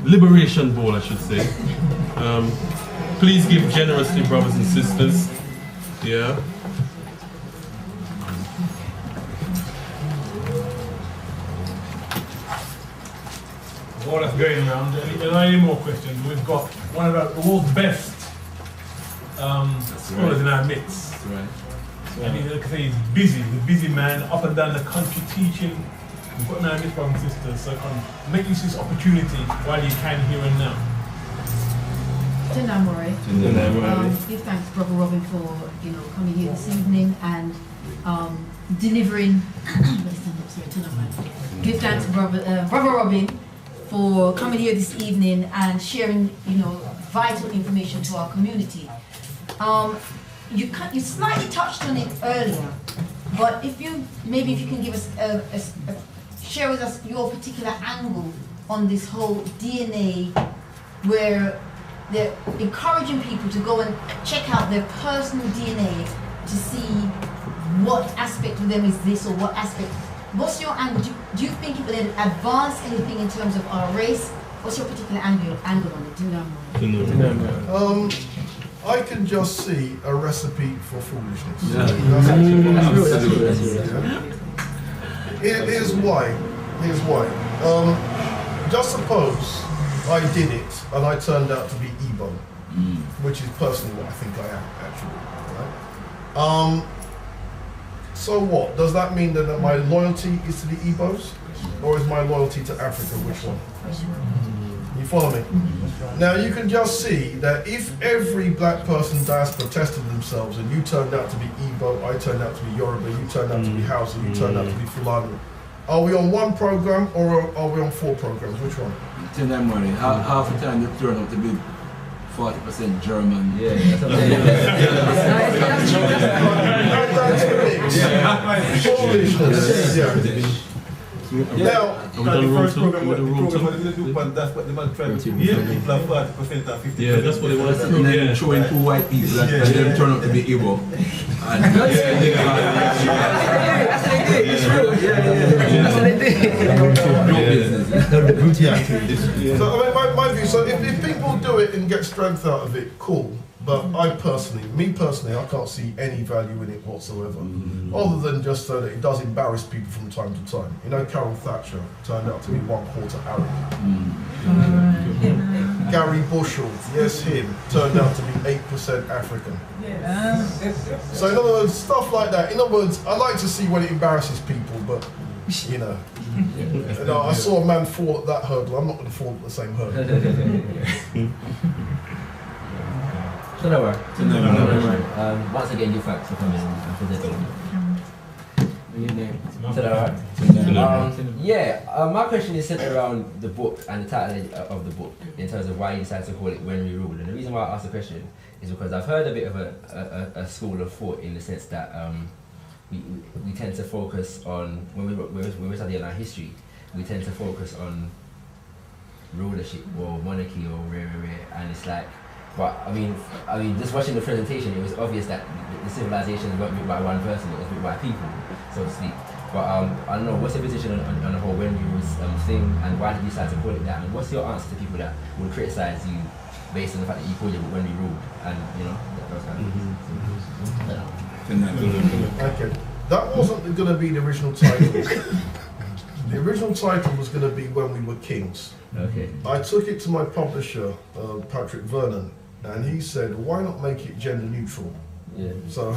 liberation bowl, I should say. Please give generously, brothers and sisters. Yeah. While that's going around, any more questions? We've got one of the world's best scholars in our midst. That's right. And he's busy, the busy man, up and down the country teaching. We've got our midst, brothers and sisters, so make use of this opportunity while you can here and now. Tenamore. Give thanks to Brother Robin for coming here this evening and delivering. Give thanks to Brother Robin for coming here this evening and sharing vital information to our community. You slightly touched on it earlier, but if you can give us share with us your particular angle on this whole DNA, where they're encouraging people to go and check out their personal DNA to see what aspect of them is this or what aspect. What's your angle? Do you think it will advance anything in terms of our race? What's your particular angle on it? I can just see a recipe for foolishness. Here's why. Just suppose I did it and I turned out to be Igbo, which is personally what I think I am, actually. Right? So what? Does that mean that my loyalty is to the Igbos, or is my loyalty to Africa? Which one? You follow me? Now you can just see that if every black person in diaspora tested themselves and you turned out to be Igbo, I turned out to be Yoruba, you turned out to be Hausa, you turned out to be Fulani, are we on one program or are we on 4 programs? Which one? Tell them money. Half the time you turn out to be 40% German. Yeah, that's what I'm saying. Now, the first program, what that's what the man tried to do. People are 40% or 50%. Yeah, that's what they want to do. And then showing two white people and them turn out to be Igbo. And So I mean, my view. So if people do it and get strength out of it, cool. But me personally, I can't see any value in it whatsoever, other than just so that it does embarrass people from time to time. You know, Carol Thatcher turned out to be 1/4 Arab. Gary Bushell, yes him, turned out to be 8% African. So in other words, stuff like that. In other words, I like to see when it embarrasses people, but you know, I saw a man fall at that hurdle. I'm not going to fall at the same hurdle. Once again, you thanks for coming and presenting. My question is centered around the book and the title of the book in terms of why you decided to call it When We Ruled. And the reason why I asked the question is because I've heard a bit of a school of thought in the sense that we tend to focus on, when we're studying our history, we tend to focus on rulership or monarchy or rare, and it's like, but I mean, just watching the presentation, it was obvious that the civilization weren't built by one person; it was built by people, so to speak. But I don't know, what's your position on the whole When We Ruled thing, and why did you decide to call it that? And what's your answer to people that would criticize you based on the fact that you called it When We Ruled, and you know those kind of things? Okay, that wasn't going to be the original title. The original title was going to be When We Were Kings. Okay. I took it to my publisher, Patrick Vernon, and he said, "Why not make it gender neutral?" Yeah. So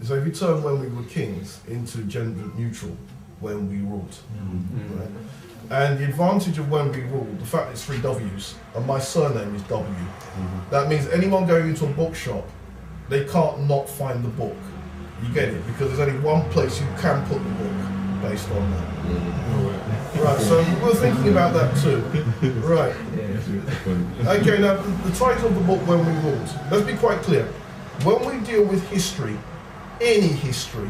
so if you turn When We Were Kings into gender neutral, When We Ruled, right? And the advantage of When We Ruled, the fact it's 3 W's, and my surname is W. That means anyone going into a bookshop, they can't not find the book. You get it? Because there's only one place you can put the book based on that. Right, so we're thinking about that too. Right. Okay, now the title of the book, When We Ruled. Let's be quite clear. When we deal with history, any history,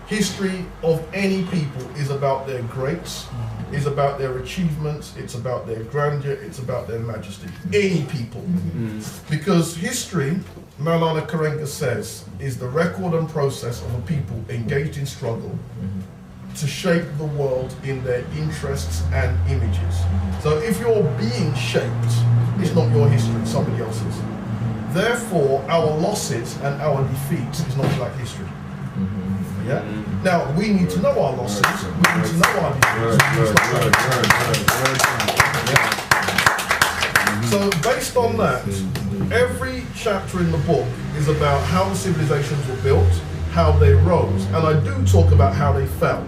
history of any people is about their greats, is about their achievements, it's about their grandeur, it's about their majesty. Any people. Because history, Maulana Karenga says, is the record and process of a people engaged in struggle to shape the world in their interests and images. So if you're being shaped, it's not your history, it's somebody else's. Therefore, our losses and our defeats is not black history. Yeah? Now, we need to know our losses, we need to know our defeats. So based on that, every chapter in the book is about how the civilizations were built, how they rose, and I do talk about how they fell.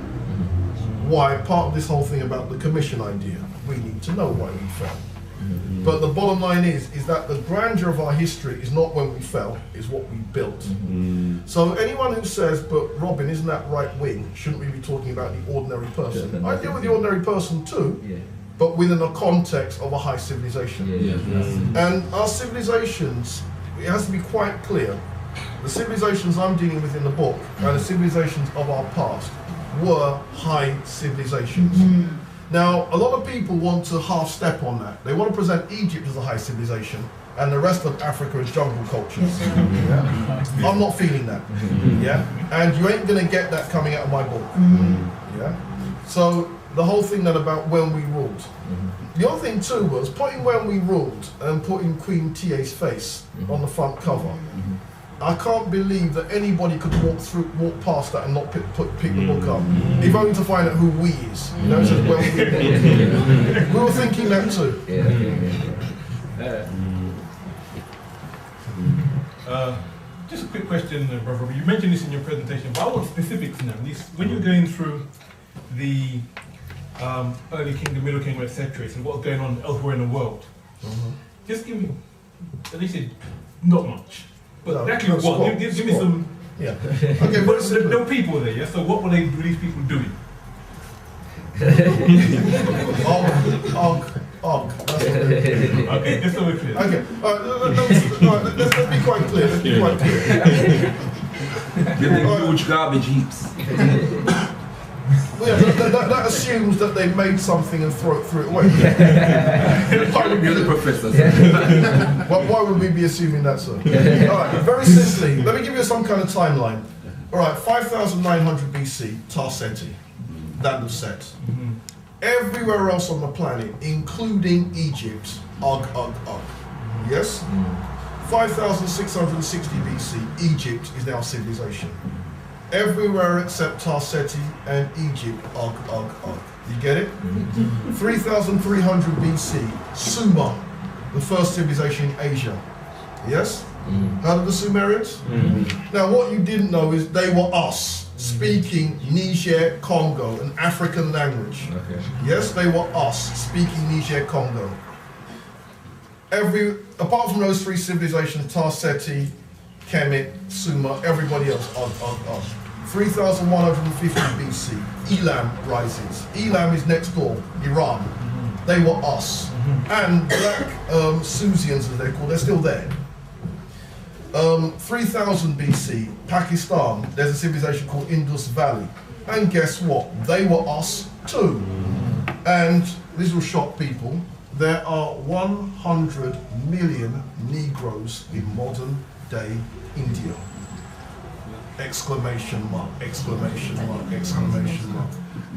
Why? Part of this whole thing about the commission idea. We need to know why we fell. But the bottom line is that the grandeur of our history is not when we fell, it's what we built. So anyone who says, but Robin, isn't that right wing? Shouldn't we be talking about the ordinary person? I deal with the ordinary person too, but within a context of a high civilization. And our civilizations, it has to be quite clear, the civilizations I'm dealing with in the book and the civilizations of our past were high civilizations. Now, a lot of people want to half step on that. They want to present Egypt as a high civilization and the rest of Africa as jungle cultures. I'm not feeling that. And you ain't going to get that coming out of my book. So the whole thing then about When We Ruled. The other thing too was putting When We Ruled and putting Queen Tia's face on the front cover. I can't believe that anybody could walk past that and not pick the book up, if only to find out who we is. You know, it says When We Ruled. We were thinking that too. Just a quick question, brother. You mentioned this in your presentation, but I want specifics now. When you're going through the early kingdom, middle kingdom, etc., and what's going on elsewhere in the world, just give me, at least not much. But actually, what? Give me some. Okay, but there were people there, so what were these people doing? Og. That's what they're doing. Okay, just so we're clear. Okay, let's be quite clear. Let's be quite clear. Give them huge garbage heaps. Well, yeah, that assumes that they made something and threw it away. You're the professor. Why would we be assuming that, sir? Alright, very simply, let me give you some kind of timeline. Alright, 5900 BC, Tar Seti, land of Set. Everywhere else on the planet, including Egypt, Og. Yes? 5660 BC, Egypt is now civilization. Everywhere except Tar Seti and Egypt, Og. You get it? 3300 BC, Sumer, the first civilization in Asia. Yes? Heard of the Sumerians? Now what you didn't know is they were us, speaking Niger Congo, an African language. Yes, they were us, speaking Niger Congo. Apart from those three civilizations, Tar Seti, Kemet, Sumer, everybody else, Og. 3150 BC, Elam rises. Elam is next door, Iran. They were us. And black Susians, as they're called, they're still there. 3000 BC, Pakistan, there's a civilization called Indus Valley. And guess what? They were us too. And this will shock people. There are 100 million Negroes in modern day India. Exclamation mark, exclamation mark, exclamation mark.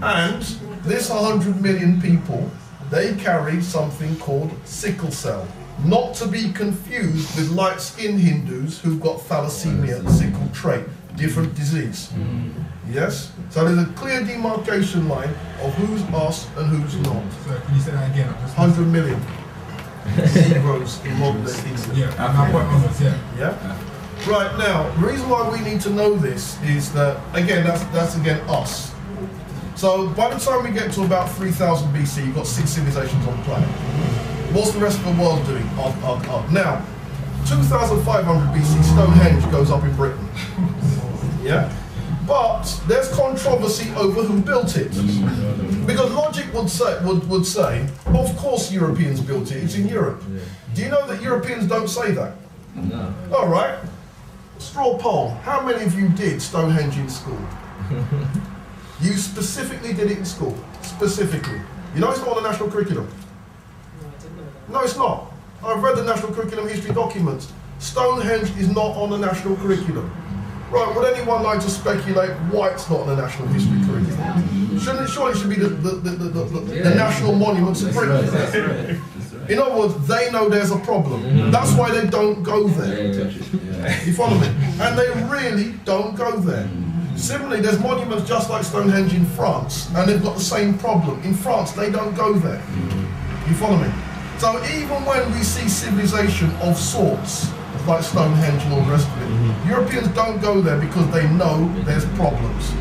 And this 100 million people, they carry something called sickle cell. Not to be confused with light-skinned Hindus who've got thalassemia, sickle trait, different disease. Yes? So there's a clear demarcation line of who's us and who's not. So can you say that again? 100 million Negroes in modern day India. Yeah? Right, now, the reason why we need to know this is that, again, that's again us. So by the time we get to about 3000 BC, you've got 6 civilizations on the planet. What's the rest of the world doing? Now, 2500 BC, Stonehenge goes up in Britain. Yeah? But there's controversy over who built it. Because logic would say, of course Europeans built it, it's in Europe. Do you know that Europeans don't say that? No. All right. Straw poll, how many of you did Stonehenge in school? You specifically did it in school, specifically. You know it's not on the national curriculum. No, it's not. I've read the national curriculum history documents. Stonehenge is not on the national curriculum. Right, would anyone like to speculate why it's not on the national history curriculum? Surely it should be the national monuments of Britain. In other words, they know there's a problem. That's why they don't go there. You follow me? And they really don't go there. Similarly, there's monuments just like Stonehenge in France, and they've got the same problem. In France, they don't go there. You follow me? So even when we see civilization of sorts, like Stonehenge and all the rest of it, Europeans don't go there because they know there's problems.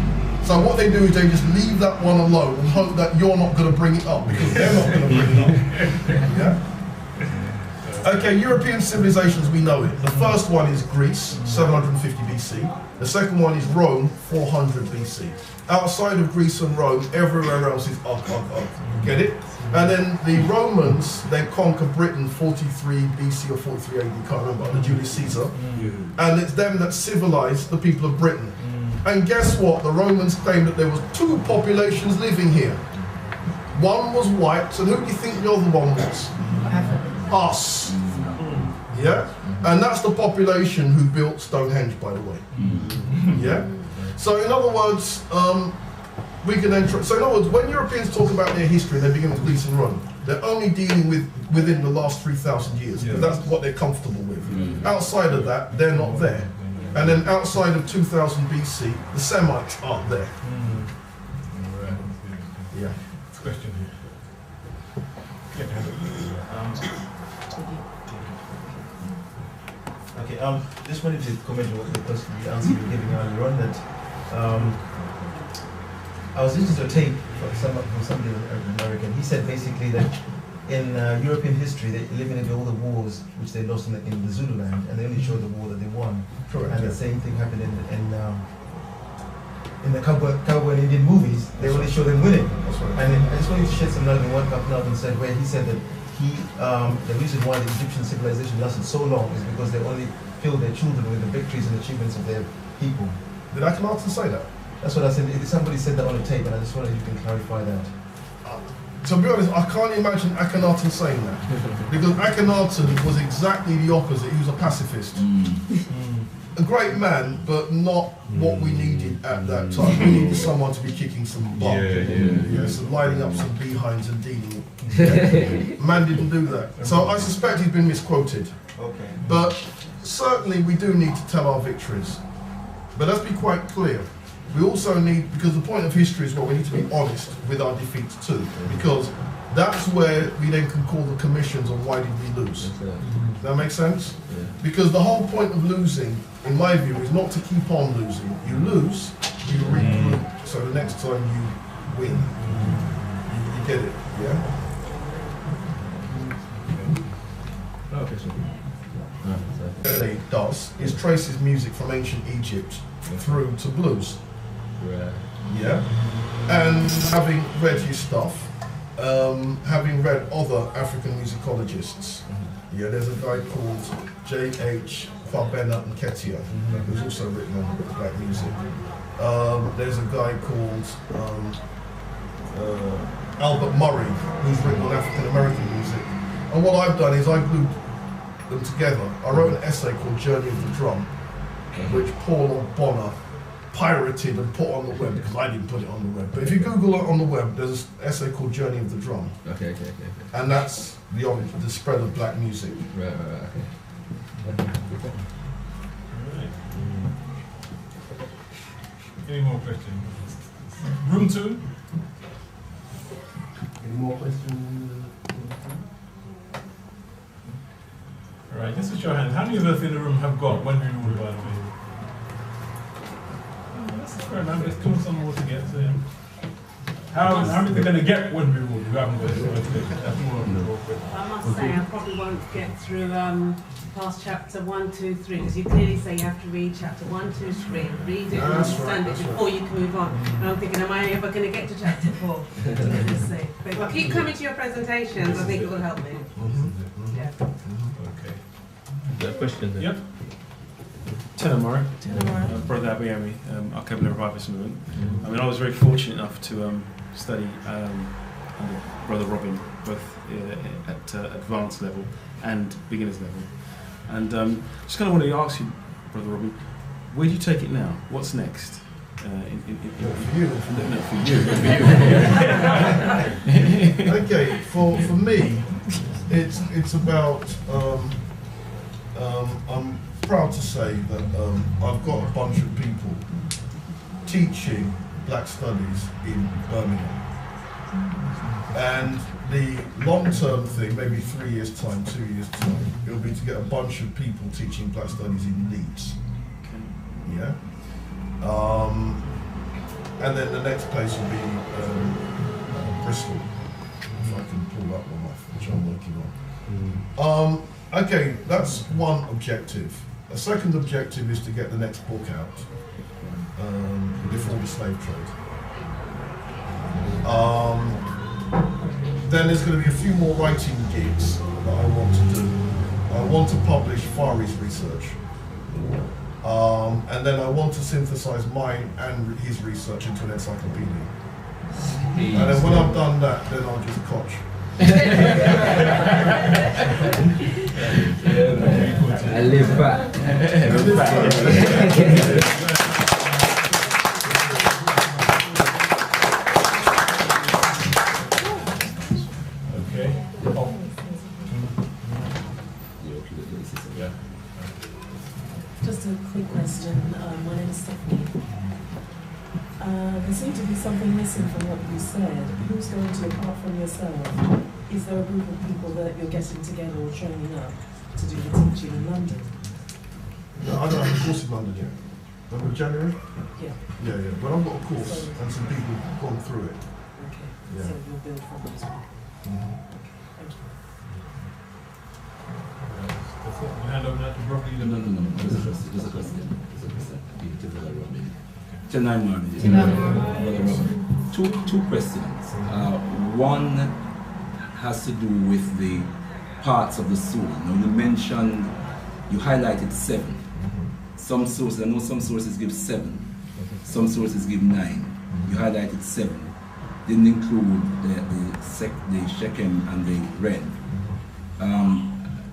So what they do is they just leave that one alone and hope that you're not going to bring it up because they're not going to bring it up. Yeah? Okay, European civilizations, we know it. The first one is Greece, 750 BC. The second one is Rome, 400 BC. Outside of Greece and Rome, everywhere else is Og. Get it? And then the Romans, they conquer Britain 43 BC or 43 AD, can't remember, under Julius Caesar. And it's them that civilized the people of Britain. And guess what? The Romans claimed that there was 2 populations living here. One was white, and who do you think the other one was? Us. Yeah? And that's the population who built Stonehenge, by the way. Yeah? So in other words, we can then so in other words, when Europeans talk about their history, they begin with Greece and Rome. They're only dealing with within the last 3,000 years, because that's what they're comfortable with. Outside of that, they're not there. And then outside of 2000 BC, the Semites aren't there. Yeah. Question here. Okay, just wanted to comment on the answer you were giving earlier on that I was listening to a tape from somebody American. He said basically that in European history they eliminated all the wars which they lost in the Zululand, and they only showed the war that they won. Correct. And the same thing happened in in the cowboy and Indian movies, they only show them winning. And I just wanted to shed some light on what Captain Alvin said, where he said that the reason why the Egyptian civilization lasted so long is because they only filled their children with the victories and achievements of their people. Did Akhenaten say that? That's what I said. Somebody said that on a tape, and I just wondered if you can clarify that. To be honest, I can't imagine Akhenaten saying that. Because Akhenaten was exactly the opposite. He was a pacifist. A great man, but not what we needed at that time. We needed someone to be kicking some butt. So lining up some behinds and dealing. Man didn't do that. So I suspect he's been misquoted. Okay. But certainly we do need to tell our victories. But let's be quite clear. We also need, because the point of history is, well, we need to be honest with our defeats too. Because that's where we then can call the commissions on why did we lose. Does that make sense? Because the whole point of losing, in my view, is not to keep on losing. You lose, you regroup, so the next time you win. You get it, yeah? Okay, sure. What he does is traces music from ancient Egypt through to blues. Right. Yeah? And having read his stuff, having read other African musicologists, yeah, there's a guy called J.H. Kwabena and Marie, who's also written on black music. There's a guy called Albert Murray, who's written on African American music. And what I've done is I glued them together. I wrote an essay called Journey of the Drum, which Paul Bonner pirated and put on the web, because I didn't put it on the web. But if you Google it on the web, there's an essay called Journey of the Drum. Okay. And that's the spread of black music. Right, okay. Any more questions? Room 2? Any more questions? Alright, just to show hands, how many of us in the room have got When We Rule, by the way? That's fair enough, there's two more to get, so yeah. How many are going to get When We Rule? You haven't got it, so that's more of the question. I must say, I probably won't get through past chapter 1, 2, 3, because you clearly say you have to read chapter 1, 2, 3, read it and understand it before you can move on. And I'm thinking, am I ever going to get to chapter 4? But if I keep coming to your presentations, I think it will help me. Yeah. Okay. Is that a question then? Yep. Tenemore, Brother Abiami, our Kwabena Revivalist movement. I mean, I was very fortunate enough to study under Brother Robin, both at advanced level and beginners level. And just kind of wanted to ask you, Brother Robin, where do you take it now? What's next? For you. No, for you. Okay, for me, it's about. I'm proud to say that I've got a bunch of people teaching black studies in Birmingham. And the long-term thing, maybe 3 years' time, 2 years' time, it'll be to get a bunch of people teaching black studies in Leeds. Yeah? And then the next place will be Bristol, if I can pull that one off, which I'm working on. Okay, that's one objective. A second objective is to get the next book out before the slave trade. Then there's going to be a few more writing gigs that I want to do. I want to publish Fari's research. And then I want to synthesize mine and his research into an encyclopedia. And then when I've done that, then I'll just coach. I live back. Okay. Just a quick question. My name is Stephanie. There seems to be something missing from what you said. Who's going to, apart from yourself, is there a group of people that you're getting together or training up to do the teaching in London? No, I don't have a course in London yet. Remember January? Yeah. Yeah. But I've got a course and some people have gone through it. Okay. Yeah. So you'll build from those people. Mm-hmm. Okay. Thank you. Hand over that to Brooklyn. No. There's a question. To Brother Robin. Tonight morning. Two questions. One has to do with the parts of the soul. Now you mentioned, you highlighted 7. Some sources, I know some sources give 7. Some sources give 9. You highlighted 7. Didn't include the Shechem and the Ren.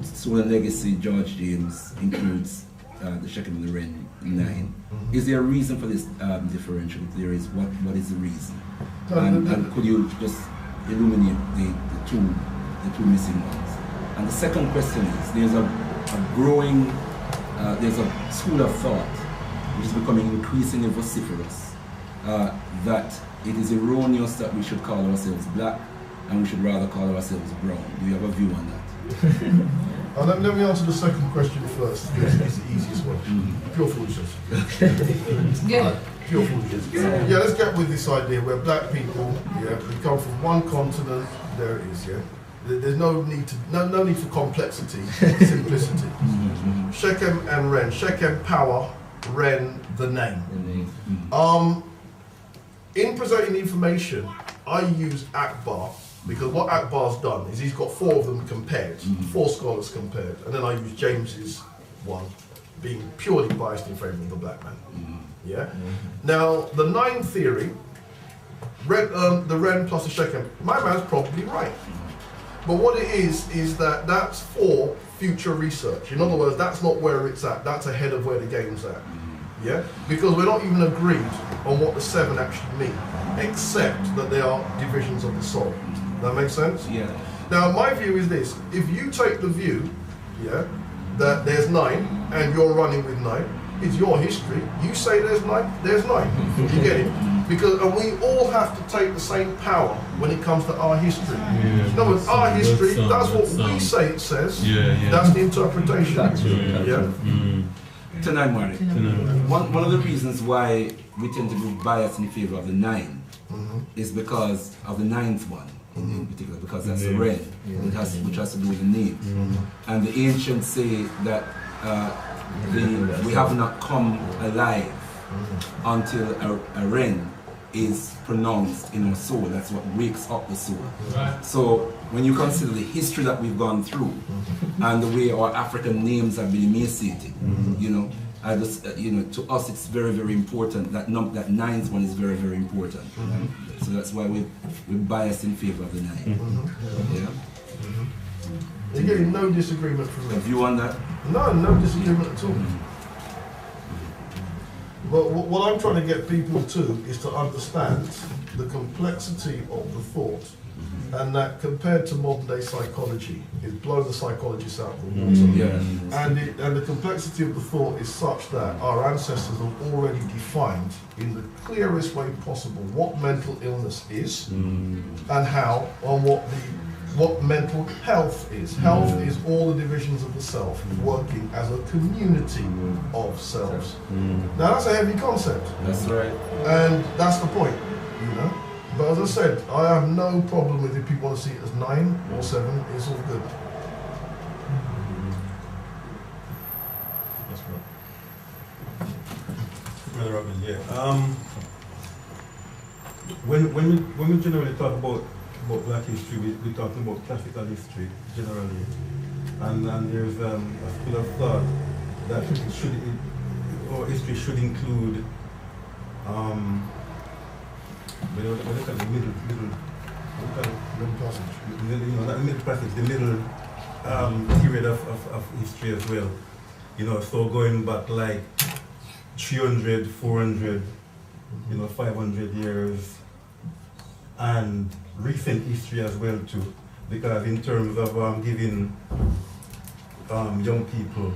Soul and Legacy, George James includes the Shechem and the Ren in 9. Is there a reason for this differential? If there is, what is the reason? And could you just illuminate the two missing ones? And the second question is, there's a growing, there's a school of thought which is becoming increasingly vociferous that it is erroneous that we should call ourselves black and we should rather call ourselves brown. Do you have a view on that? Let me answer the second question first. It's the easiest one. Pure foolishness. Pure foolishness. Yeah, let's get with this idea where black people, we come from one continent. There it is. There's no need for complexity, simplicity. Shechem and Ren. Shechem power, Ren the name. In presenting the information, I use Akbar. Because what Akbar's done is he's got 4 of them compared, 4 scholars compared, and then I use James's one, being purely biased in favour of the black man. Now, the 9 theory, the Ren plus the Shechem, my man's probably right. But what it is that that's for future research. In other words, that's not where it's at, that's ahead of where the game's at. Because we're not even agreed on what the 7 actually mean, except that they are divisions of the soul. That makes sense? Now, my view is this. If you take the view, that there's 9, and you're running with 9, it's your history. You say there's 9, there's 9. You get it? Because we all have to take the same power when it comes to our history. In other words, our history, that's what we say it says. That's the interpretation. Tonight, Marie. One of the reasons why we tend to be biased in favor of the 9 is because of the 9th one. In particular, because that's the Ren, which has to do with the name. And the ancients say that we have not come alive until a Ren is pronounced in our soul. That's what wakes up the soul. So when you consider the history that we've gone through and the way our African names have been emaciated, to us it's very, very important that 9th one is very, very important. So that's why we're biased in favor of the 9. You're getting no disagreement from me. A view on that? No disagreement at all. But what I'm trying to get people to is to understand the complexity of the thought, and that compared to modern day psychology, it's blown the psychologists out of the water. And the complexity of the thought is such that our ancestors have already defined in the clearest way possible what mental illness is and how, and what mental health is. Health is all the divisions of the self working as a community of selves. Now that's a heavy concept. That's right. And that's the point, But as I said, I have no problem with if people want to see it as 9 or 7, it's all good. That's right. Brother Robin, when we generally talk about black history, we're talking about classical history generally, and there's a school of thought that our history should include the middle period of history as well. So going back like 300, 400, 500 years, and recent history as well too, because in terms of giving young people,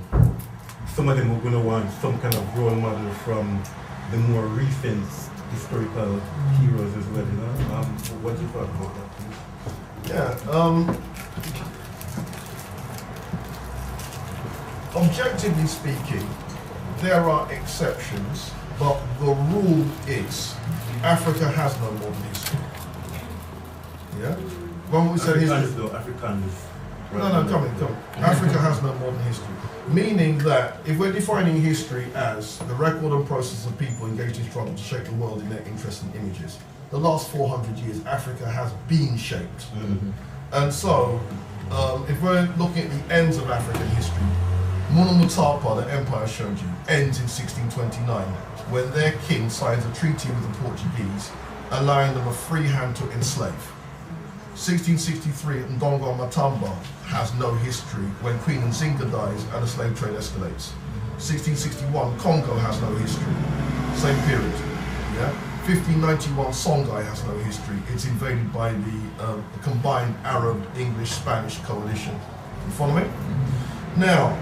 some of them are going to want some kind of role model from the more recent historical heroes as well, what do you thought about that, please? Objectively speaking, there are exceptions, but the rule is Africa has no modern history. When we say history, Africans No, come in. Africa has no modern history. Meaning that if we're defining history as the record and process of people engaged in struggle to shape the world in their interests and images, the last 400 years, Africa has been shaped. And so, if we're looking at the ends of African history, Muna Mutapa, the empire I showed you, ends in 1629, when their king signs a treaty with the Portuguese, allowing them a free hand to enslave. 1663, Ndongo Matamba has no history when Queen Nzinga dies and the slave trade escalates. 1661, Congo has no history, same period. Yeah? 1591, Songhai has no history. It's invaded by the combined Arab, English, Spanish coalition. You follow me? Now,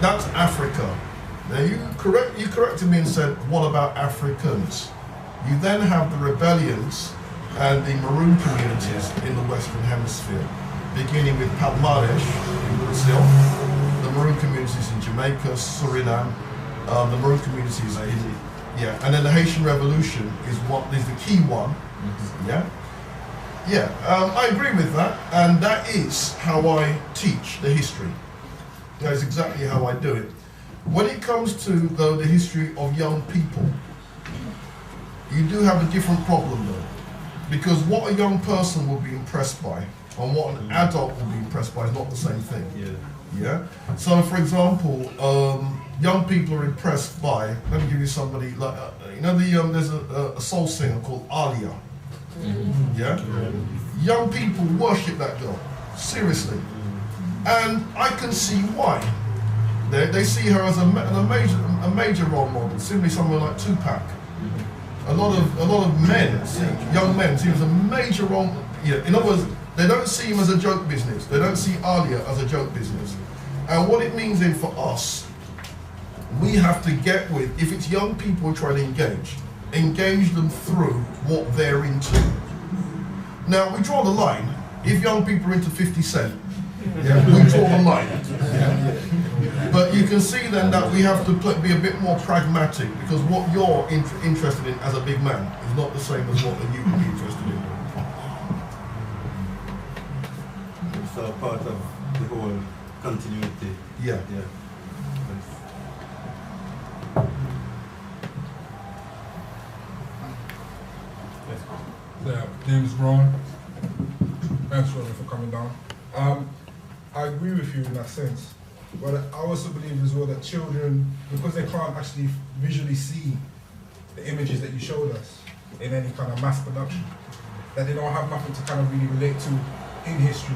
that's Africa. Now you corrected me and said, what about Africans? You then have the rebellions and the maroon communities in the Western Hemisphere, beginning with Palmares in Brazil, the maroon communities in Jamaica, Suriname, the maroon communities in, and then the Haitian Revolution is what is the key one, I agree with that, and that is how I teach the history. That is exactly how I do it. When it comes to, though, the history of young people, you do have a different problem, though. Because what a young person will be impressed by and what an adult will be impressed by is not the same thing. Yeah? So, for example, young people are impressed by, let me give you somebody, like, there's a soul singer called Alia. Yeah? Young people worship that girl, seriously. And I can see why. They see her as a major role model, simply someone like Tupac. A lot of men, young men, see him as a major role. In other words, they don't see him as a joke business. They don't see Alia as a joke business. And what it means then for us, we have to get with, if it's young people trying to engage them through what they're into. Now, we draw the line. If young people are into 50 Cent, we draw the line. But you can see then that we have to be a bit more pragmatic, because what you're interested in as a big man is not the same as what you would be interested in. It's part of the whole continuity. Yeah. Name's Ron. Thanks, Ron, for coming down. I agree with you in that sense, but I also believe as well that children, because they can't actually visually see the images that you showed us in any kind of mass production, that they don't have nothing to kind of really relate to in history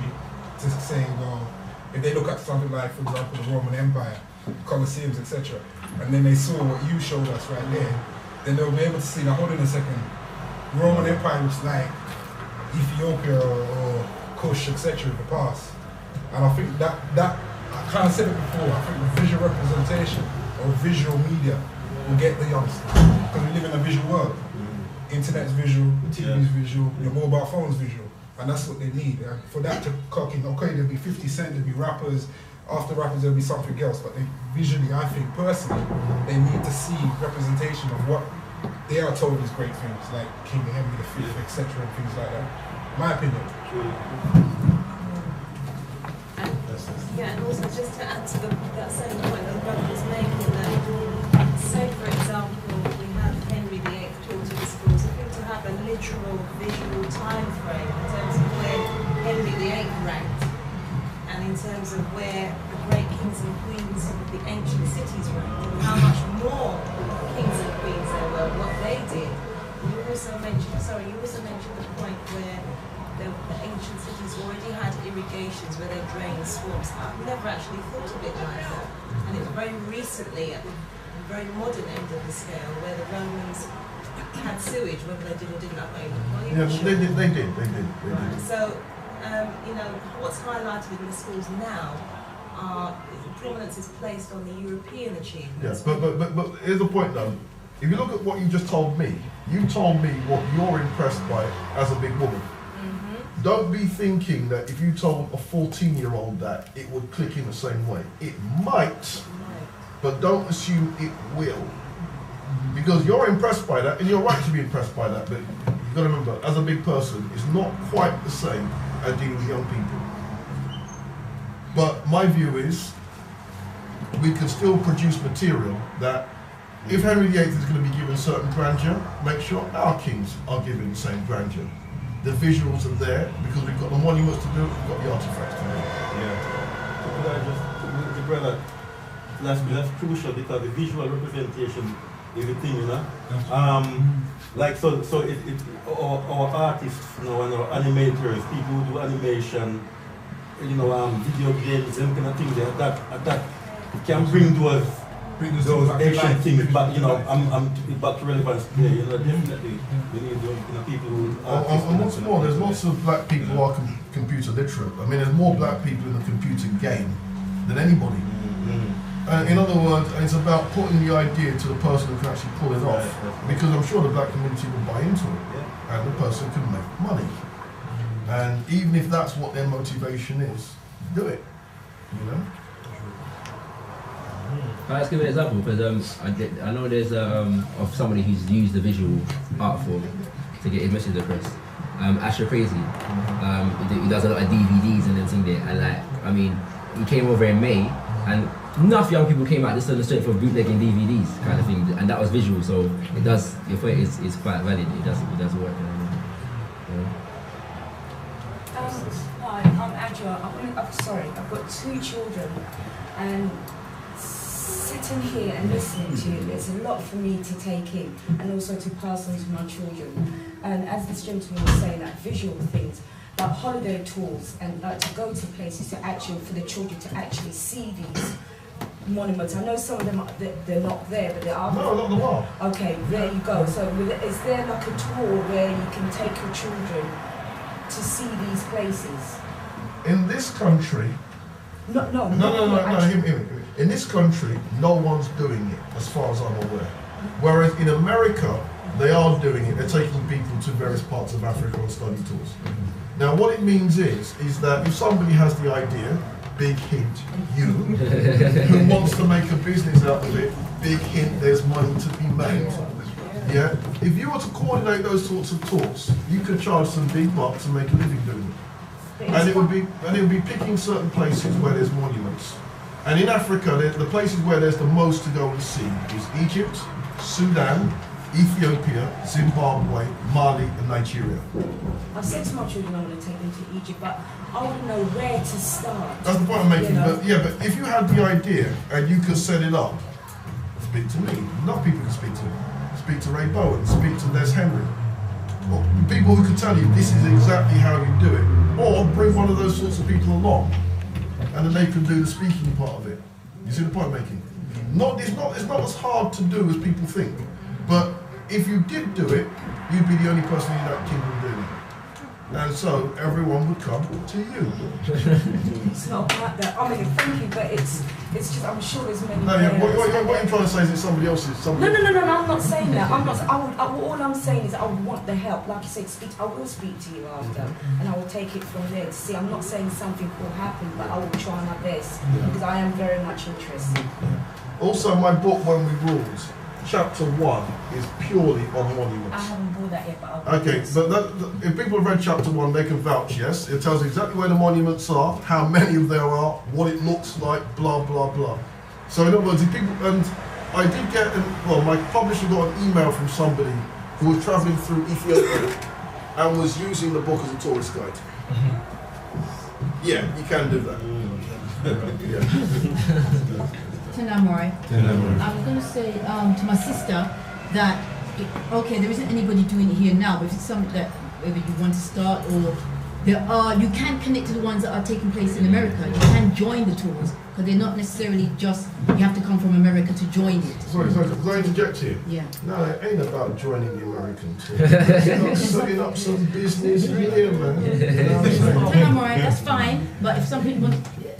to say, well, if they look at something like, for example, the Roman Empire, Colosseums, etc., and then they saw what you showed us right there, then they'll be able to see, now hold on a second, Roman Empire looks like Ethiopia or Kush, etc. in the past. And I think that I kind of said it before, I think the visual representation or visual media will get the youngsters. Because we live in a visual world. Internet's visual, TV's visual, your mobile phone's visual. And that's what they need. And for that to cock in, okay, there'll be 50 Cent, there'll be rappers, after rappers there'll be something else. But they visually, I think personally, they need to see representation of what they are told is great things, like King Henry V, etc. and things like that. My opinion. And also just to add to that same point that the brother was making, that say for example we have Henry VIII taught in schools, I think to have a literal visual time frame in terms of where Henry VIII ranked and in terms of where the great kings and queens of the ancient cities ranked and how much more kings and queens there were, what they did. You also mentioned the point where the ancient cities already had irrigations where they drained swamps. I've never actually thought of it like that. And it's very recently, at the very modern end of the scale, where the Romans had sewage, whether they did or didn't, I don't know. They did. Right. So, what's highlighted in the schools now are prominence is placed on the European achievements. Yes, but here's the point though. If you look at what you just told me, you told me what you're impressed by as a big woman. Don't be thinking that if you told a 14-year-old that, it would click in the same way. It might, but don't assume it will. Because you're impressed by that, and you're right to be impressed by that, but you've got to remember, as a big person, it's not quite the same as dealing with young people. But my view is, we can still produce material that, if Henry VIII is going to be given certain grandeur, make sure our kings are given the same grandeur. The visuals are there because we've got the monuments to do, we've got the artifacts to do. The brother, that's crucial because the visual representation is the thing, you know. Like so our artists, you know, and our animators, people who do animation, you know, video games, them kind of things that can bring those ancient things back, you know, back to relevance. Yeah, you know, definitely we need, you know, people who and what's more, there's lots of black people who are computer literate. I mean, there's more black people in the computer game than anybody. In other words, it's about putting the idea to the person who can actually pull it off. Because I'm sure the black community will buy into it, and the person can make money. And even if that's what their motivation is, do it. You know. Let's give an example because I know there's of somebody who's used the visual art form to get his message across. Asher Crazy, he does a lot of DVDs and everything there, and like, I mean, he came over in May, and enough young people came out just on the strength of bootlegging DVDs kind of thing, and that was visual. So it does, your point is quite valid. It does work. Hi, I'm Angela. I've got 2 children, and sitting here and listening to you, it's a lot for me to take in and also to pass on to my children. And as this gentleman was saying, like visual things, like holiday tours, and like to go to places to actually, for the children to actually see these monuments. I know some of them they're not there, but they are. No, not the one. Okay, there you go. So is there like a tour where you can take your children to see these places? In this country. No. Hear me. In this country, no one's doing it, as far as I'm aware. Whereas in America, they are doing it. They're taking people to various parts of Africa on study tours. Now, what it means is that if somebody has the idea, big hint, you, who wants to make a business out of it, big hint, there's money to be made. Yeah. If you were to coordinate those sorts of tours, you could charge some big bucks and make a living doing it. And it would be picking certain places where there's monuments. And in Africa, the places where there's the most to go and see is Egypt, Sudan, Ethiopia, Zimbabwe, Mali, and Nigeria. I've said to my children I want to take them to Egypt, but I wouldn't know where to start. That's the point I'm making. You know? But if you had the idea and you could set it up, speak to me. Not people can speak to me. Speak to Ray Bowen, speak to Les Henry. Or people who can tell you this is exactly how you do it. Or bring one of those sorts of people along, and then they can do the speaking part of it. You see the point I'm making? It's not as hard to do as people think. But if you did do it, you'd be the only person in that kingdom doing it. And so everyone would come to you. It's not about that. I mean, thank you, but it's just, I'm sure there's many. No, yeah, what you're trying to say is that somebody else's. No, I'm not saying that. All I'm saying is I would want the help. Like you said, I will speak to you after, and I will take it from there to see. I'm not saying something will happen, but I will try my best because I am very much interested. Also, my book, When We Ruled, Chapter 1 is purely on monuments. I haven't bought that yet, but I'll Okay, but if people have read Chapter 1, they can vouch, yes? It tells you exactly where the monuments are, how many of there are, what it looks like, blah, blah, blah. So in other words, if people, and I did get, my publisher got an email from somebody who was travelling through Ethiopia and was using the book as a tourist guide. Yeah, you can do that. Tenamori. I'm going to say to my sister that, okay, there isn't anybody doing it here now, but if it's something that maybe you want to start, or you can connect to the ones that are taking place in America. You can join the tours, because they're not necessarily just, you have to come from America to join it. Sorry, can I interject here? Yeah. No, it ain't about joining the American tour. It's not setting up some business here, man. Tenamori, that's fine, but if some people want,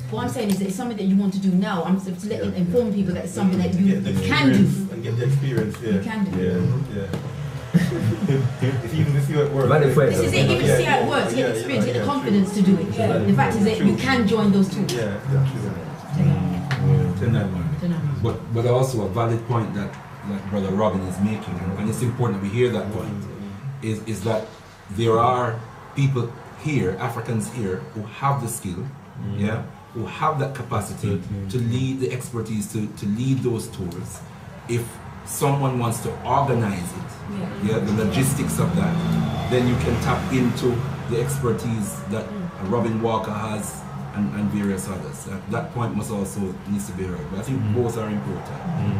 what I'm saying is that it's something that you want to do now. I'm to inform people that it's something that you can do. And get the experience, yeah. You can do. Even if you're at work. This is it, you can see how it works, get the experience, get the confidence to do it. The fact is that you can join those tools. But also a valid point that like Brother Robin is making, and it's important that we hear that point, is that there are people here, Africans here, who have the skill, who have that capacity to lead the expertise to lead those tours. If someone wants to organize it, the logistics of that, then you can tap into the expertise that Robin Walker has and various others. That point must also needs to be heard. But I think both are important.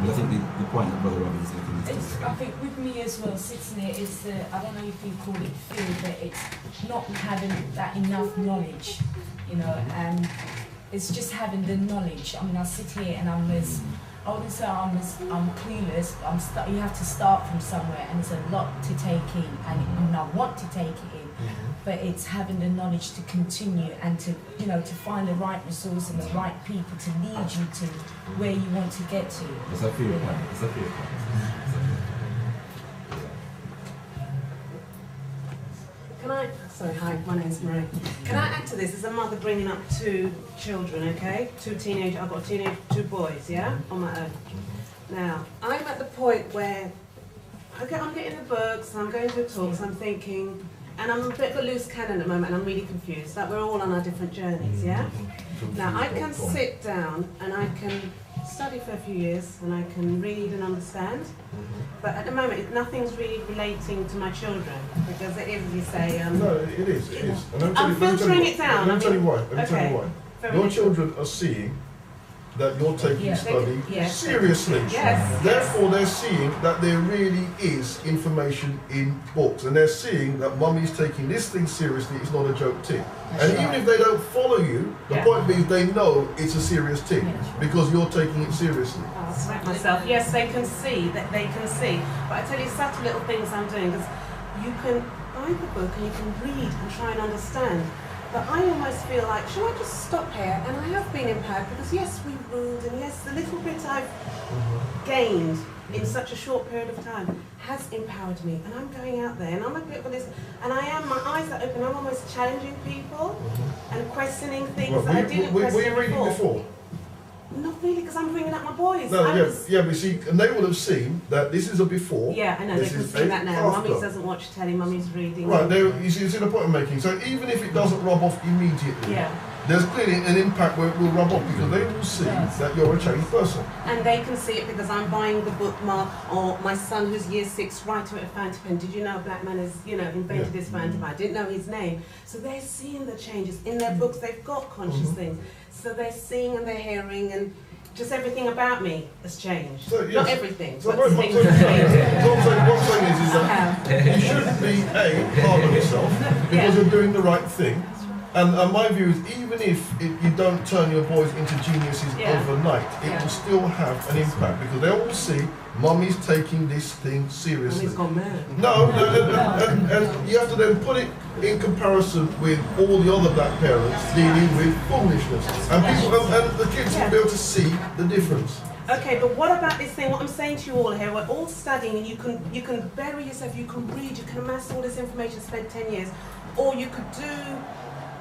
But I think the point that Brother Robin is making is I think with me as well, sitting here is the, I don't know if you call it fear, but it's not having that enough knowledge, you know, and it's just having the knowledge. I mean, I sit here and I wouldn't say I'm clueless, but you have to start from somewhere, and it's a lot to take in, and I want to take it in, but it's having the knowledge to continue and to, you know, to find the right resource and the right people to lead you to where you want to get to. It's a fair point. It's a fair point. Can I, sorry, hi, my name's Marie. Can I add to this as a mother bringing up 2 children, okay? 2 teenagers, I've got 2 boys, yeah? On my own. Now, I'm at the point where I'm getting the books, I'm going to talks, I'm thinking, and I'm a bit of a loose cannon at the moment, and I'm really confused. Like, we're all on our different journeys, yeah? Now, I can sit down and I can study for a few years and I can read and understand, but at the moment nothing's really relating to my children, because it is, you say, no, it is. And I'm filtering it down. Let me tell you why. Your children are seeing that you're taking study seriously. Yes. Therefore, they're seeing that there really is information in books, and they're seeing that mummy's taking this thing seriously. It's not a joke thing. And even if they don't follow you, the point being they know it's a serious thing because you're taking it seriously. I'll smack myself. Yes, they can see that they can see. But I tell you, subtle little things I'm doing, because you can buy the book and you can read and try and understand. But I almost feel like, should I just stop here? And I have been impaired because yes, we ruled, and yes, the little bit I've gained in such a short period of time has empowered me. And I'm going out there and I'm a bit of this, and I am, my eyes are open, I'm almost challenging people and questioning things that I didn't question Were you reading before? Not really, because I'm bringing up my boys. No, but see, and they would have seen that this is a before. Yeah, I know, they can see that now. Mummy doesn't watch telly, Mummy's reading. Right, you see the point I'm making. So even if it doesn't rub off immediately, there's clearly an impact where it will rub off, because they will see that you're a changed person. And they can see it because I'm buying the bookmark, or my son who's year 6 writing with a fountain pen. Did you know a black man has, invented this fountain pen? I didn't know his name. So they're seeing the changes in their books. They've got conscious things. So they're seeing and they're hearing, and just everything about me has changed. So, yes. Not everything, So but what I'm things saying have is that you shouldn't be hard on yourself because you're doing the right thing. And my view is, even if you don't turn your boys into geniuses overnight, it will still have an impact, because they all see mummy's taking this thing seriously. Mummy's gone mad. No, and you have to then put it in comparison with all the other black parents dealing with foolishness. And the kids will be able to see the difference. Okay, but what about this thing? What I'm saying to you all here, we're all studying, and you can bury yourself, you can read, you can amass all this information, spend 10 years, or you could do.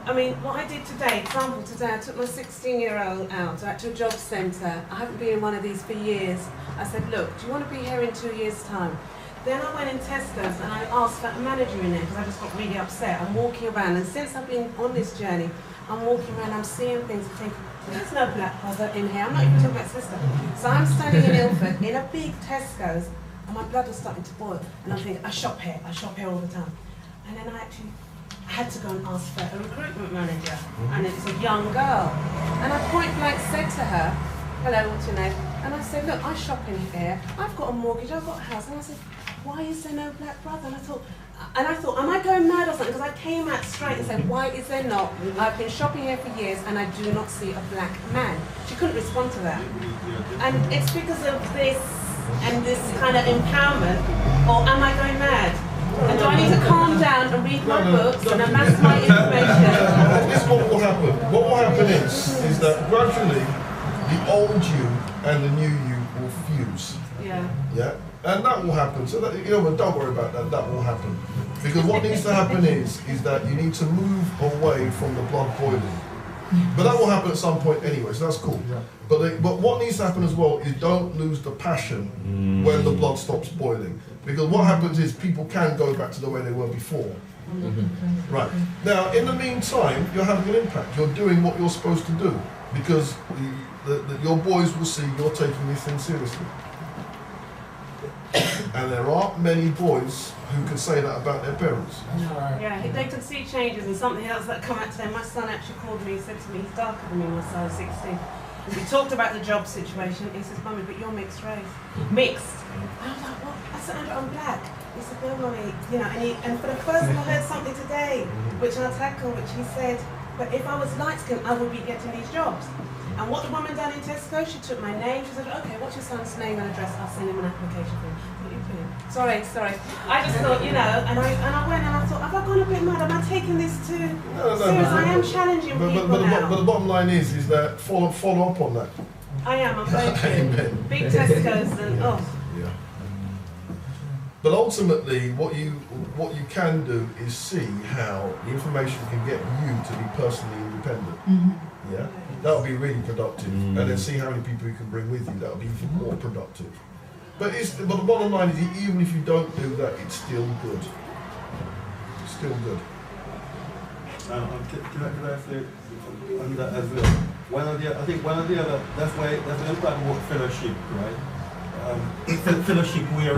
I mean, what I did today, example, today I took my 16-year-old out to a job centre. I haven't been in one of these for years. I said, look, do you want to be here in 2 years' time? Then I went in Tesco's and I asked for a manager in there because I just got really upset. I'm walking around, and since I've been on this journey, I'm walking around, I'm seeing things and thinking, there's no black brother in here. I'm not even talking about sister. So I'm standing in Ilford in a big Tesco's, and my blood was starting to boil. And I'm thinking, I shop here all the time. And then I had to go and ask for a recruitment manager, and it's a young girl. And I point blank said to her, hello, what's your name? And I said, look, I shop in here, I've got a mortgage, I've got a house. And I said, why is there no black brother? And I thought, am I going mad or something? Because I came out straight and said, why is there not? I've been shopping here for years and I do not see a black man. She couldn't respond to that. And it's because of this and this kind of empowerment, or am I going mad? And do I need to calm down and read my books and amass my information? This is what will happen. What will happen is that gradually the old you and the new you will fuse. Yeah? And that will happen. So that, but don't worry about that. That will happen. Because what needs to happen is that you need to move away from the blood boiling. But that will happen at some point anyway, so that's cool. But what needs to happen as well is don't lose the passion when the blood stops boiling. Because what happens is people can go back to the way they were before. Right. Now, in the meantime, you're having an impact. You're doing what you're supposed to do. because your boys will see you're taking this thing seriously. And there aren't many boys who can say that about their parents. Yeah, if they could see changes and something else that come out today. My son actually called me, he said to me, he's darker than me, my son, 16. We talked about the job situation. He says, Mummy, but you're mixed race. Mixed. And I was like, what? I said, I'm black. He said, no, Mummy. You know, and for the first time I heard something today, which I'll tackle, which he said, but if I was light skinned, I would be getting these jobs. And what the woman done in Tesco, she took my name, she said, okay, what's your son's name and address? I'll send him an application for him. What are you doing? Sorry. I just thought, you know, and I went and I thought, have I gone a bit mad? Am I taking this too serious? I am challenging people now. But the bottom line is that follow up on that. I am, I'm going to. Big Tesco's and, Yeah. But ultimately, what you can do is see how the information can get you to be personally independent. Yeah, that would be really productive, and then see how many people you can bring with you. That would be even more productive. But the bottom line is, even if you don't do that, it's still good. It's still good. Can I say on that as well? I think one of the other, that's why I'm talking about fellowship, right? Fellowship where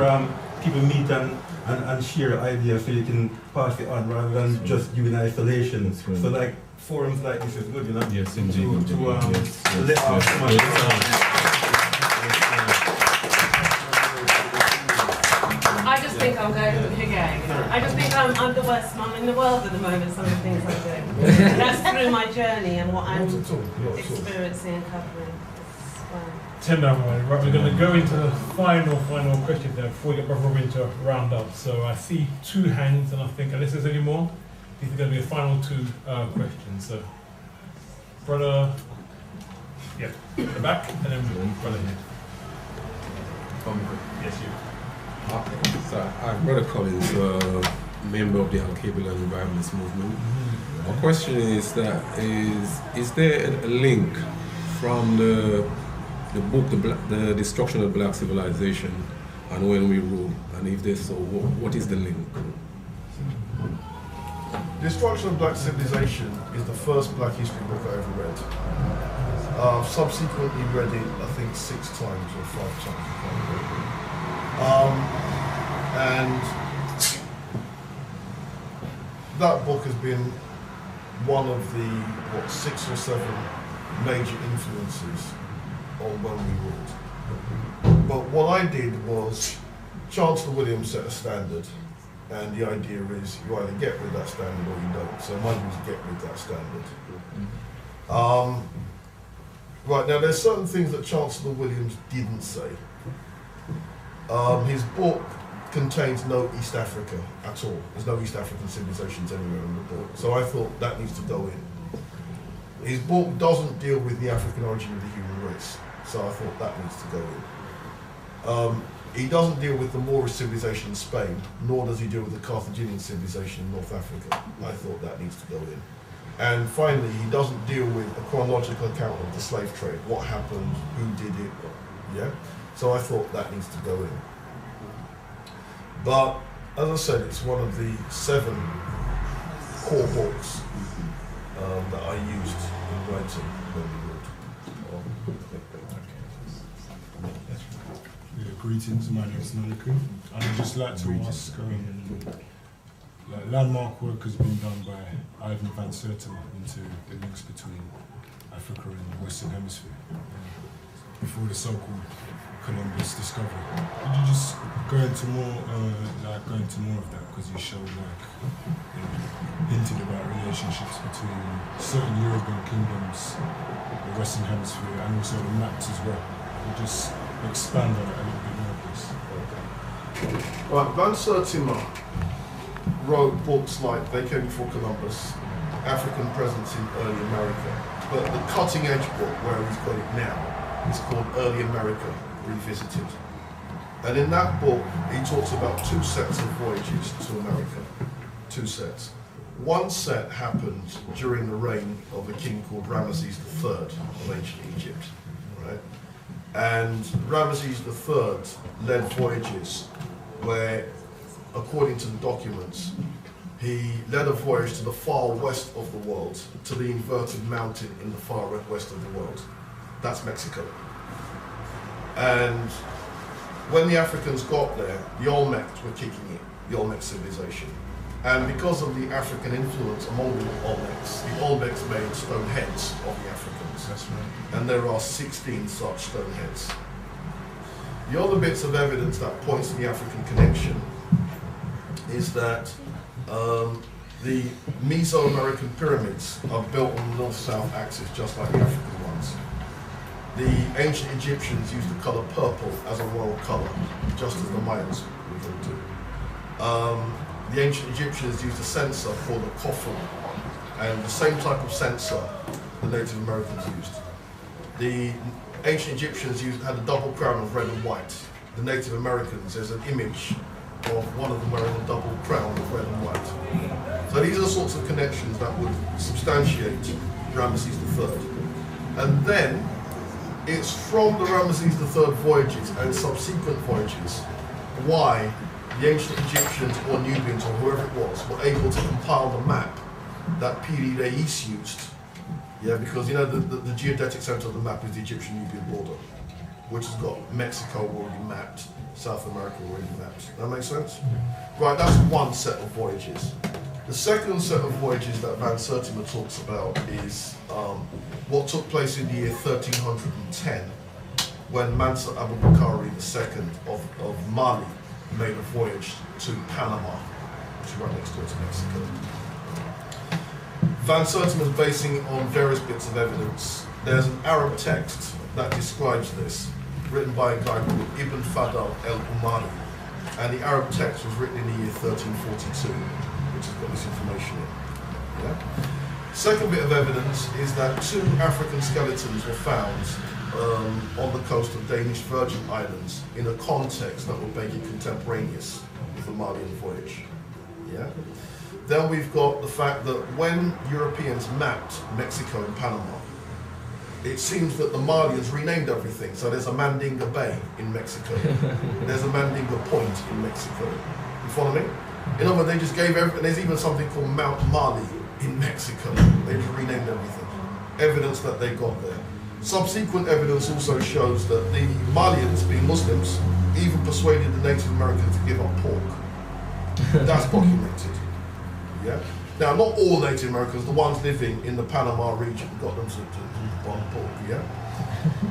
people meet and share ideas so you can pass it on rather than just you in isolation. So like forums like this is good, you know? Yes, indeed. To let out I just think I'm going to the gang. I just think I'm the worst mum in the world at the moment, some of the things I'm doing. That's through my journey and what I'm experiencing and covering. Tender, right, we're going to go into the final question there before we get Brother Robin to round up. So I see 2 hands, and I think unless there's any more, these are going to be the final 2 questions. So, brother, yeah, at the back, and then brother here. Yes, you. So, I'm Brother Collins, member of the Kwabena and Revivalist movement. My question is that is there a link from the book, The Destruction of Black Civilization, and When We Rule, and if there's so, what is the link? Destruction of Black Civilization is the first Black history book I ever read. I've subsequently read it, I think 6 times or 5 times. I can't remember. And that book has been one of the 6 or 7 major influences on When We Ruled. But what I did was, Chancellor Williams set a standard, and the idea is you either get with that standard or you don't. So mine was get with that standard. Right, now there's certain things that Chancellor Williams didn't say. His book contains no East Africa at all. There's no East African civilizations anywhere in the book. So I thought that needs to go in. His book doesn't deal with the African origin of the human race. So I thought that needs to go in. He doesn't deal with the Moorish civilization in Spain, nor does he deal with the Carthaginian civilization in North Africa. I thought that needs to go in. And finally, he doesn't deal with a chronological account of the slave trade, what happened, who did it, yeah? So I thought that needs to go in. But, as I said, it's one of the 7 core books that I used in writing When We Ruled. Greetings, my name is Noliku. I'd just like to ask, landmark work has been done by Ivan van Sertima into the links between Africa and the Western Hemisphere before the so-called Columbus discovery. Could you just go into more of that, because you showed hinted about relationships between certain European kingdoms, the Western Hemisphere, and also the maps as well. Could you just expand on it a little bit more, please? Right, Van Sertima wrote books like They Came Before Columbus, African Presence in Early America, but the cutting edge book, where he's got it now, is called Early America Revisited. And in that book, he talks about 2 sets of voyages to America, 2 sets. One set happened during the reign of a king called Ramesses III of ancient Egypt, right? And Ramesses III led voyages where, according to the documents, he led a voyage to the far west of the world, to the inverted mountain in the far west of the world. That's Mexico. And when the Africans got there, the Olmecs were kicking in, the Olmec civilization. And because of the African influence among the Olmecs made stone heads of the Africans. That's right. And there are 16 such stone heads. The other bits of evidence that points to the African connection is that the Mesoamerican pyramids are built on the north-south axis, just like the African ones. The ancient Egyptians used the color purple as a royal color, just as the Mayans would do. The ancient Egyptians used a censer called a kofun, and the same type of censer the Native Americans used. The ancient Egyptians had a double crown of red and white. The Native Americans, there's an image of one of them wearing a double crown of red and white. So these are the sorts of connections that would substantiate Ramesses III. And then it's from the Ramesses III voyages and subsequent voyages why the ancient Egyptians or Nubians or whoever it was were able to compile the map that Piri Reis used. Yeah, because you know the geodetic center of the map is the Egyptian-Nubian border, which has got Mexico already mapped, South America already mapped. That makes sense? Right, that's one set of voyages. The second set of voyages that Van Sertima talks about is what took place in the year 1310, when Mansa Abu Bakari II of Mali made a voyage to Panama, which is right next door to Mexico. Van Sertima is basing it on various bits of evidence. There's an Arab text that describes this, written by a guy called Ibn Fadl el-Umari, and the Arab text was written in the year 1342, which has got this information in. Yeah? Second bit of evidence is that 2 African skeletons were found on the coast of Danish Virgin Islands in a context that would make it contemporaneous with the Malian voyage. Yeah? Then we've got the fact that when Europeans mapped Mexico and Panama, it seems that the Malians renamed everything. So there's a Mandinga Bay in Mexico. There's a Mandinga Point in Mexico. You follow me? In other words, they just gave everything. There's even something called Mount Mali in Mexico. They just renamed everything. Evidence that they got there. Subsequent evidence also shows that the Malians, being Muslims, even persuaded the Native Americans to give up pork. That's documented. Yeah. Now, not all Native Americans, the ones living in the Panama region, got them to buy pork. Yeah.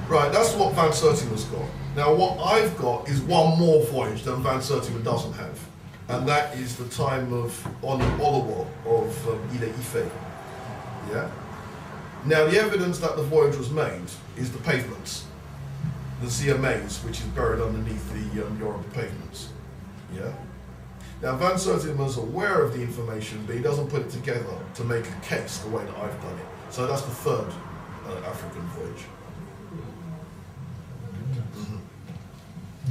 Right. That's what Van Sertima's got. Now, what I've got is one more voyage that Van Sertima doesn't have, and that is the time of Oni Olowo of Ile Ife. Yeah. Now, the evidence that the voyage was made is the pavements, the CMAs, which is buried underneath the Yoruba pavements. Yeah. Now, Van Sertima is aware of the information, but he doesn't put it together to make a case the way that I've done it. So that's the third African voyage.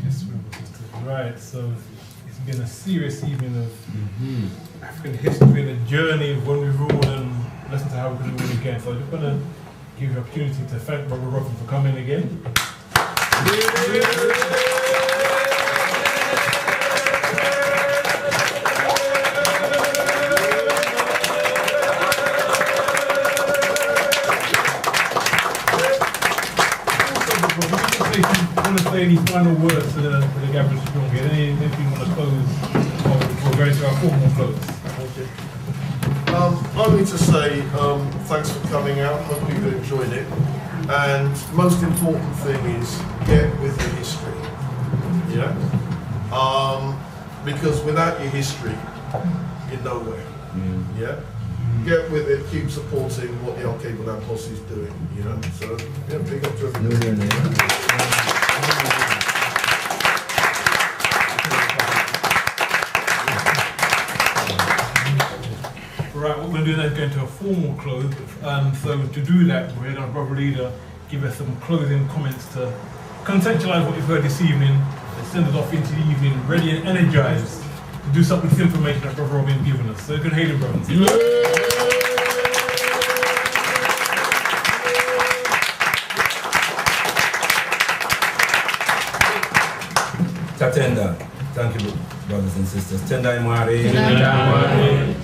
Yes, right. So it's been a serious evening of African history and a journey of when we ruled and listen to how we can rule again. So I'm just going to give you an opportunity to thank Brother Robin for coming again. Any final words to the gathering strong here? Anything you want to close before going to our formal close? Only to say thanks for coming out. Hope you enjoyed it. And most important thing is get with your history. Yeah. Because without your history, you're nowhere. Yeah. Get with it. Keep supporting what the Kwabena and Posse is doing. You know. So yeah, big up to everybody. Right, what we're doing is going to a formal close. So to do that, we're going to have Brother Leader give us some closing comments to contextualize what you've heard this evening and send us off into the evening ready and energized to do something with this information that Brother Robin given us. So you can hail him, brothers. Tatenda. Thank you, brothers and sisters. Tendai Marie. Tendai Marie.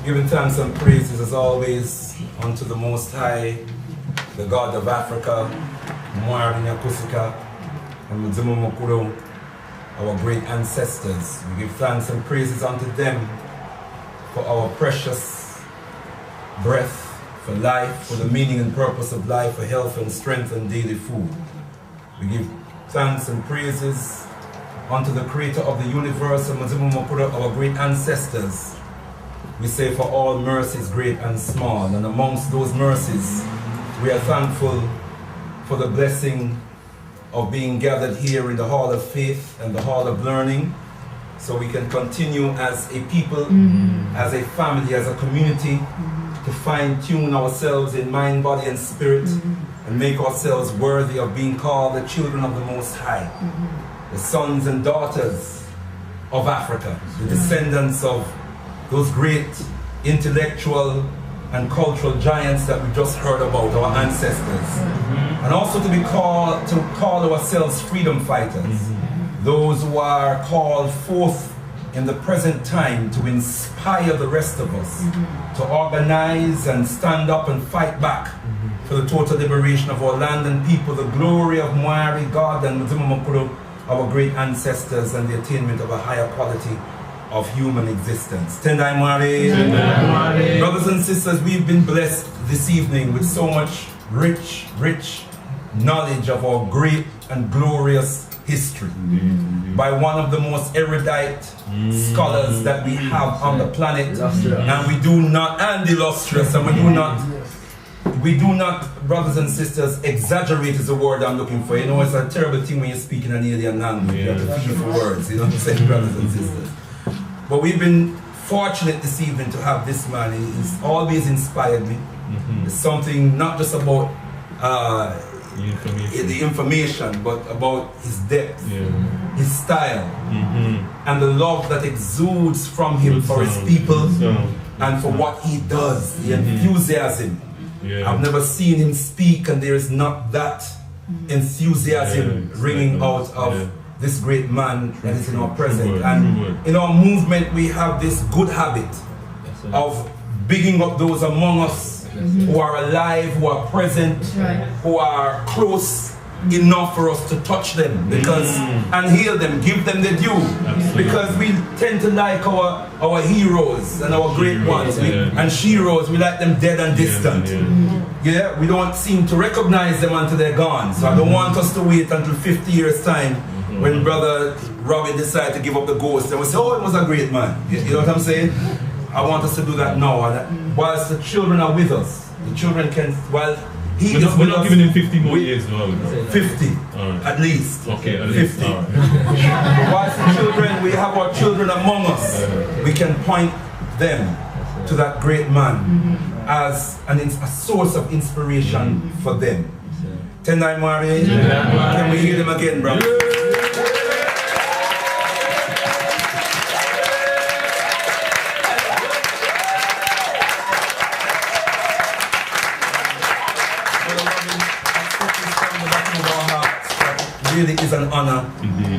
Giving thanks and praises as always unto the Most High, the God of Africa, Mwari Kusika, and Muzimu Mukuru, our great ancestors. We give thanks and praises unto them for our precious breath, for life, for the meaning and purpose of life, for health and strength and daily food. We give thanks and praises unto the creator of the universe, and Muzimu Mukuru, our great ancestors. We say for all mercies great and small, and amongst those mercies we are thankful for the blessing of being gathered here in the Hall of Faith and the Hall of Learning, so we can continue as a people, as a family, as a community, to fine-tune ourselves in mind, body and spirit, and make ourselves worthy of being called the children of the Most High, the sons and daughters of Africa, the descendants of those great intellectual and cultural giants that we just heard about, our ancestors. And also to call ourselves freedom fighters, those who are called forth in the present time to inspire the rest of us, to organize and stand up and fight back for the total liberation of our land and people, the glory of Mwari, God, and Muzimu Mukuru, our great ancestors, and the attainment of a higher quality of human existence. Tendai Mwari. Brothers and sisters, we've been blessed this evening with so much rich knowledge of our great and glorious history by one of the most erudite scholars that we have on the planet, and we do not, and illustrious, and we do not, brothers and sisters, exaggerate is the word I'm looking for. You know, it's a terrible thing when you're speaking an alien language. You have to feel for words, you know what I'm saying, brothers and sisters. But we've been fortunate this evening to have this man. He's always inspired me. It's something not just about the information, but about his depth, his style, and the love that exudes from him for his people and for what he does, the enthusiasm. I've never seen him speak and there is not that enthusiasm ringing out of this great man that is in our present. And in our movement we have this good habit of bigging up those among us who are alive, who are present, who are close enough for us to touch them and heal them, give them the due. Because we tend to like our heroes and our great ones and sheroes, we like them dead and distant. We don't seem to recognize them until they're gone. So I don't want us to wait until 50 years time when Brother Robin decided to give up the ghost and we say, oh, it was a great man. You know what I'm saying? I want us to do that now. And whilst the children are with us, the children can, while he is with us. We're not giving him 50 more years, no? 50, at least. Okay, at 50. Least. Whilst the children, we have our children among us, we can point them to that great man as a source of inspiration for them. Tendai Mwari, can we hear them again, bro? Really is an honor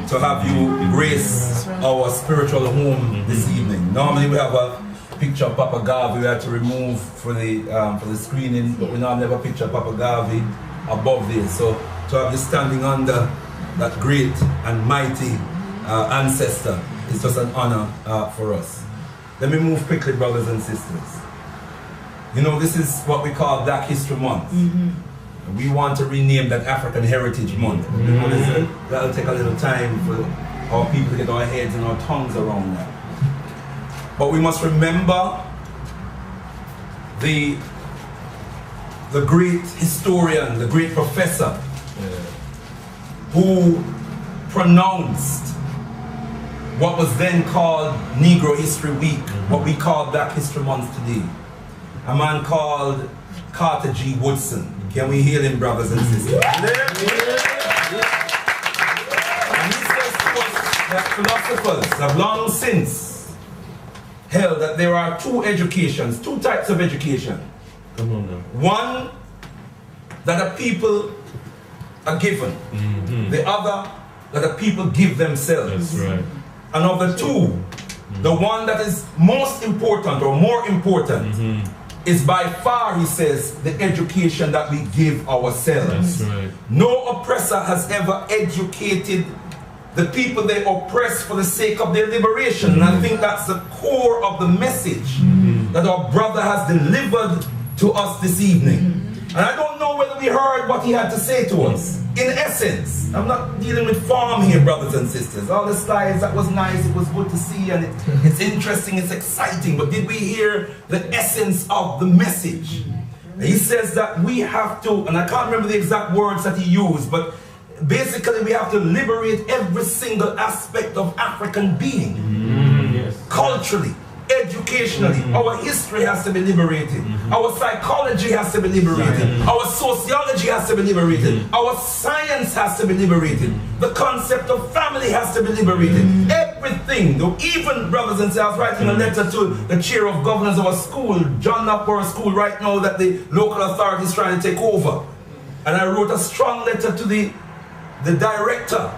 to have you grace our spiritual home this evening. Normally we have a picture of Papa Garvey we had to remove for the screening, but we now have a picture of Papa Garvey above there. So to have you standing under that great and mighty ancestor is just an honor for us. Let me move quickly, brothers and sisters. You know, this is what we call Black History Month. We want to rename that African Heritage Month. That'll take a little time for our people to get our heads and our tongues around that. But we must remember the great historian, the great professor who pronounced what was then called Negro History Week, what we call Black History Month today. A man called Carter G. Woodson. Can we hear him, brothers and sisters? And he says to us that philosophers have long since held that there are two types of education. Come on now. One, that a people are given. The other, that a people give themselves. That's right. And of the two, The one that is most important or more important is by far, he says, the education that we give ourselves. That's right. No oppressor has ever educated the people they oppress for the sake of their liberation. And I think that's the core of the message that our brother has delivered to us this evening. And I don't know whether we heard what he had to say to us. In essence, I'm not dealing with form here, brothers and sisters. All the slides, that was nice, it was good to see, and it's interesting, it's exciting. But did we hear the essence of the message? He says that we have to, and I can't remember the exact words that he used, but basically we have to liberate every single aspect of African being. Culturally, educationally, our history has to be liberated. Our psychology has to be liberated. Our sociology has to be liberated. Our science has to be liberated. The concept of family has to be liberated. Everything, though, even brothers and sisters, I was writing a letter to the chair of governors of a school, John Napper School, right now that the local authority is trying to take over. And I wrote a strong letter to the director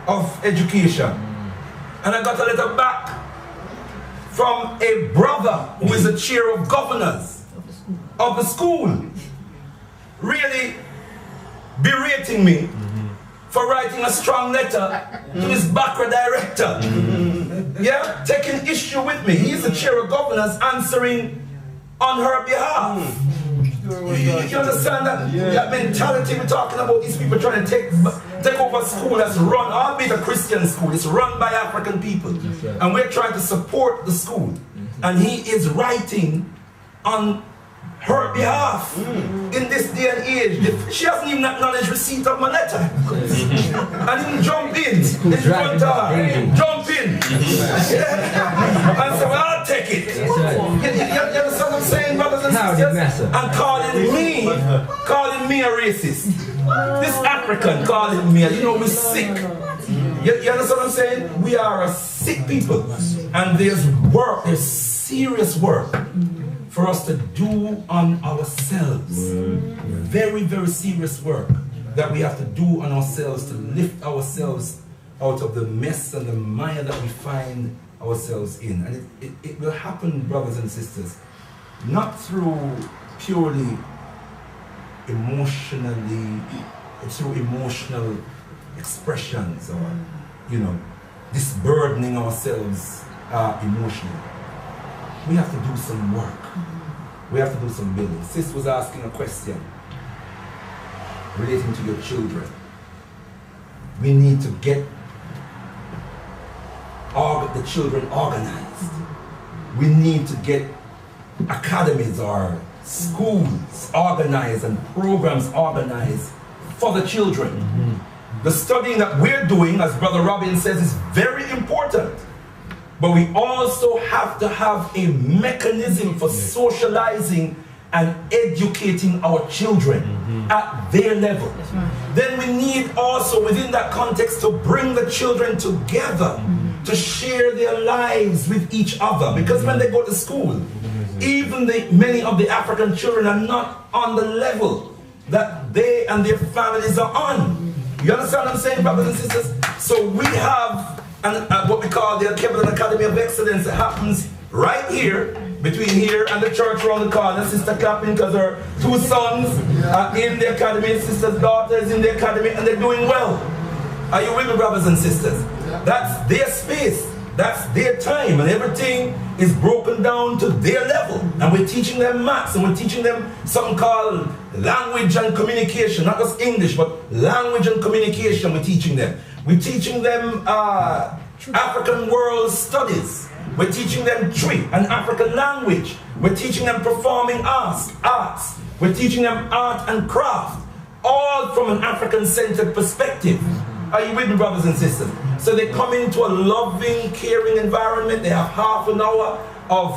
of education. And I got a letter back from a brother who is the chair of governors of the school, really berating me for writing a strong letter to this Bakra director. Yeah, taking issue with me. He's the chair of governors answering on her behalf. You understand that mentality we're talking about? These people trying to take over a school that's run, albeit a Christian school, it's run by African people. And we're trying to support the school. And he is writing on her behalf in this day and age. She hasn't even acknowledged receipt of my letter. And even jump in front of her. Jump in. And say, well, I'll take it. You understand what I'm saying, brothers and sisters? And calling me a racist. This African calling me, we're sick. You understand what I'm saying? We are a sick people. And there's work, there's serious work for us to do on ourselves. Very, very serious work that we have to do on ourselves to lift ourselves out of the mess and the mire that we find ourselves in. And it will happen, brothers and sisters, not through purely through emotional expressions or, disburdening ourselves emotionally. We have to do some work. We have to do some building. Sis was asking a question relating to your children. We need to get the children organized. We need to get academies or schools organized and programs organized for the children. The studying that we're doing, as Brother Robin says, is very important. But we also have to have a mechanism for socializing and educating our children at their level. Then we need also within that context to bring the children together to share their lives with each other. Because when they go to school, even many of the African children are not on the level that they and their families are on. You understand what I'm saying, brothers and sisters? So we have what we call the Kwabena Academy of Excellence. It happens right here, between here and the church around the corner. Sister clapping because her two sons are in the academy, sister's daughter is in the academy, and they're doing well. Are you with me, brothers and sisters? That's their space, that's their time, and everything is broken down to their level. And we're teaching them maths, and we're teaching them something called language and communication, not just English, but language and communication we're teaching them. We're teaching them African world studies. We're teaching them tree and African language. We're teaching them performing arts. We're teaching them art and craft, all from an African-centered perspective. Are you with me, brothers and sisters? So they come into a loving, caring environment. They have half an hour of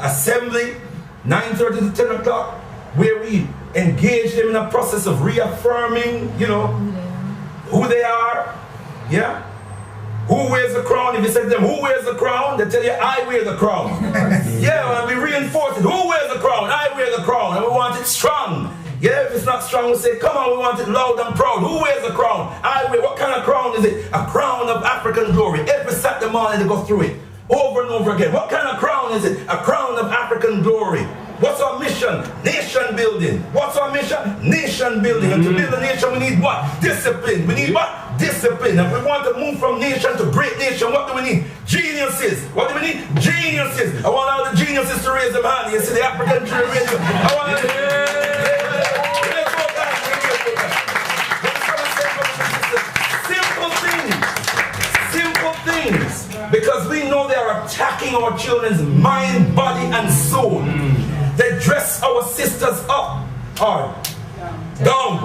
assembly, 9:30 to 10 o'clock, where we engage them in a process of reaffirming, who they are. Yeah? Who wears the crown? If you say to them, who wears the crown? They tell you, I wear the crown. Yeah, and we reinforce it. Who wears the crown? I wear the crown. And we want it strong. Yeah, if it's not strong, we say, come on, we want it loud and proud. Who wears a crown? I wear. What kind of crown is it? A crown of African glory. Every Saturday morning they go through it over and over again. What kind of crown is it? A crown of African glory. What's our mission? Nation building. What's our mission? Nation building. And to build a nation, we need what? Discipline. We need what? Discipline. And we want to move from nation to great nation. What do we need? Geniuses. What do we need? Geniuses. I want all the geniuses to raise them hand. You see the African tree raise them. I want simple things. Because we know they are attacking our children's mind, body, and soul. They dress our sisters up or down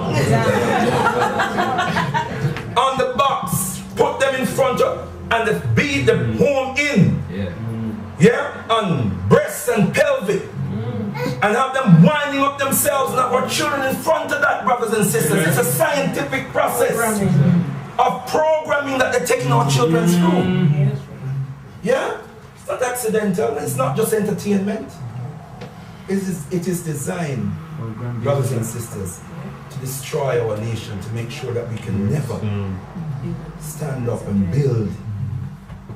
on the box, put them in front of, and they beat them home in. Yeah, on breasts and pelvic, and have them winding up themselves and have our children in front of that, brothers and sisters. It's a scientific process of programming that they're taking our children through. Yeah, it's not accidental. It's not just entertainment. It is designed, brothers and sisters, to destroy our nation, to make sure that we can never stand up and build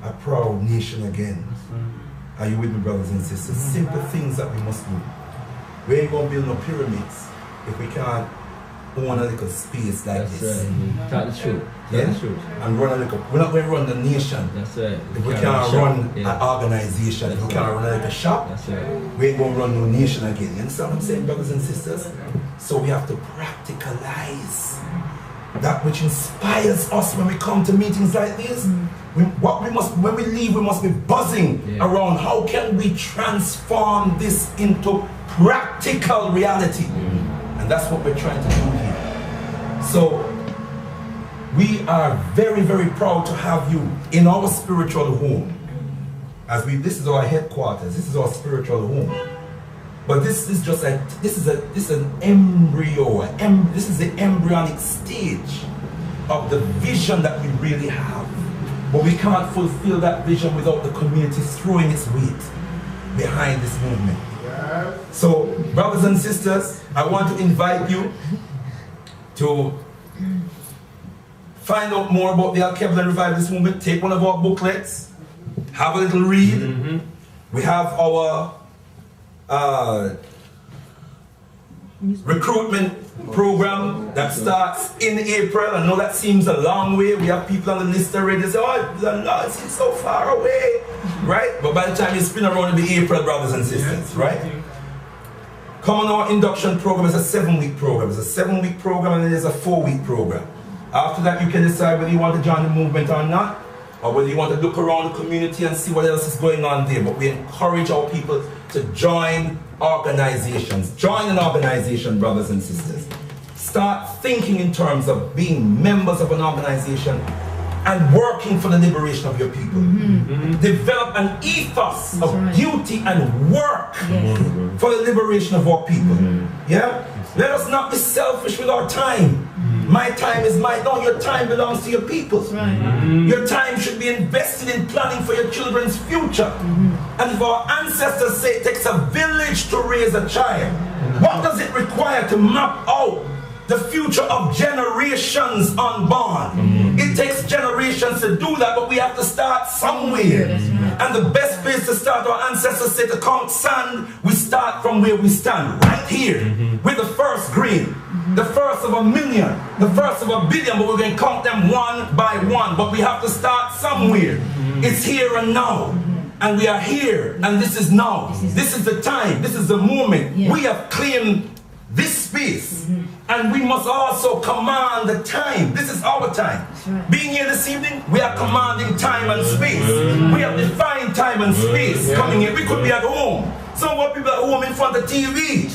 a proud nation again. Are you with me, brothers and sisters? Simple things that we must do. We ain't gonna build no pyramids if we can't own a little space like this. Tell the truth. Yeah? And run a little. We're not going to run the nation. That's right. If we can't run an organization, if we can't run a little shop, we ain't going to run no nation again. You understand what I'm saying, brothers and sisters? So we have to practicalize that which inspires us when we come to meetings like this. When we leave, we must be buzzing around how can we transform this into practical reality. And that's what we're trying to do here. So we are very, very proud to have you in our spiritual home. This is our headquarters. This is our spiritual home. But this is just like this is an embryo. This is the embryonic stage of the vision that we really have. But we can't fulfill that vision without the community throwing its weight behind this movement. So, brothers and sisters, I want to invite you to find out more about the Kwabena Revivalist movement. Take one of our booklets, have a little read. We have our recruitment program that starts in April. I know that seems a long way. We have people on the list already. They say, oh, it's so far away, right? But by the time you spin around, it'll be April, brothers and sisters, right? Come on, our induction program is a 7-week program. It's a 7-week program and then there's a 4-week program. After that, you can decide whether you want to join the movement or not, or whether you want to look around the community and see what else is going on there. But we encourage our people to join organizations. Join an organization, brothers and sisters. Start thinking in terms of being members of an organization and working for the liberation of your people. Develop an ethos of duty and work for the liberation of our people. Yeah? Let us not be selfish with our time. My time is mine. No, your time belongs to your people. Your time should be invested in planning for your children's future. And if our ancestors say it takes a village to raise a child, what does it require to map out the future of generations unborn? It takes generations to do that, but we have to start somewhere. And the best place to start, our ancestors say, to count sand, we start from where we stand, right here, with the first grain, the first of 1,000,000, the first of 1,000,000,000, but we're going to count them one by one. But we have to start somewhere. It's here and now. And we are here, and this is now. This is the time. This is the moment. We have claimed this space, and we must also command the time. This is our time. Being here this evening, we are commanding time and space. We have defined time and space coming here. We could be at home. Some of our people at home in front of TV.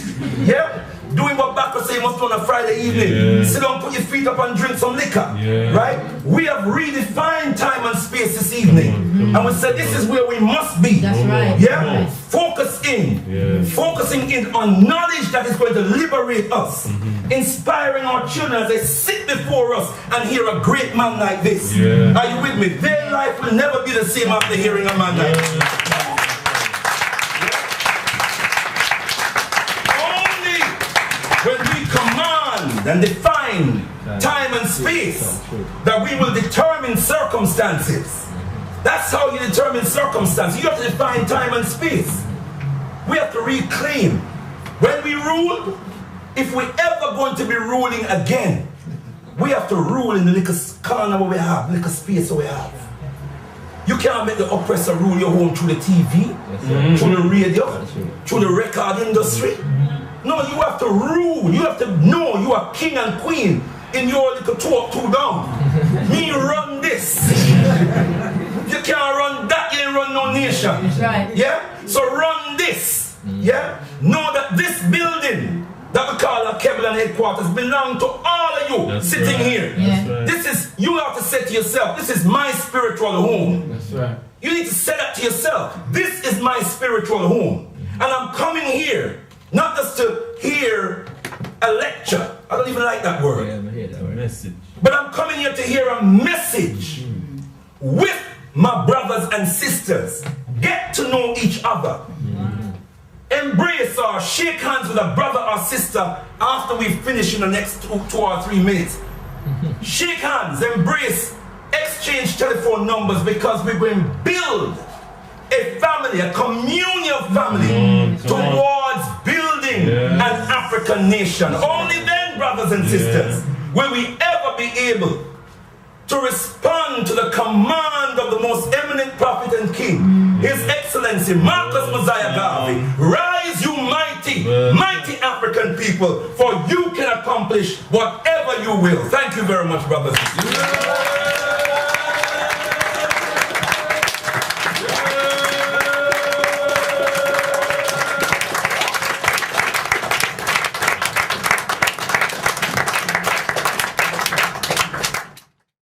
Yeah? Doing what Bacchus say you must do on a Friday evening. Sit down, put your feet up and drink some liquor. Right? We have redefined time and space this evening. And we said this is where we must be. That's right. Yeah? Focusing in on knowledge that is going to liberate us. Inspiring our children as they sit before us and hear a great man like this. Are you with me? Their life will never be the same after hearing a man like this. When we come and define time and space, that we will determine circumstances. That's how you determine circumstances. You have to define time and space. We have to reclaim. When we rule, if we're ever going to be ruling again, we have to rule in the little corner where we have, little space where we have. You can't make the oppressor rule your home through the TV, through the radio, through the record industry. No, you have to rule. You have to know you are king and queen in your little two down. Me run this. You can't run that, you ain't run no nation. Right. Yeah? So run this. Yeah? Know that this building that we call our Kwabena headquarters belong to all of you sitting here. Yeah. This is, you have to say to yourself, this is my spiritual home. That's right. You need to say that to yourself. This is my spiritual home. And I'm coming here, not just to hear a lecture. I don't even like that word. Message. But I'm coming here to hear a message with my brothers and sisters. Get to know each other. Embrace or shake hands with a brother or sister after we finish in the next 2 or 3 minutes. Shake hands, embrace, exchange telephone numbers, because we're going to build a family, a communion of family towards building an African nation. Only then, brothers and sisters, will we ever be able to respond to the command of the most eminent prophet and king, His Excellency Marcus Mosiah Garvey. Rise, you mighty, mighty African people, for you can accomplish whatever you will. Thank you very much, brothers and sisters.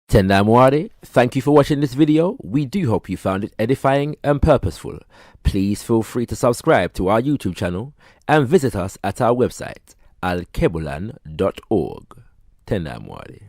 Tenda Mwari, thank you for watching this video. We do hope you found it edifying and purposeful. Please feel free to subscribe to our YouTube channel and visit us at our website, alkebulan.org. Tenda Mwari.